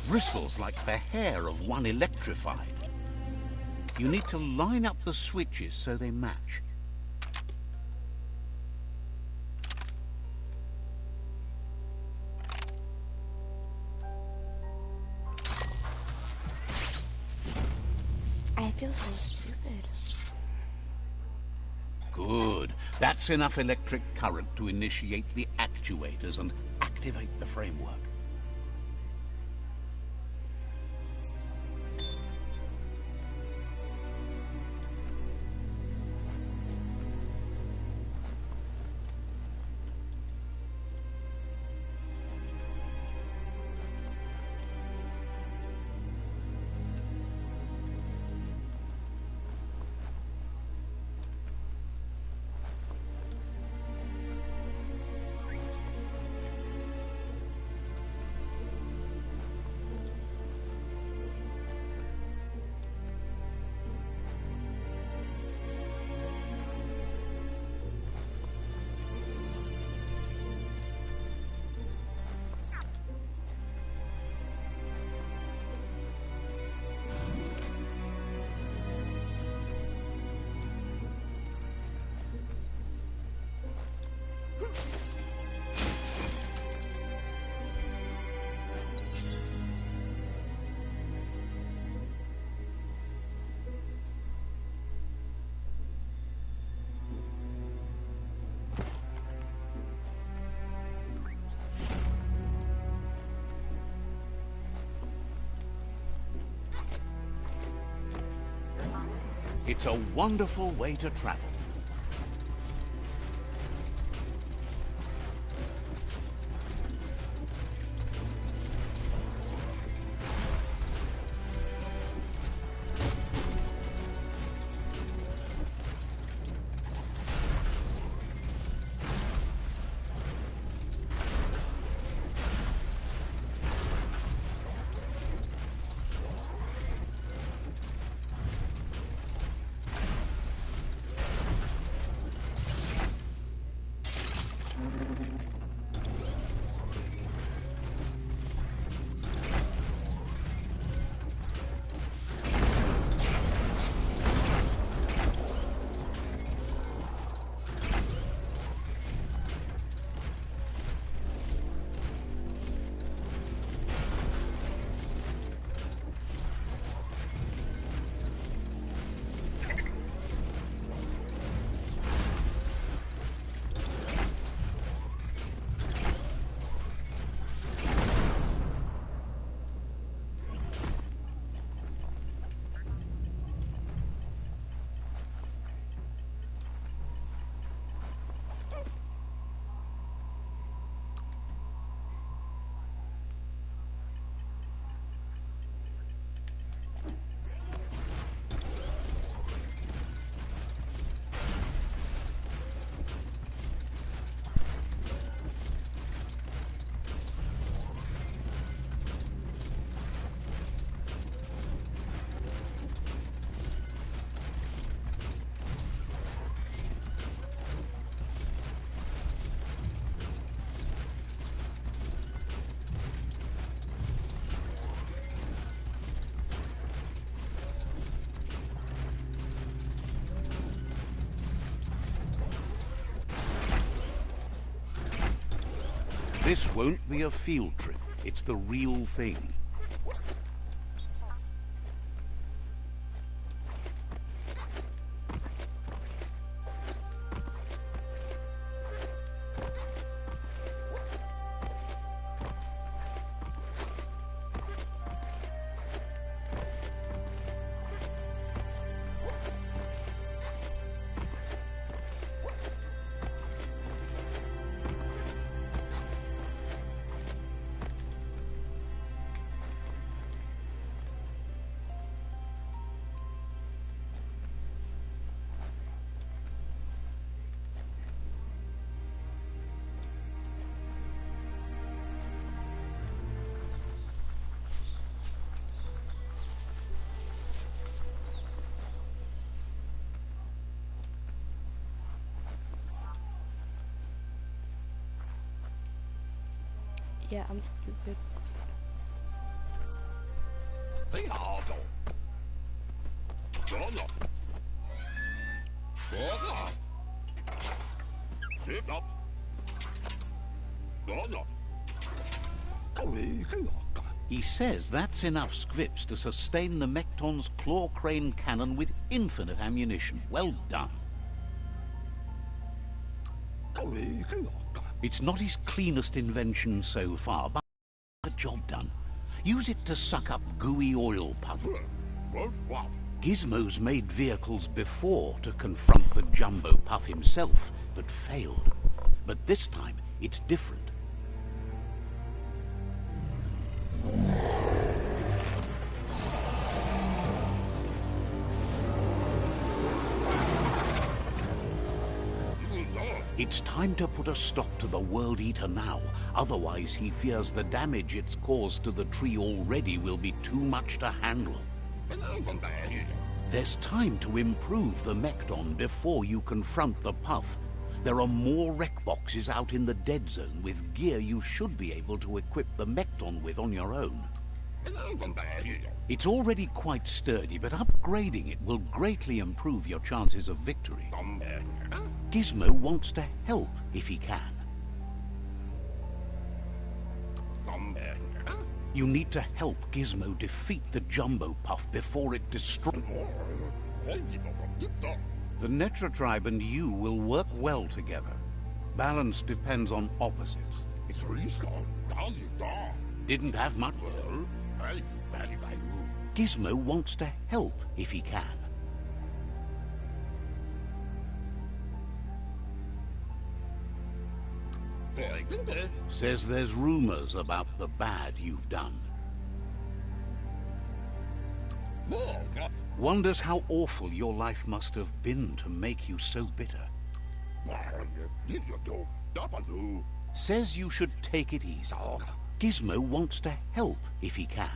Bristles like the hair of one electrified. You need to line up the switches so they match. I feel so stupid. Good. That's enough electric current to initiate the actuators and activate the framework. It's a wonderful way to travel. This won't be a field trip. It's the real thing. Yeah, I'm stupid. He says that's enough scripts to sustain the Mekton's claw crane cannon with infinite ammunition. Well done. It's not his cleanest invention so far, but the job done. Use it to suck up gooey oil puddle. Gizmo's made vehicles before to confront the Jumbo Puff himself, but failed. But this time, it's different. It's time to put a stop to the World Eater now. Otherwise, he fears the damage it's caused to the tree already will be too much to handle. There's time to improve the Mekton before you confront the Puff. There are more wreck boxes out in the dead zone with gear you should be able to equip the Mekton with on your own. It's already quite sturdy, but upgrading it will greatly improve your chances of victory. Gizmo wants to help if he can. You need to help Gizmo defeat the Jumbo Puff before it destroys. The Netra tribe and you will work well together. Balance depends on opposites. Didn't have much. Gizmo wants to help if he can. Says there's rumors about the bad you've done. Wonders how awful your life must have been to make you so bitter. Says you should take it easy. Gizmo wants to help if he can.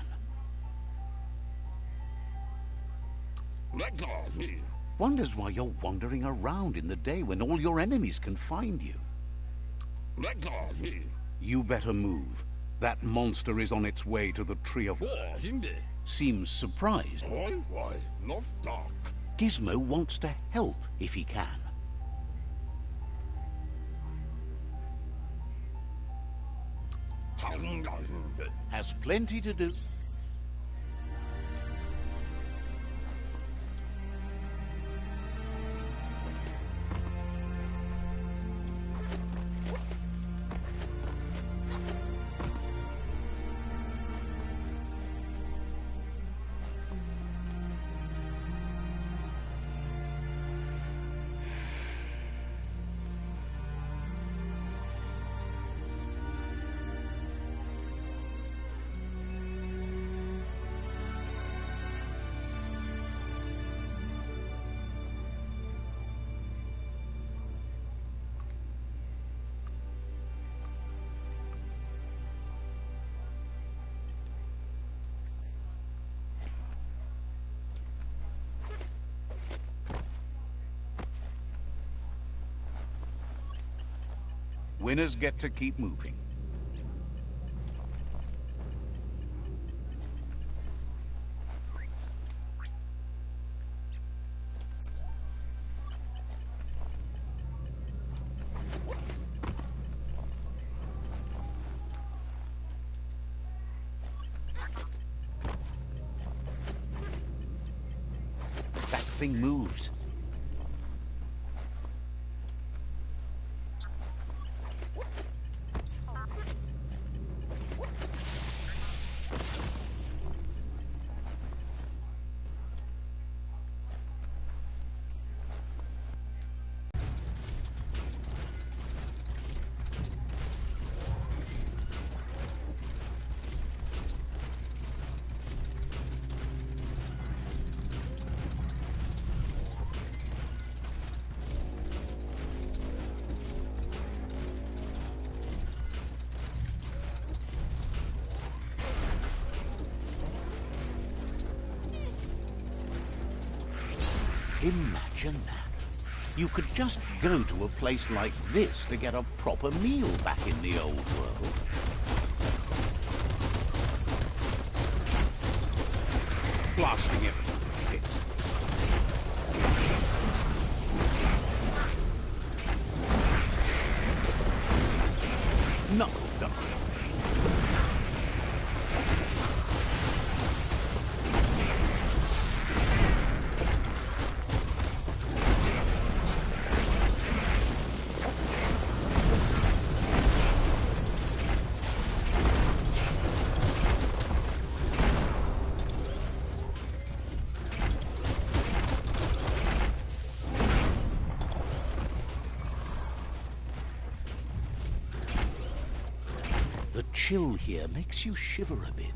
Wonders why you're wandering around in the day when all your enemies can find you. You better move. That monster is on its way to the Tree of... Seems surprised. Gizmo wants to help if he can. Has plenty to do. Winners get to keep moving. That thing moves. Imagine that. You could just go to a place like this to get a proper meal back in the old world. Blasting everything to bits. Knuckle duck. The chill here makes you shiver a bit.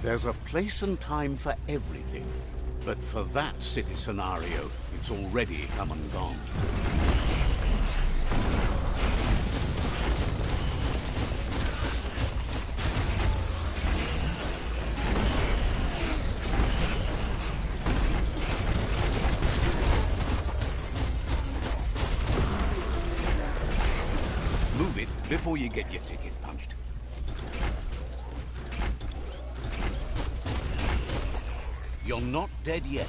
There's a place and time for everything. But for that city scenario, it's already come and gone. Move it before you get your ticket punched. You're not dead yet.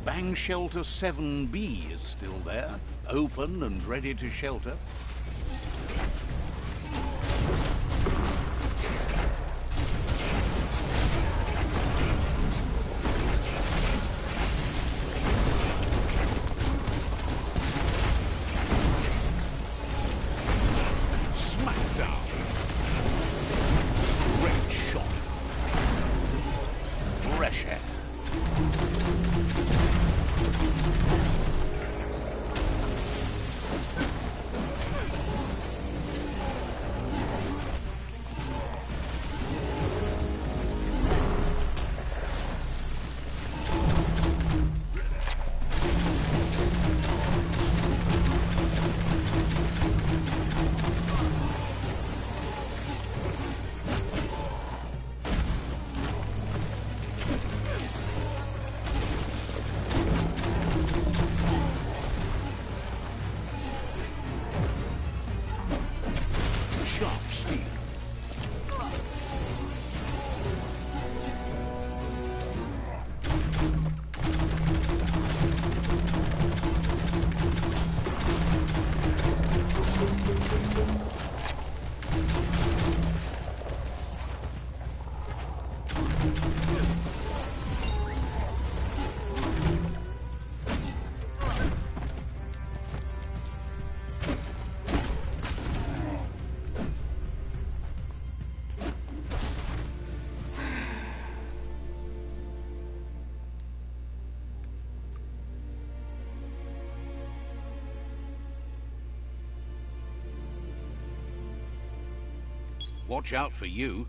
Bang Shelter 7B is still there, open and ready to shelter. Smackdown. Great shot. Fresh air. Sharp steel. Watch out for you.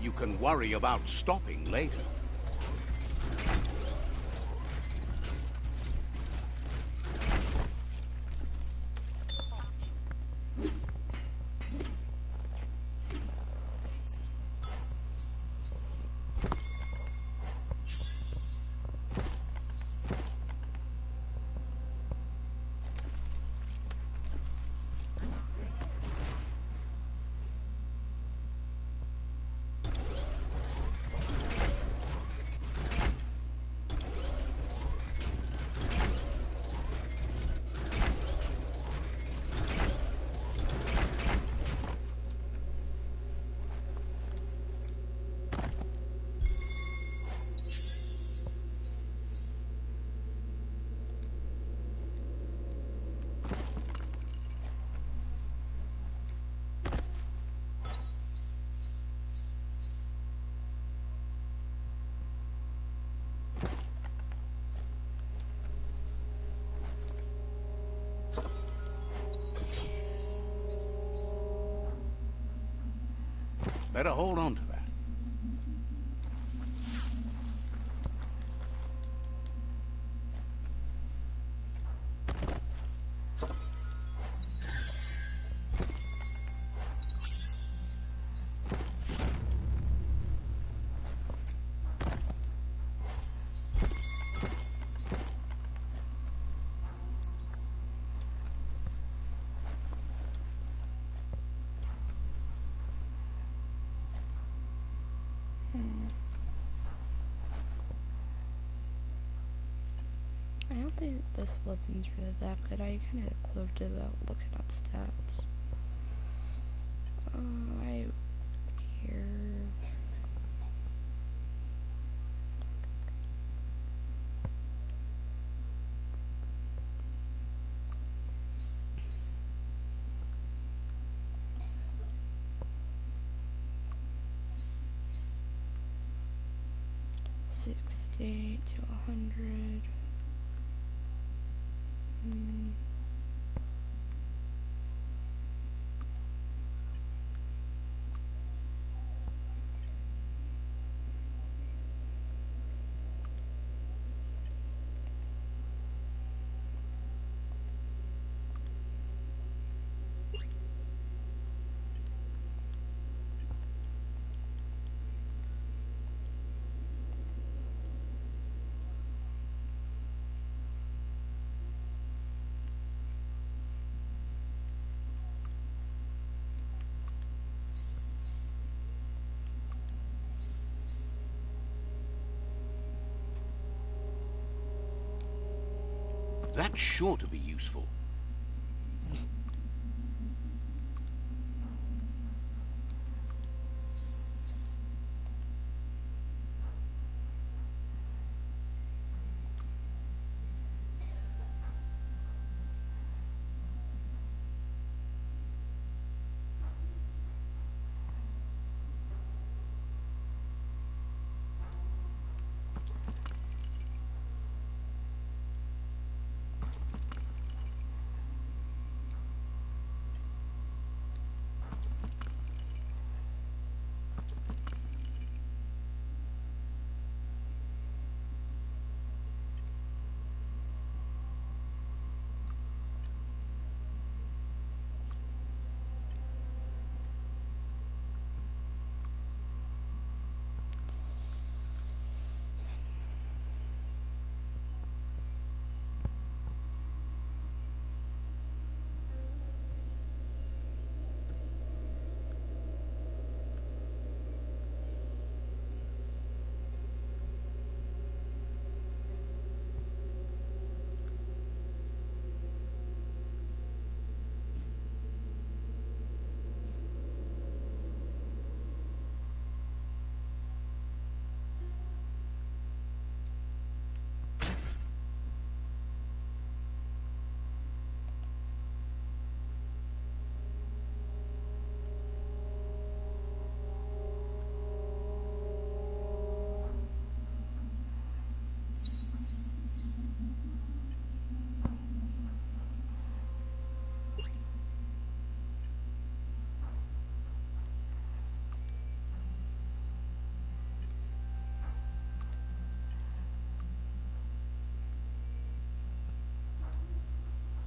You can worry about stopping later. Better hold on to that. I don't think this weapon's really that good. I kind of closed it out looking at stats. Right here. $68 to $100. That's sure to be useful.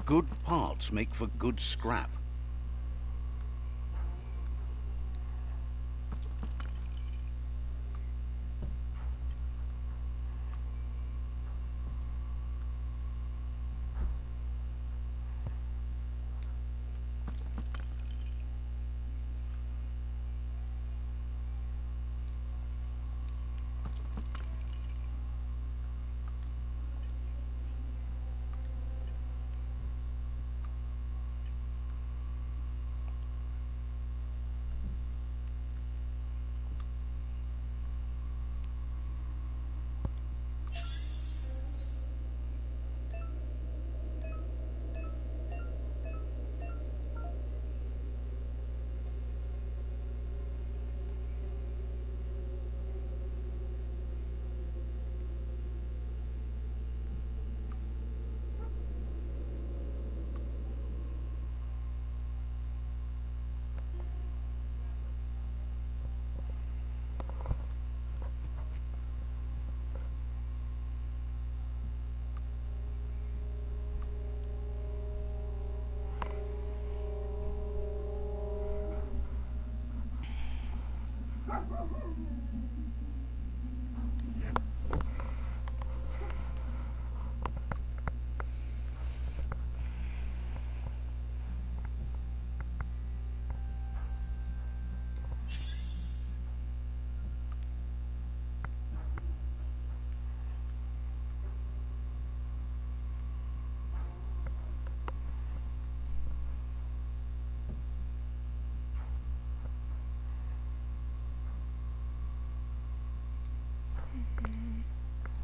Good parts make for good scrap.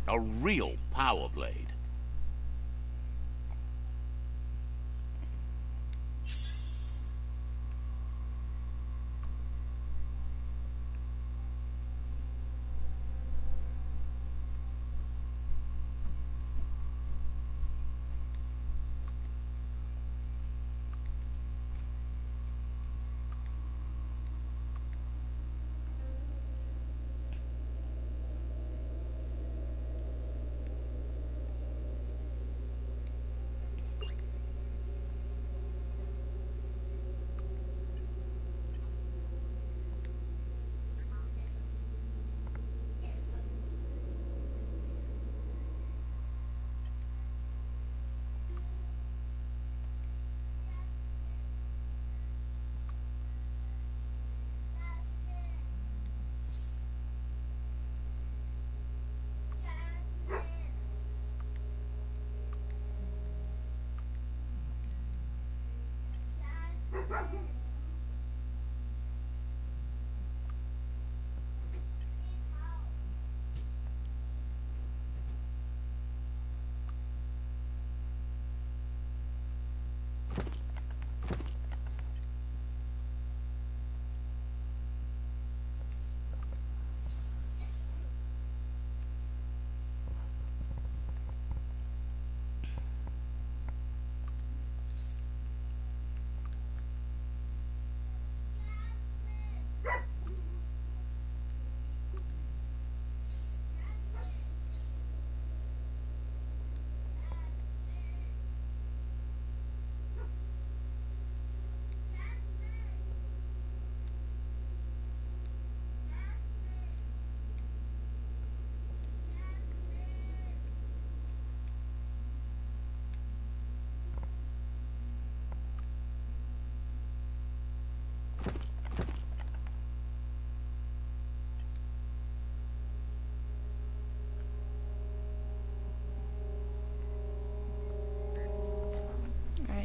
A real power blade.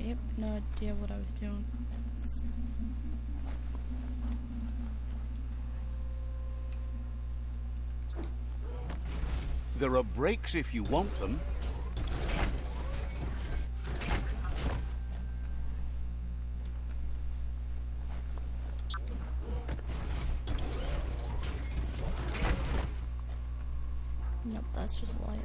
Yep, no idea what I was doing. There are brakes if you want them. Nope, that's just a light.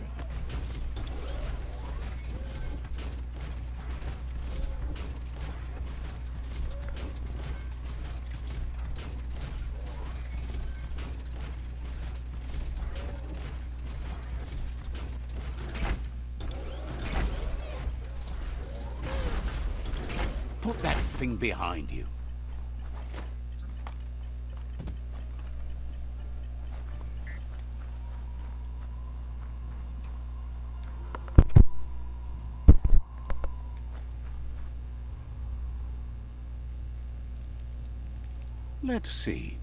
everything behind you. Let's see.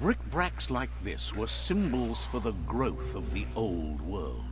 Brick-bracks like this were symbols for the growth of the old world.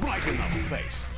Right in the face.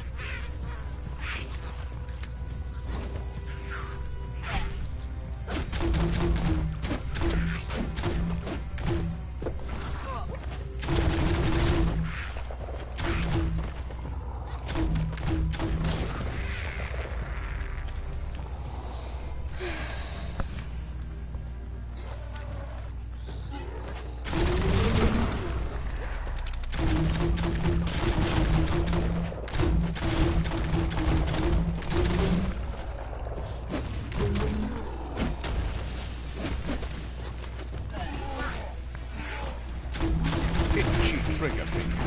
Itchy trigger finger.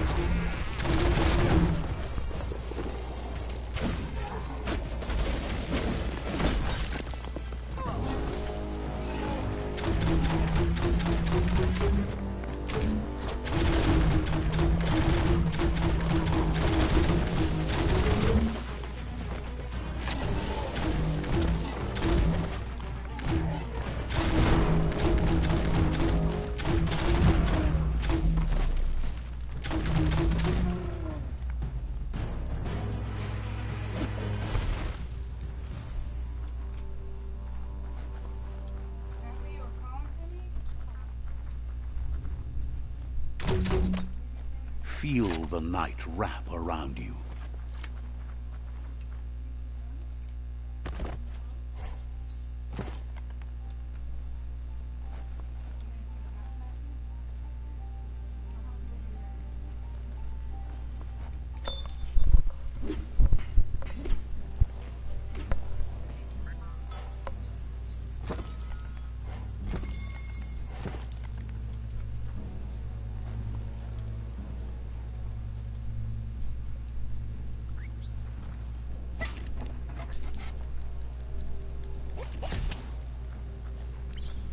Feel the night wrap around you.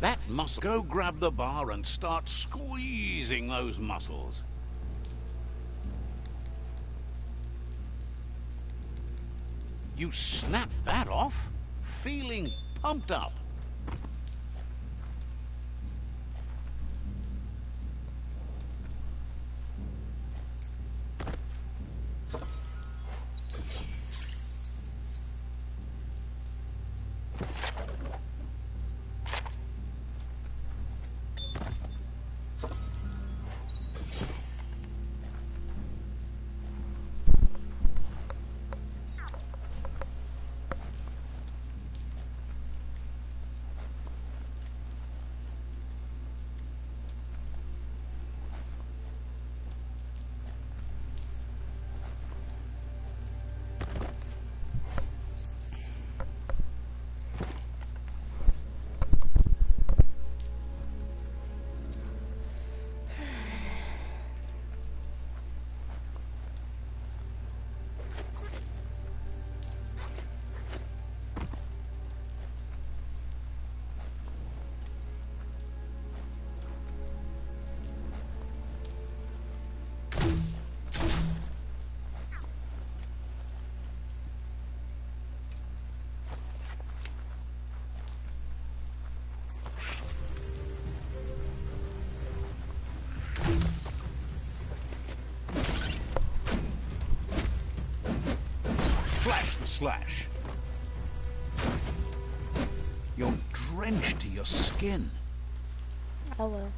That muscle. Go grab the bar and start squeezing those muscles. You snap that off, feeling pumped up. Flash the slash. You're drenched to your skin. Oh well.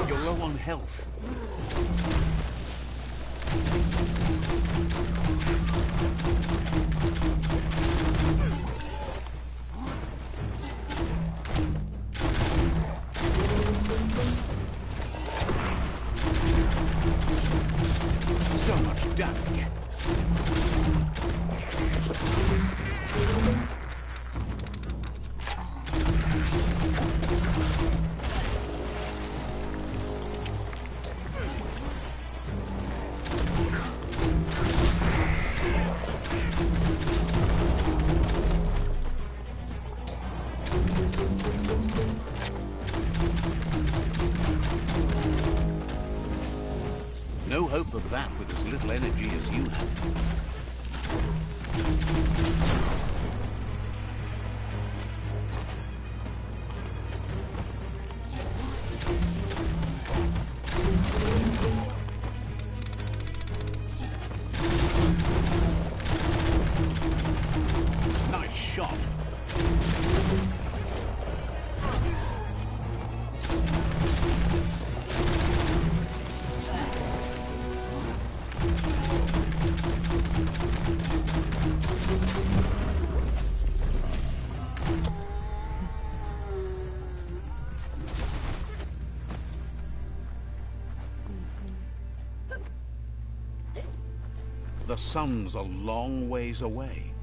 You're low on health. So much damage. No hope of that with as little energy as you have. Nice shot. The sun's a long ways away.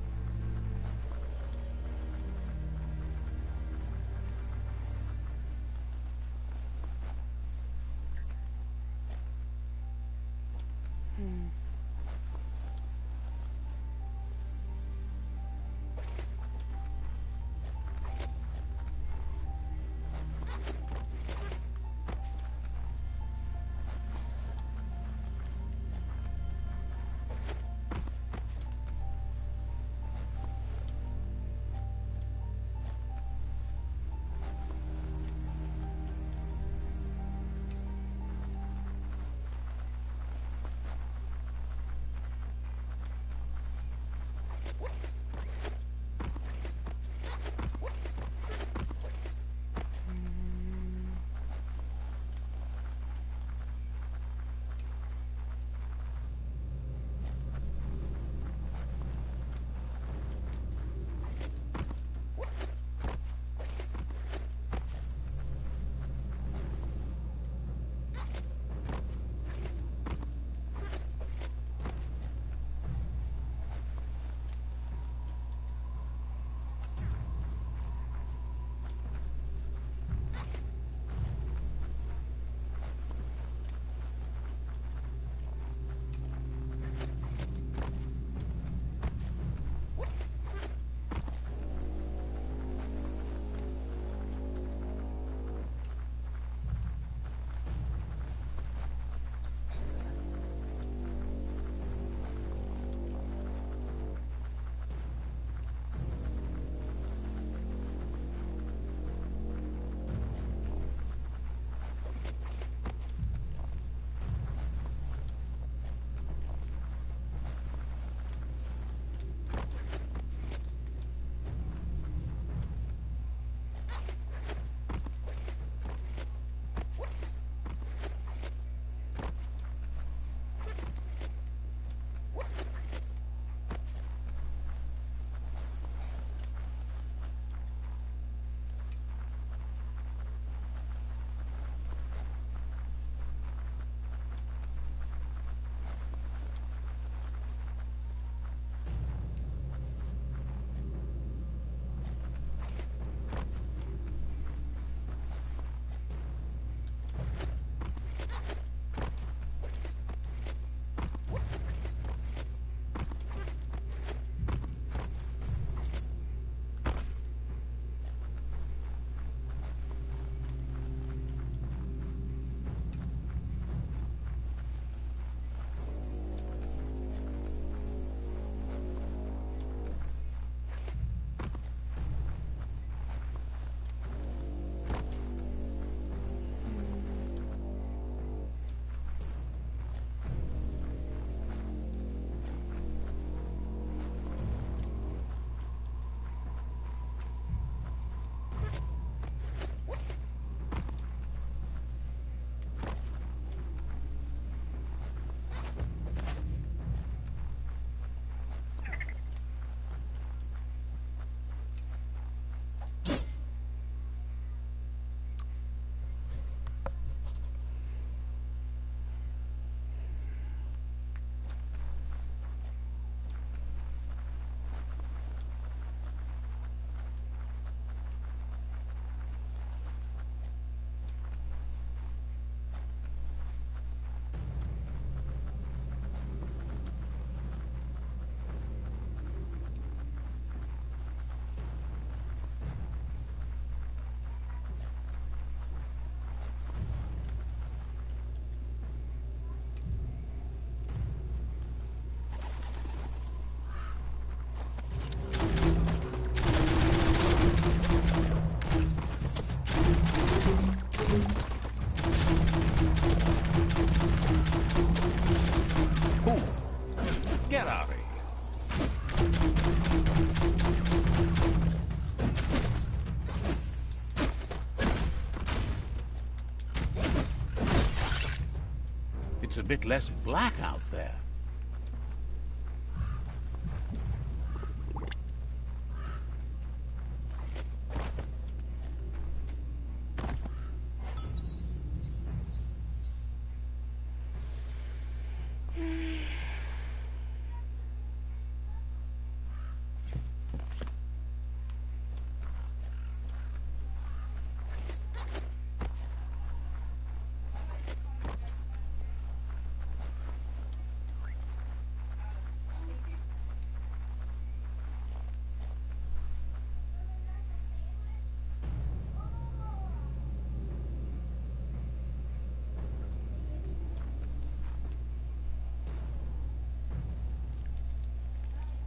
It's a bit less black out there.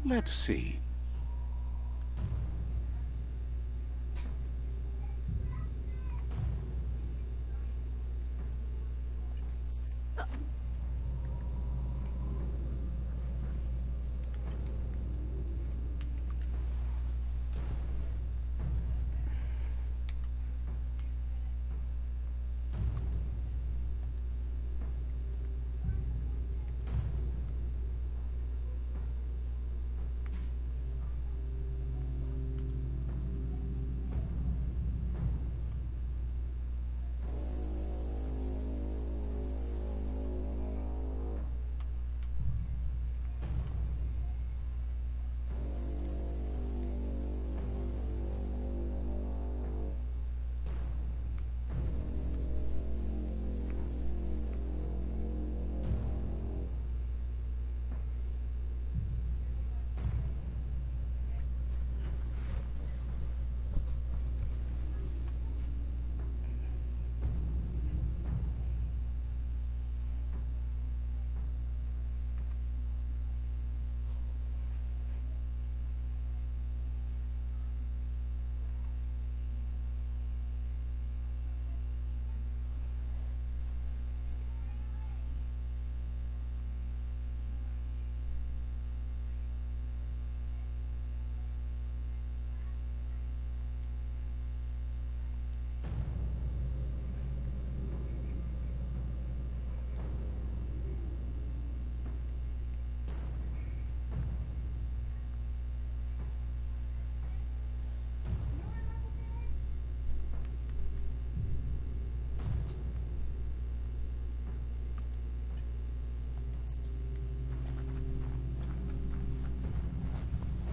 Let's see.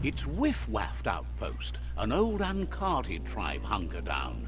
It's Whiff-Waft Outpost, an old uncarted tribe hunker down.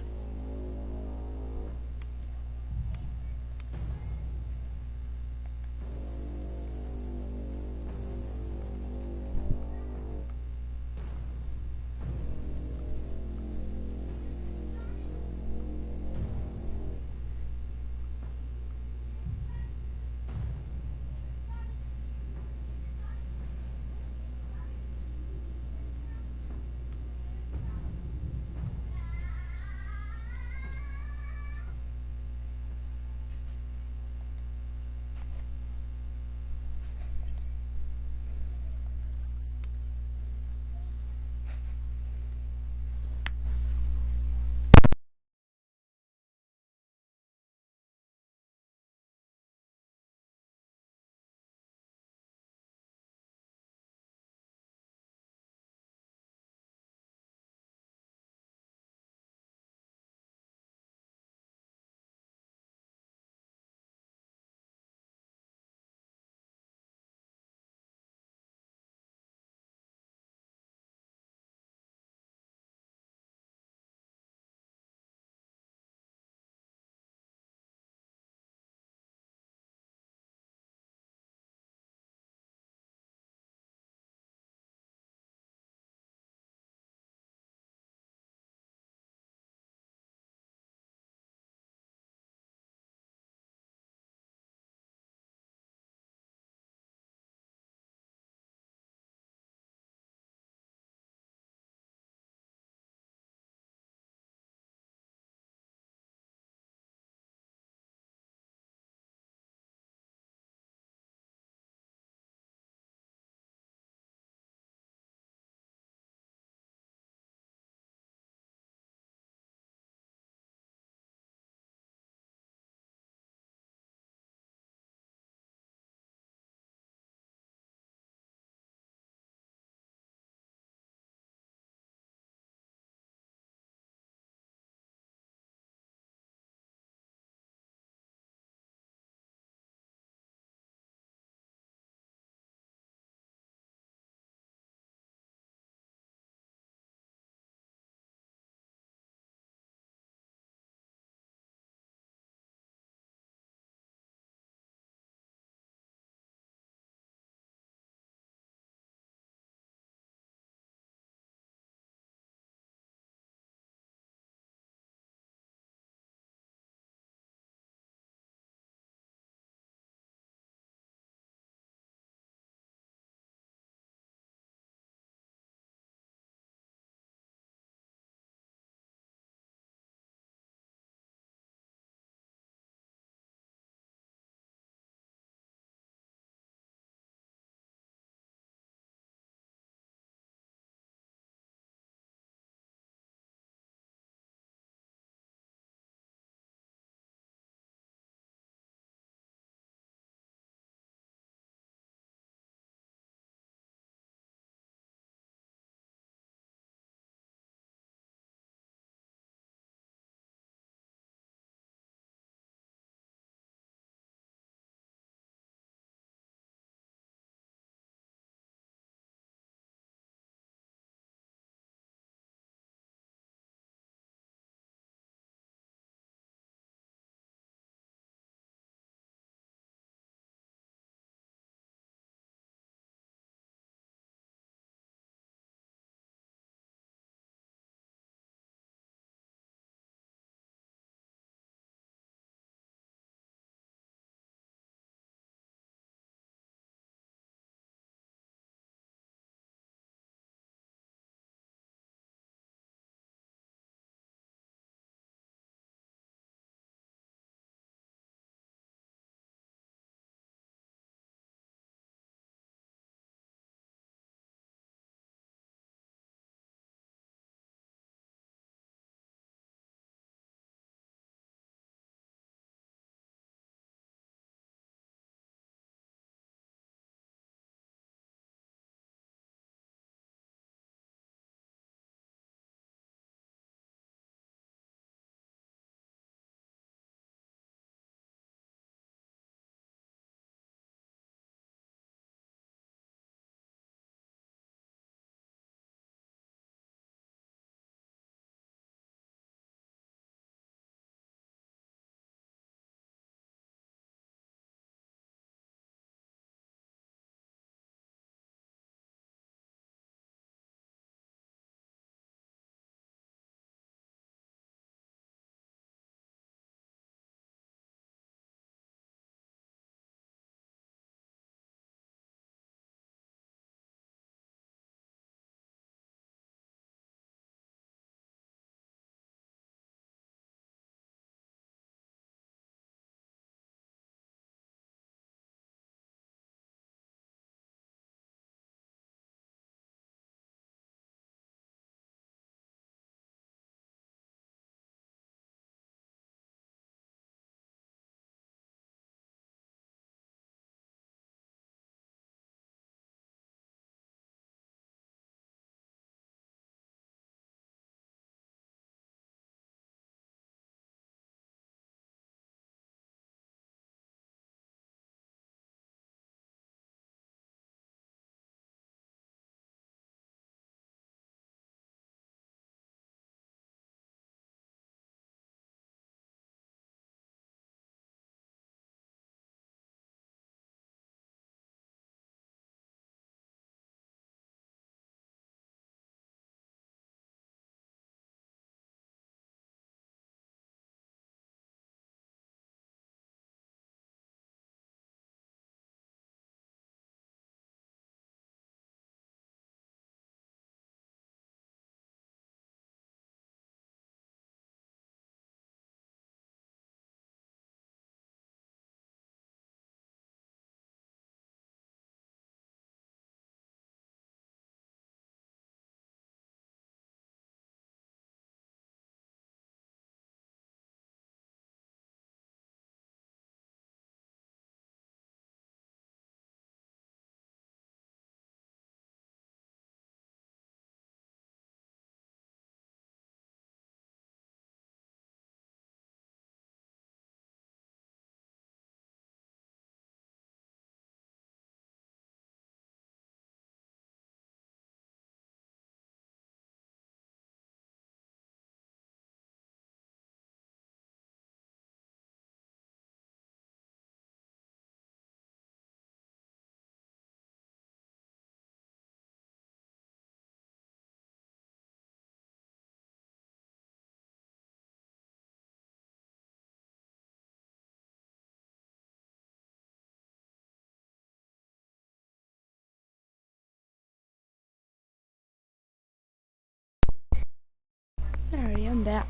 I'm back.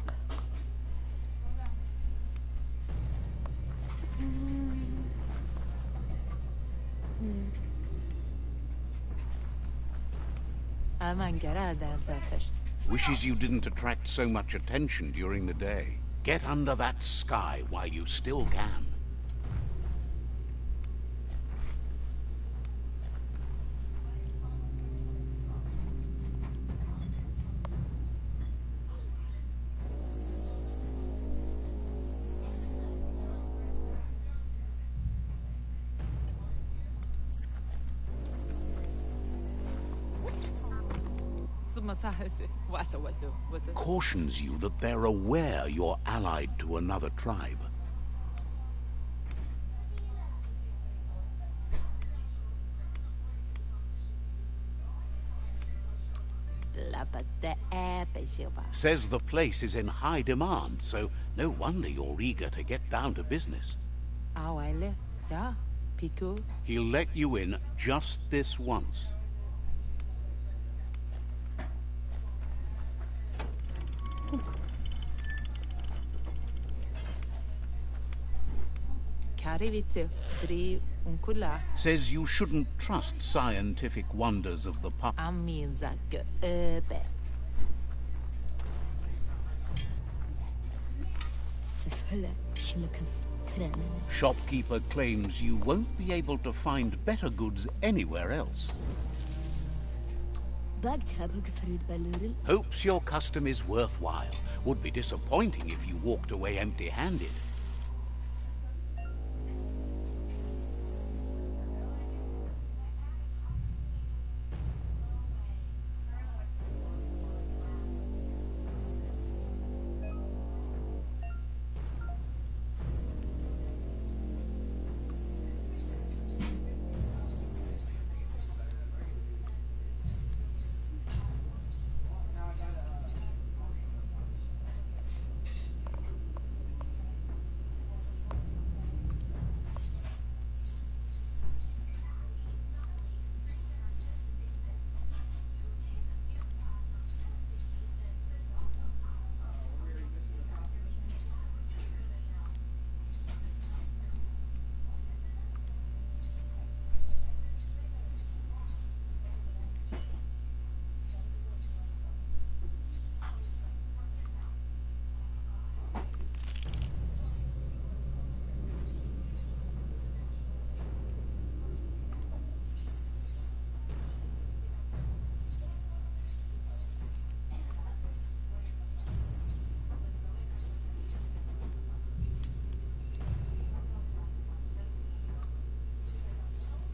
Wishes you didn't attract so much attention during the day. Get under that sky while you still can. Cautions you that they're aware you're allied to another tribe. Says the place is in high demand, so no wonder you're eager to get down to business. He'll let you in just this once. Says you shouldn't trust scientific wonders of the past. Shopkeeper claims you won't be able to find better goods anywhere else. Hopes your custom is worthwhile. Would be disappointing if you walked away empty-handed.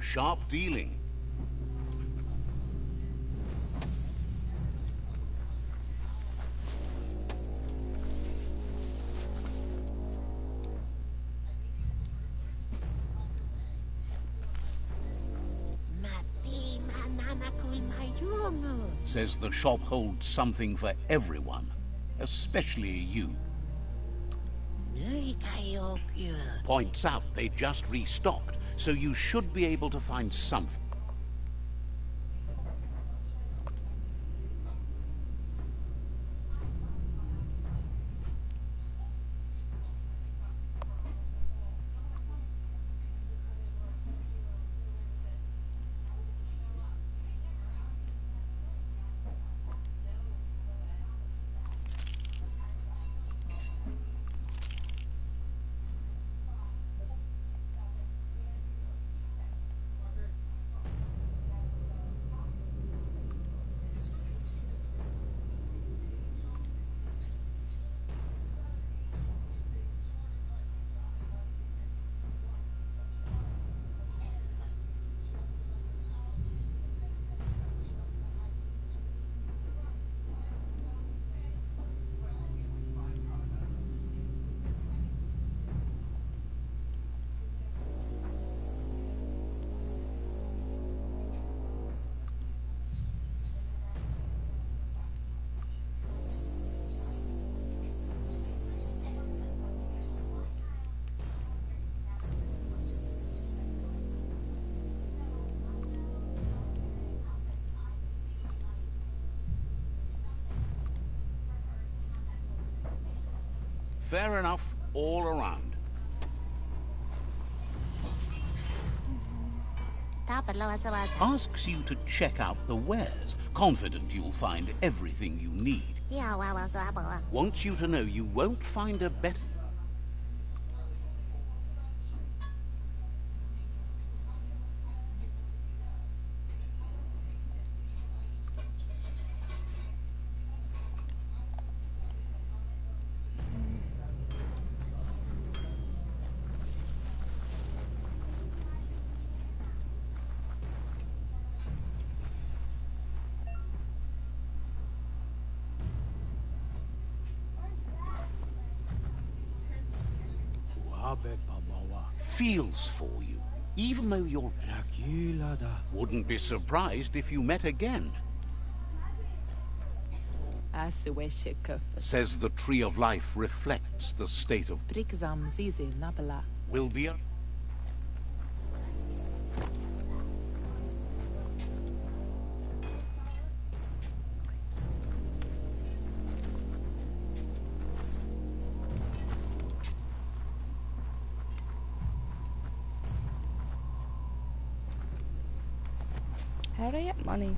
Sharp dealing. Says the shop holds something for everyone, especially you. Points out they just restocked, so you should be able to find something. Fair enough all around. Asks you to check out the wares, confident you'll find everything you need. Wants you to know you won't find a better... feels for you, even though you're... Wouldn't be surprised if you met again. Says the Tree of Life reflects the state of... Will be a... How do I get money?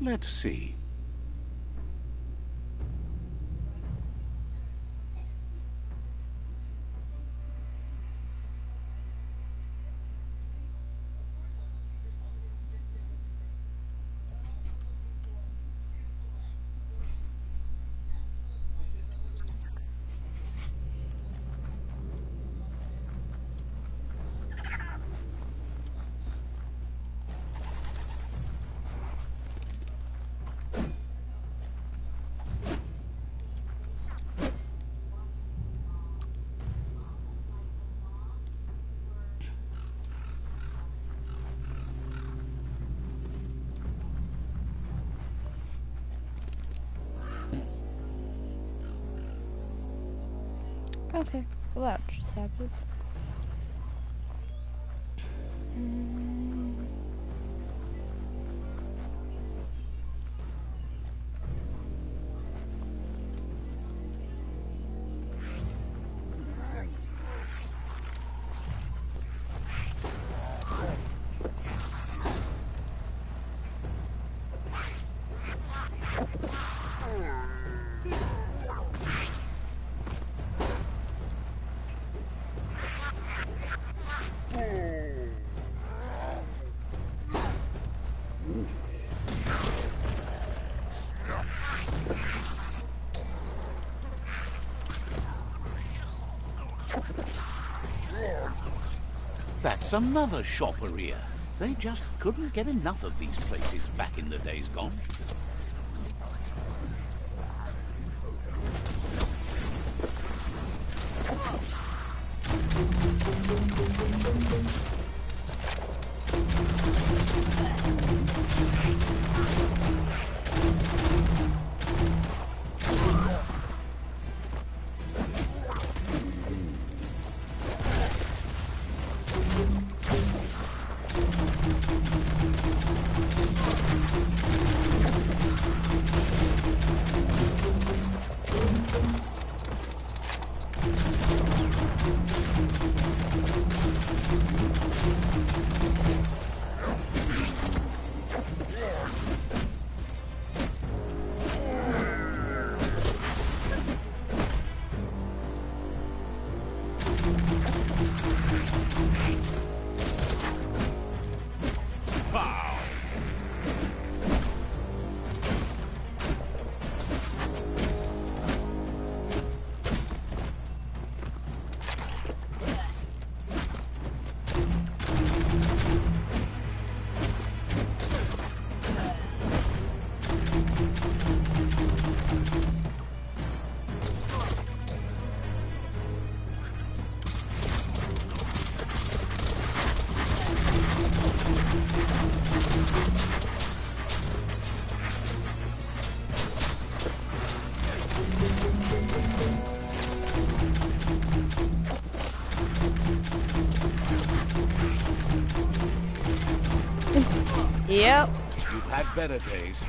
Let's see. Okay, well that just happened. That's another shopperia. They just couldn't get enough of these places back in the days gone. Yep. You've had better days.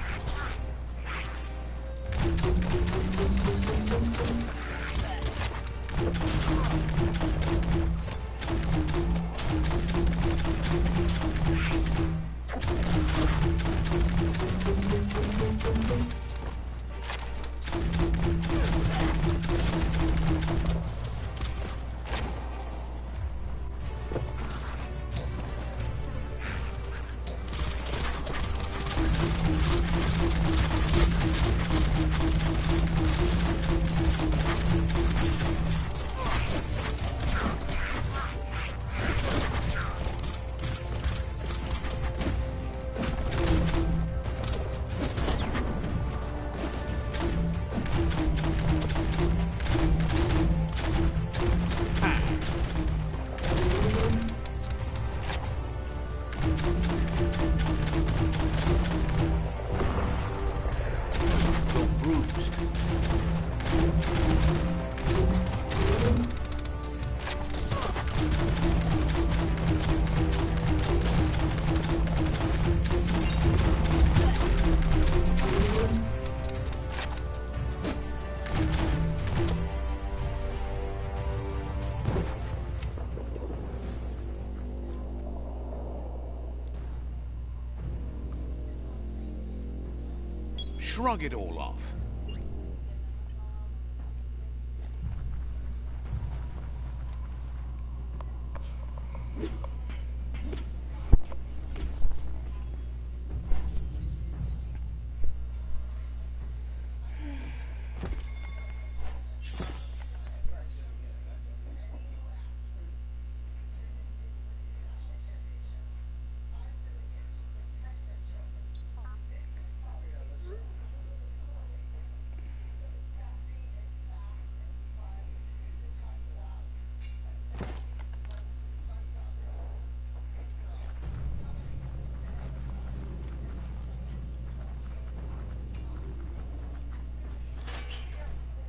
You're bruised. Shrug it all off.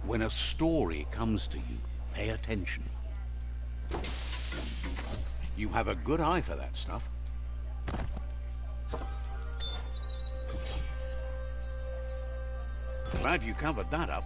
When a story comes to you, pay attention. You have a good eye for that stuff. Glad you covered that up.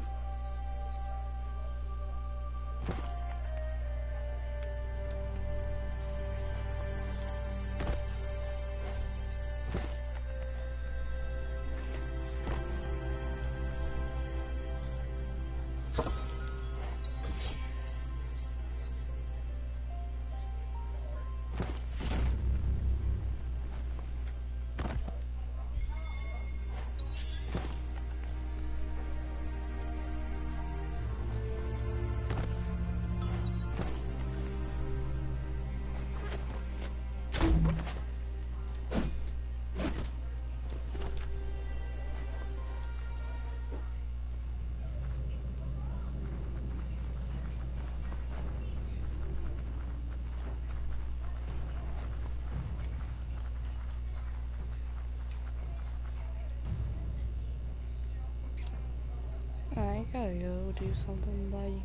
I gotta go do something, buddy.